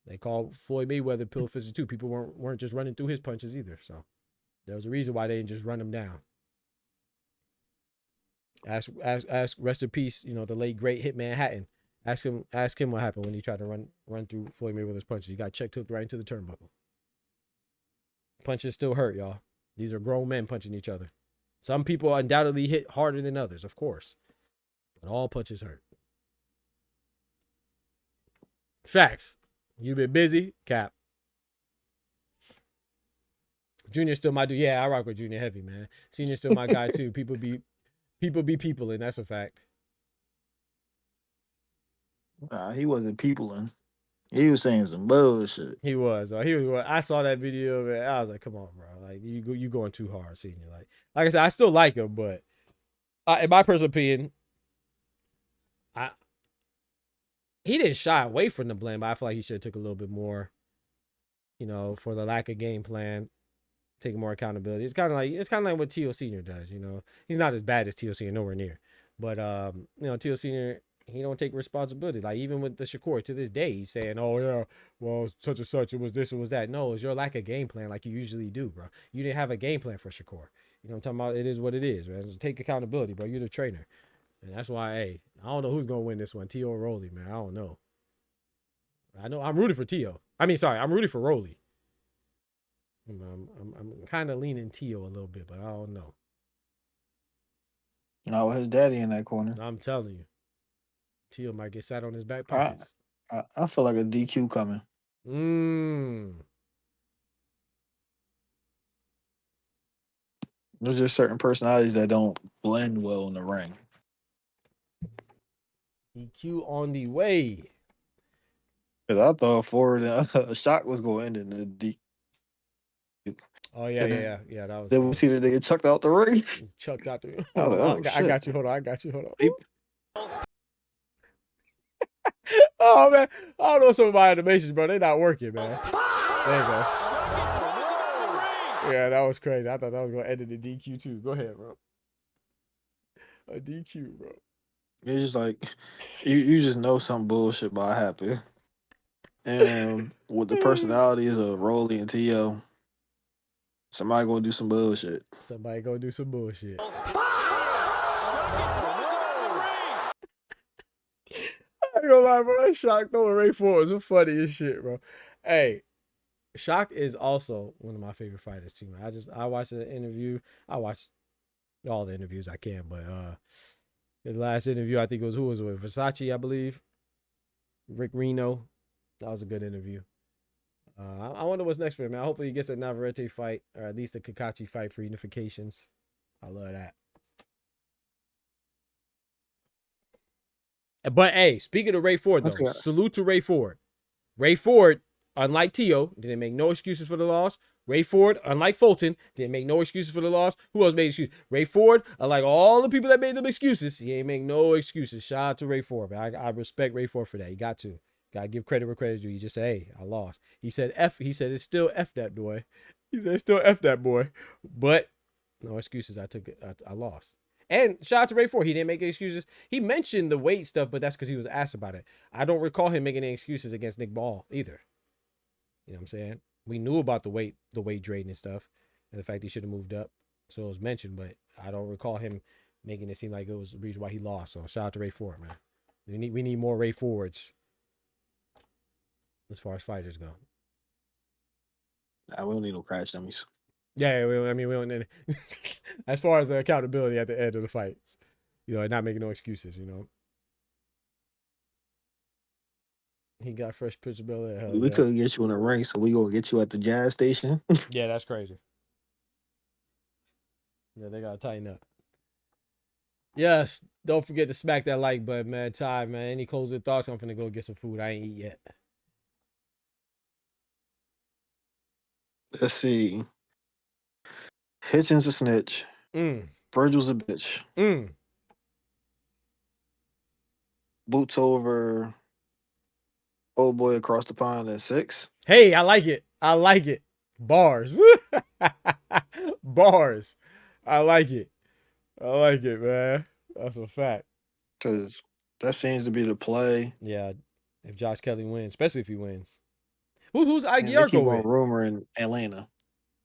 They call Floyd Mayweather pillow-fisted too. People weren't just running through his punches either. So there was a reason why they didn't just run him down. Ask rest in peace, you know, the late great Hitman Hatton. Ask him what happened when he tried to run through Floyd Mayweather's punches. He got checked hooked right into the turnbuckle. Punches still hurt, y'all. These are grown men punching each other. Some people undoubtedly hit harder than others, of course. But all punches hurt. Facts. You been busy? Cap. Junior's still my dude. Yeah, I rock with Junior heavy, man. Senior's still my guy too. People be people, and that's a fact. Nah, he wasn't peopling. He was saying some bullshit. He was. I saw that video of it. I was like, come on, bro. Like you going too hard, Senior. Like I said, I still like him, but in my personal opinion, he didn't shy away from the blame, but I feel like he should have took a little bit more, for the lack of game plan, taking more accountability. It's kind of like what T.O. Senior does. He's not as bad as T.O. Senior, nowhere near, but T.O. Senior, he don't take responsibility. Like even with the Shakur, to this day, he's saying, "Oh yeah, well such and such, it was this, it was that." No, it's your lack of game plan, like you usually do, bro. You didn't have a game plan for Shakur. You know what I'm talking about? It is what it is, man. Just take accountability, bro. You're the trainer. And that's why, hey, I don't know who's gonna win this one, T.O. or Rolly, man. I don't know. I know I'm rooting for T.O. I'm rooting for Rolly. I'm kind of leaning T.O. a little bit, but I don't know. Not with his daddy in that corner. I'm telling you, T.O. might get sat on his back pockets. I feel like a DQ coming. There's just certain personalities that don't blend well in the ring. DQ on the way. Because I thought Ford a shot was going to end in the DQ. Oh yeah. That was. Then we see the nigga chucked out the ring. Chucked out the. I got you. Hold on. Oh man, I don't know some of my animations, bro. They not working, man. There you go. Yeah, that was crazy. I thought that was gonna end in the DQ too. Go ahead, bro. A DQ, bro. It's just like you just know some bullshit about to happen. And with the personalities of Rolly and T.O., somebody gonna do some bullshit. Somebody gonna do some bullshit. I ain't gonna lie, bro. That Shock throwing Ray Ford was funny as shit, bro. Hey, Shock is also one of my favorite fighters too, man. I watched the interview. I watch all the interviews I can, but the last interview I think it was who was it with? Versace, I believe. Rick Reno. That was a good interview. I wonder what's next for him, man. Hopefully he gets a Navarrete fight, or at least a Kakachi fight for unifications. I love that. But hey, speaking of Ray Ford, though, salute to Ray Ford. Ray Ford, unlike T.O., didn't make no excuses for the loss. Ray Ford, unlike Fulton, didn't make no excuses for the loss. Who else made excuses? Ray Ford, unlike all the people that made them excuses, he ain't make no excuses. Shout out to Ray Ford, man. I respect Ray Ford for that. You got to. Got to give credit where credit's due. You just say, hey, I lost. He said it's still F that boy. He said it's still F that boy. But no excuses. I lost. And shout out to Ray Ford. He didn't make any excuses. He mentioned the weight stuff, but that's because he was asked about it. I don't recall him making any excuses against Nick Ball either. You know what I'm saying? We knew about the weight drain and stuff, and the fact he should have moved up. So it was mentioned, but I don't recall him making it seem like it was the reason why he lost. So shout out to Ray Ford, man. We need more Ray Fords as far as fighters go. We don't need no crash dummies. Yeah, we don't need as far as the accountability at the end of the fights. And not making no excuses, He got fresh pitch Bel Air. We couldn't get you in the ring, so we gonna get you at the gas station. Yeah, that's crazy. Yeah, they gotta tighten up. Yes, don't forget to smack that like button, man. Ty, man. Any closing thoughts? I'm finna go get some food. I ain't eat yet. Let's see. Hitchens a snitch. Vergil's a bitch. Boots over old boy across the pond at 6. Hey, I like it. Bars. Bars. I like it, man. That's a fact. Because that seems to be the play. Yeah, if Josh Kelly wins, especially if he wins. Who's Aguiarco they keep on with? rumor in Atlanta.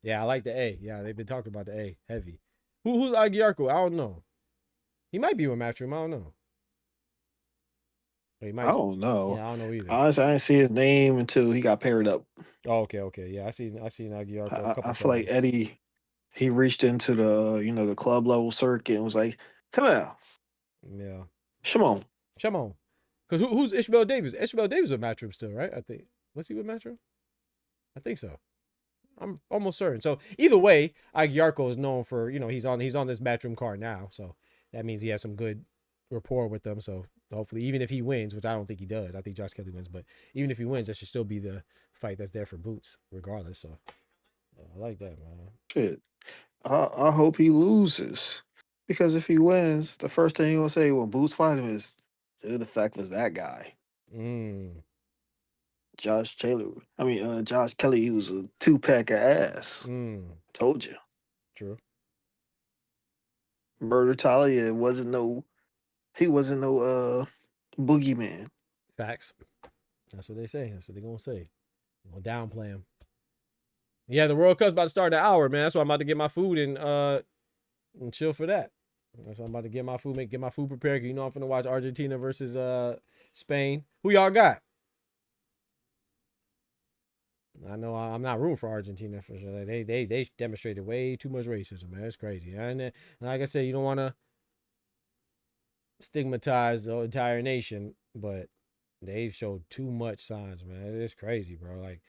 Yeah, I like the A. Yeah, they've been talking about the A heavy. Who's Aguiarco? I don't know. He might be with Matchroom. I don't know. I don't know. Yeah, I don't know either. Honestly, I didn't see his name until he got paired up. Oh, okay. Yeah, I seen Aguiarco. I feel like Eddie, he reached into the the club level circuit and was like, "Come here, yeah, Shimon." Because who's Ishmael Davis? Ishmael Davis with Matchroom still, right? I think. Was he with Matchroom? I think so. I'm almost certain. So either way, Aguiarco is known for he's on this Matchroom card now, so that means he has some good rapport with them. So hopefully, even if he wins, which I don't think he does, I think Josh Kelly wins, but even if he wins, that should still be the fight that's there for Boots, regardless. So I like that, man. Shit, I hope he loses Because if he wins, the first thing he gonna say when Boots fight him is, "Who the fuck was that guy?" Mm, Josh Taylor. Josh Kelly. He was a 2-pack of ass. Told you. true. Murder Talia he wasn't no boogeyman. Facts. That's what they say. That's what they're gonna say. Gonna downplay him. Yeah, the World Cup's about to start in an hour, man. That's why I'm about to get my food and chill for that. That's why I'm about to get my food, get my food prepared. 'Cause you know I'm finna watch Argentina versus Spain. Who y'all got? I know I'm not rooting for Argentina for sure. They demonstrated way too much racism, man. It's crazy. And like I said, you don't want to stigmatize the entire nation, but they've showed too much signs, man. It's crazy, bro. Like,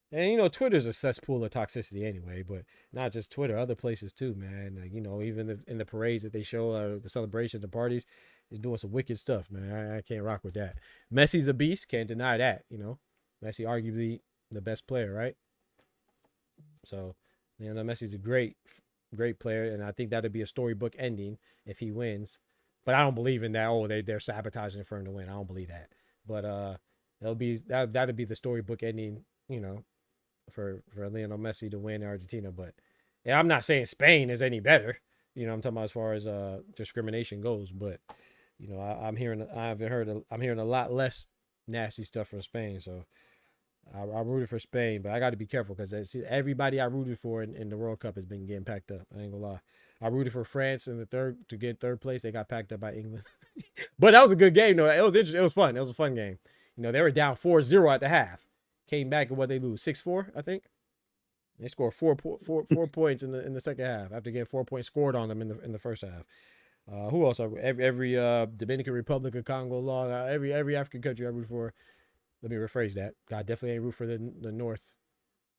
and you know, Twitter's a cesspool of toxicity anyway, but not just Twitter, other places too, man. Like, you know, even in the parades that they show, the celebrations, the parties, is doing some wicked stuff, man. I can't rock with that. Messi's a beast, can't deny that. You know, Messi arguably the best player, right? So, you know, Messi's a great player, and I think that'd be a storybook ending if he wins. But I don't believe in that. Oh, they're sabotaging for him to win. I don't believe that. But that'd be the storybook ending, you know, for Lionel Messi to win Argentina. But yeah, I'm not saying Spain is any better. You know, I'm talking about as far as discrimination goes. But you know, I'm hearing a lot less nasty stuff from Spain. So I rooted for Spain, but I got to be careful because everybody I rooted for in the World Cup has been getting packed up. I ain't gonna lie. I rooted for France in the to get third place. They got packed up by England. But that was a good game, though. It was interesting. It was fun. It was a fun game. You know, they were down 4-0 at the half. Came back and what they lose 6-4, I think. They scored four points in the second half after getting 4 points scored on them in the first half. Who else? Every Dominican Republic of Congo law, every African country I root for. Let me rephrase that. God definitely ain't root for the North.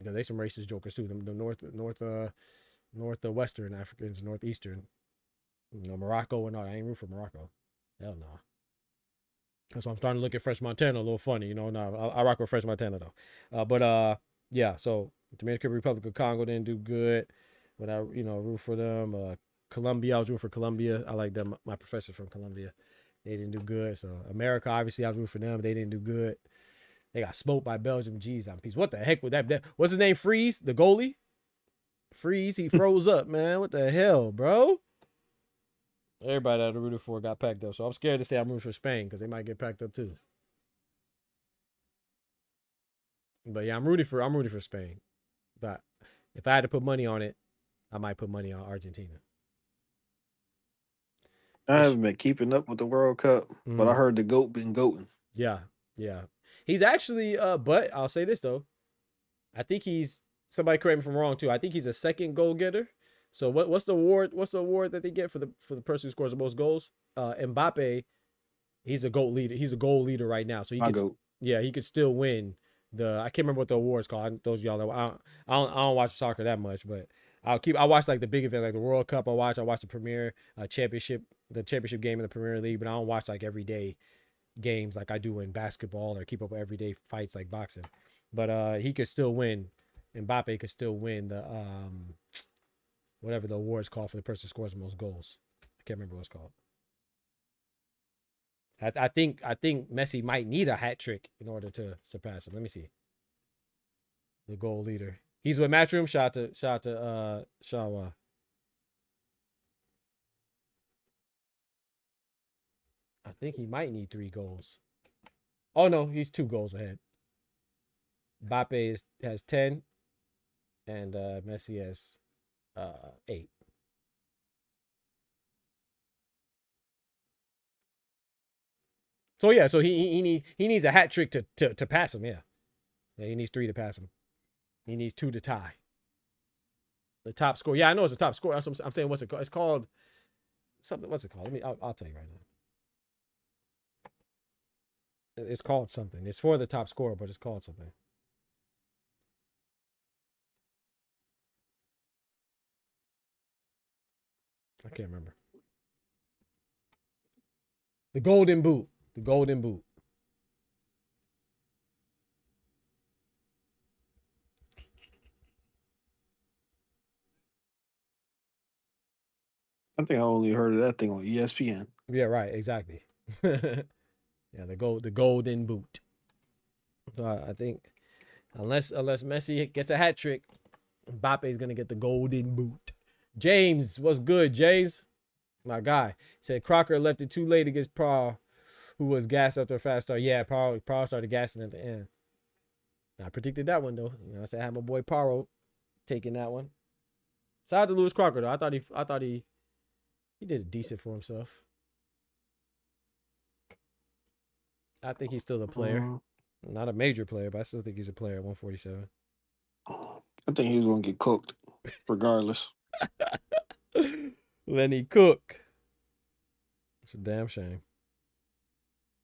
You know, they some racist jokers too. The northwestern Africans, northeastern. You know, Morocco and all. I ain't root for Morocco. Hell no. So I'm starting to look at French Montana a little funny. You know, no, I rock with French Montana though. Yeah. So Dominican Republic of Congo didn't do good, but I root for them. Colombia, I was rooting for Colombia. I like them. My professor from Colombia, they didn't do good. So America, obviously, I was rooting for them. They didn't do good. They got smoked by Belgium. Jeez, I'm peace. What the heck with that? What's his name? Freeze, the goalie. Freeze, he froze up, man. What the hell, bro? Everybody that I rooted for got packed up. So I'm scared to say I'm rooting for Spain because they might get packed up too. But yeah, I'm rooting for Spain. But if I had to put money on it, I might put money on Argentina. I haven't been keeping up with the World Cup, but I heard the GOAT been goating. Yeah. He's actually, but I'll say this though. I think somebody correct me if I'm wrong too. I think he's a second goal getter. So what's the award? What's the award that they get for the person who scores the most goals? Mbappe, he's a goal leader. He's a goal leader right now. So he could still win I can't remember what the award's called. Those of y'all that I don't watch soccer that much, but I watch like the big event, like the World Cup. I watch the Premier championship, the championship game in the Premier League, but I don't watch like everyday games like I do in basketball or keep up with everyday fights like boxing. But he could still win. Mbappe could still win the whatever the award's called for the person who scores the most goals. I can't remember what it's called. I think Messi might need a hat trick in order to surpass him. Let me see. The goal leader. He's with Matchroom. Shout out to Shawa. I think he might need 3 goals. Oh no, he's 2 goals ahead. Mbappe has 10, and Messi has 8. So yeah, so he needs a hat trick to pass him. Yeah, he needs 3 to pass him. He needs 2 to tie. The top score. Yeah, I know it's the top score. That's what I'm saying. What's it called? It's called something. What's it called? I'll tell you right now. It's called something. It's for the top scorer, but it's called something. I can't remember. The Golden Boot. The Golden Boot. I think I only heard of that thing on ESPN. Yeah, right. Exactly. Yeah, the golden boot. So I think unless Messi gets a hat trick, Mbappe's gonna get the golden boot. James, what's good, James? My guy said Crocker left it too late against Paul, who was gassed after a fast start. Yeah, Paul started gassing at the end. I predicted that one though. You know, I said I had my boy Paro taking that one. Shout out to Lewis Crocker though. I thought he did a decent for himself. I think he's still a player. Not a major player, but I still think he's a player at 147. I think he was gonna get cooked, regardless. Lenny Cook. It's a damn shame.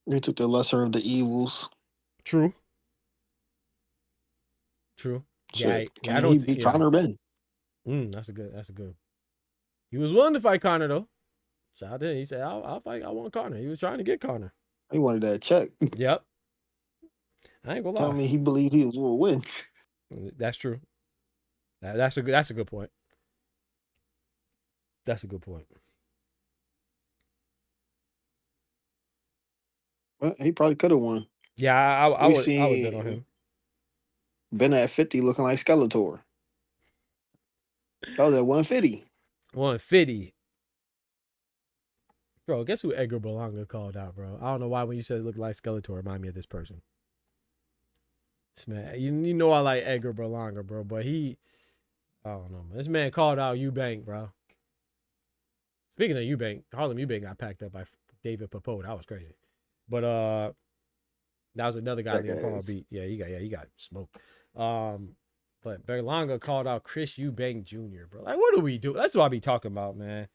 He took the lesser of the evils. True. Shit, he beat Conor Ben. That's a good. He was willing to fight Conor though. Shout out to him. He said, I'll fight. I want Conor. He was trying to get Conor. He wanted that check. Yep. I ain't gonna lie. Tell me he believed he was gonna win. That's true. That's a good point. That's a good point. Well, he probably could have won. Yeah, I would bet on him. Ben at 50 looking like Skeletor. That was at 150. 150. Bro, guess who Edgar Berlanga called out, bro? I don't know why when you said it looked like Skeletor, remind me of this person. This man, you know I like Edgar Berlanga, bro, but I don't know, man. This man called out Eubank, bro. Speaking of Eubank, Harlem Eubank got packed up by David Popo. That was crazy. But that was another guy named Paul beat. Yeah, he got smoked. But Berlanga called out Chris Eubank Jr., bro. Like, what do we do? That's what I be talking about, man.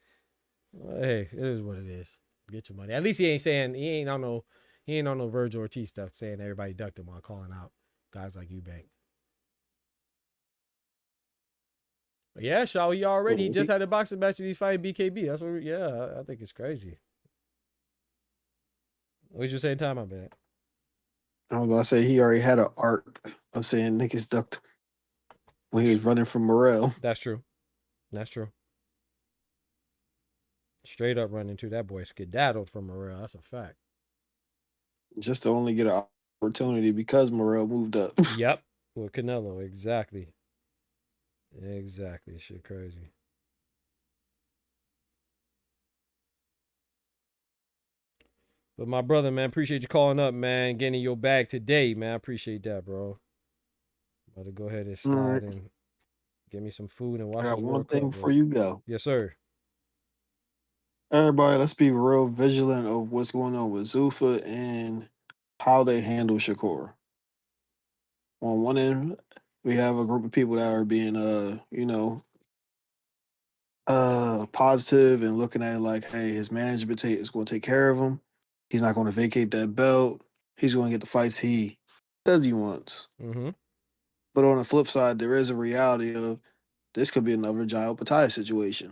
Well, hey, it is what it is. Get your money. At least he ain't on no Vergil Ortiz stuff saying everybody ducked him while calling out guys like Eubank. But yeah, Shaw, he just had a boxing match and he's fighting BKB. That's what I think it's crazy. What was you saying, Ty? My bad. I was about to say he already had an arc of saying niggas ducked him when he was running from Morrell. That's true. Straight up running to that boy skedaddled from Morrell. That's a fact. Just to only get an opportunity because Morrell moved up. Yep. With Canelo. Exactly. Shit crazy. But my brother, man, appreciate you calling up, man. Getting in your bag today, man. I appreciate that, bro. About to go ahead and slide and get me some food and watch I got this one World thing Cup, before bro. you go. Yes, sir. Everybody, let's be real vigilant of what's going on with Zuffa and how they handle Shakur. On one end, we have a group of people that are being, positive and looking at it like, hey, his management is going to take care of him. He's not going to vacate that belt. He's going to get the fights he says he wants. Mm-hmm. But on the flip side, there is a reality of this could be another Jairo Pataya situation.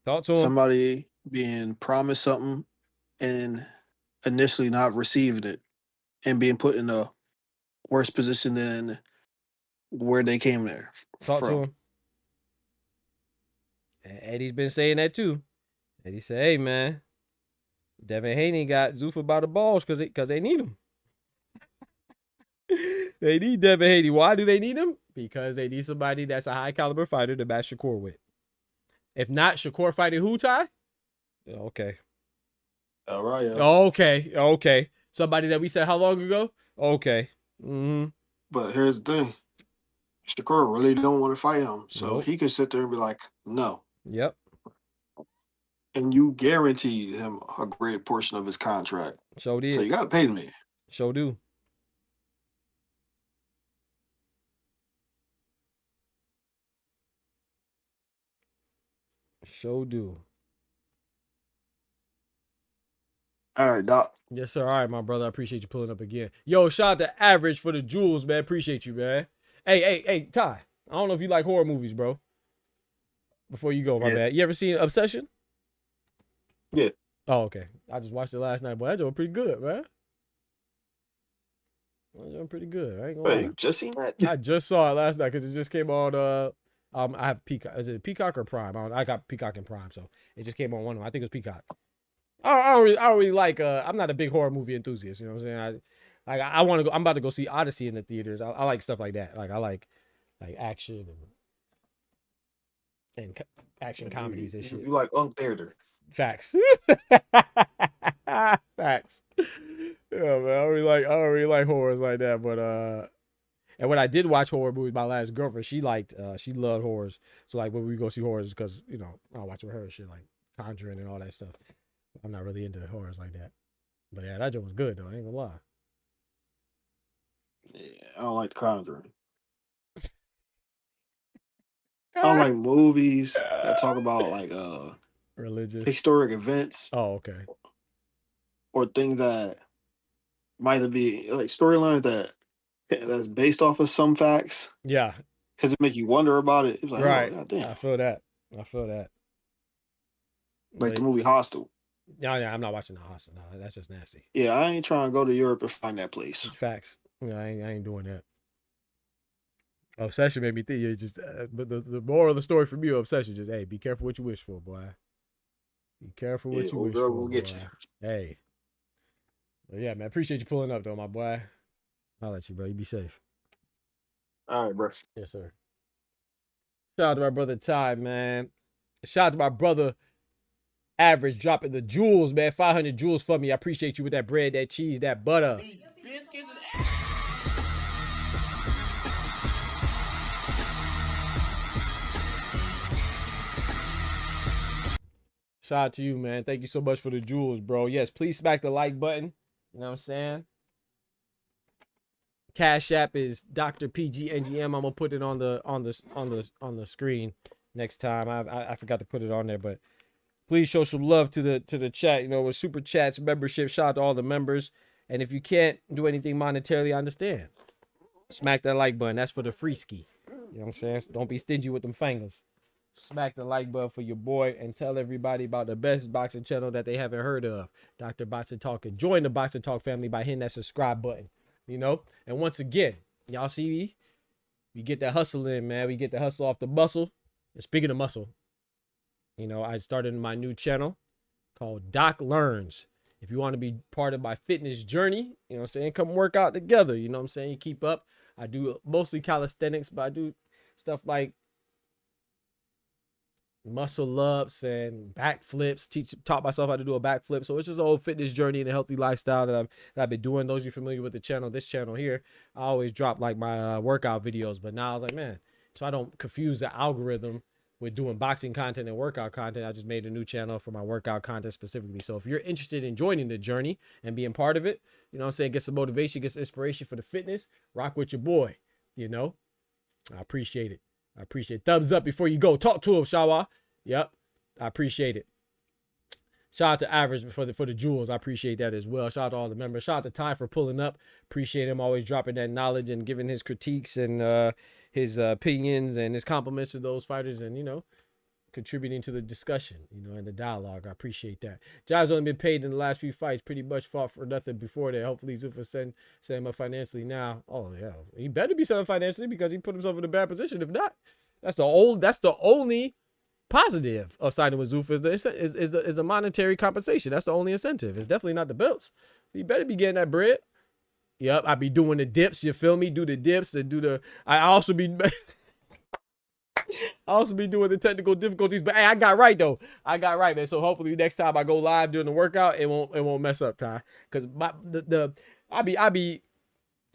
Talk to him. Somebody being promised something and initially not receiving it and being put in a worse position than where they came there Talk from. to him. And Eddie's been saying that too. Eddie said, hey, man, Devin Haney got Zuffa by the balls because they need him. They need Devin Haney. Why do they need him? Because they need somebody that's a high caliber fighter to match Shakur with. If not, Shakur fighting who, Ty? Okay. All right. Yeah. Okay. Somebody that we said how long ago? Okay. Mm-hmm. But here's the thing. Shakur really don't want to fight him. So he could sit there and be like, no. Yep. And you guaranteed him a great portion of his contract. So did. So you got to pay the man. So do. So do. All right, Doc. Yes, sir. All right, my brother. I appreciate you pulling up again. Yo, shout out to Average for the jewels, man. Appreciate you, man. Hey, Ty. I don't know if you like horror movies, bro. Before you go, my bad. You ever seen Obsession? Yeah. Oh, okay. I just watched it last night, boy. That joke pretty good, man. That joke pretty good. I ain't gonna lie. Just seen that? I just saw it last night because it just came on I have Peacock. Is it Peacock or Prime? I got Peacock and Prime, so it just came on one of them. I think it was Peacock. I don't really like. I'm not a big horror movie enthusiast. You know what I'm saying? I want to go. I'm about to go see Odyssey in the theaters. I like stuff like that. Like I like action and action comedies and shit. You like Theater. Facts. Facts. Yeah, man. I don't really like horrors like that. But and when I did watch horror movies, my last girlfriend, she loved horrors. So like when we go see horrors, because I'll watch with her and shit, like Conjuring and all that stuff. I'm not really into horrors like that. But yeah, that joke was good though. I ain't gonna lie. Yeah, I don't like The Conjuring. I don't like movies that talk about like religious historic events. Oh, okay. Or things that might be like storylines that's based off of some facts. Yeah. Because it make you wonder about it. It's like, right. Oh, goddamn. I feel that. Like the movie Hostel. Yeah, I'm not watching the Hostel. No, that's just nasty. Yeah, I ain't trying to go to Europe and find that place. Facts. Yeah, I ain't doing that. Obsession made me think. You just, but the moral of the story for me, Obsession, just hey, be careful what you wish for, boy. Be careful what you wish for, will get boy. you. Hey. But yeah, man, appreciate you pulling up though, my boy. I'll let you, bro. You be safe. All right, bro. Yes, sir. Shout out to my brother Ty, man. Shout out to my brother Average dropping the jewels, man. 500 jewels for me. I appreciate you with that bread, that cheese, that butter. Shout out to you, man. Thank you so much for the jewels, bro. Yes, please smack the like button. You know what I'm saying? Cash App is Dr. PGNGM. I'm gonna put it on the screen next time. I forgot to put it on there, but please show some love to the chat. With super chats, membership. Shout out to all the members. And if you can't do anything monetarily, I understand. Smack that like button. That's for the free ski. You know what I'm saying? Don't be stingy with them fingers. Smack the like button for your boy and tell everybody about the best boxing channel that they haven't heard of, Dr. Boxing Talk. And join the Boxing Talk family by hitting that subscribe button. And once again, y'all see me? We get that hustle in, man. We get the hustle off the muscle. And speaking of muscle, I started my new channel called Doc Learns. If you want to be part of my fitness journey, come work out together. You know what I'm saying? You keep up. I do mostly calisthenics, but I do stuff like muscle ups and backflips. Taught myself how to do a backflip. So it's just a whole fitness journey and a healthy lifestyle that I've been doing. Those of you familiar with the channel, this channel here, I always drop like my workout videos. But now I was like, man, so I don't confuse the algorithm with doing boxing content and workout content. I just made a new channel for my workout content specifically. So if you're interested in joining the journey and being part of it, get some motivation, get some inspiration for the fitness, rock with your boy. I appreciate it. Thumbs up before you go. Talk to him, Shawa. Yep. I appreciate it. Shout out to Average for the jewels. I appreciate that as well. Shout out to all the members. Shout out to Ty for pulling up. Appreciate him always dropping that knowledge and giving his critiques and his opinions and his compliments to those fighters and, contributing to the discussion, and the dialogue. I appreciate that. Jai's only been paid in the last few fights. Pretty much fought for nothing before that. Hopefully Zuffa send him up financially now. Oh, yeah. He better be set up financially because he put himself in a bad position. If not, that's the only positive of signing with Zuffa is the monetary compensation. That's the only incentive. It's definitely not the belts. So you better be getting that bread. Yep, I be doing the dips. You feel me? Do the dips and do the. I also be doing the technical difficulties. But hey, I got right though. I got right, man. So hopefully next time I go live during the workout, it won't mess up, Ty. Because I be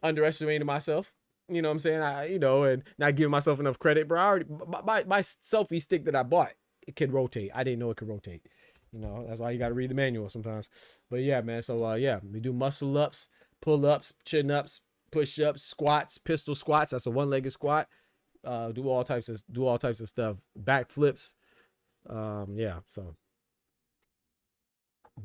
underestimating myself. You know what I'm saying? And not giving myself enough credit, bro. My selfie stick that I bought, it can rotate. I didn't know it could rotate. That's why you got to read the manual sometimes. But yeah, man. So we do muscle ups, pull ups, chin ups, push ups, squats, pistol squats. That's a one-legged squat. Do all types of stuff. Backflips. So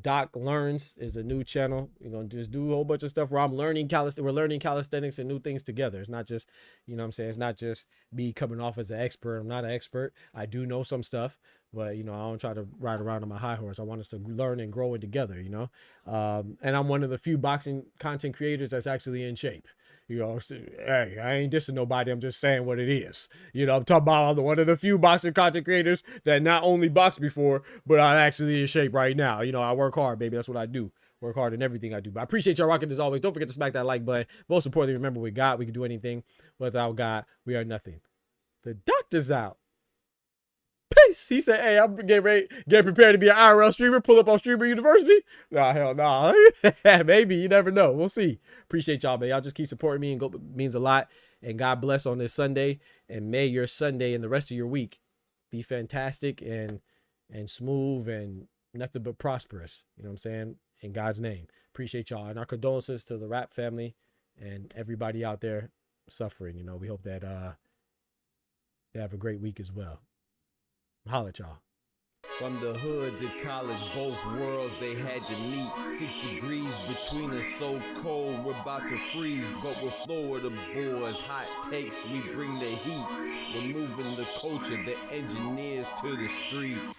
Doc Learns is a new channel. We're gonna just do a whole bunch of stuff where we're learning calisthenics and new things together. It's not just, it's not just me coming off as an expert. I'm not an expert. I do know some stuff, but I don't try to ride around on my high horse. I want us to learn and grow it together, and I'm one of the few boxing content creators that's actually in shape. You know, hey, I ain't dissing nobody. I'm just saying what it is. You know, I'm talking about one of the few boxing content creators that not only boxed before, but I'm actually in shape right now. You know, I work hard, baby. That's what I do. Work hard in everything I do. But I appreciate y'all rocking as always. Don't forget to smack that like button. Most importantly, remember with God, we can do anything. Without God, we are nothing. The doctor's out. Peace. He said, hey, I'm getting prepared to be an IRL streamer. Pull up on Streamer University. Nah, hell nah. Maybe. You never know. We'll see. Appreciate y'all, man. Y'all just keep supporting me, and it means a lot. And God bless on this Sunday. And may your Sunday and the rest of your week be fantastic and smooth and nothing but prosperous. You know what I'm saying? In God's name. Appreciate y'all. And our condolences to the rap family and everybody out there suffering. You know, we hope that they have a great week as well. Holla at y'all. From the hood to college, both worlds they had to meet. 6 degrees between us, so cold, we're about to freeze. But we're Florida boys, hot takes, we bring the heat. We're moving the culture, the engineers to the streets.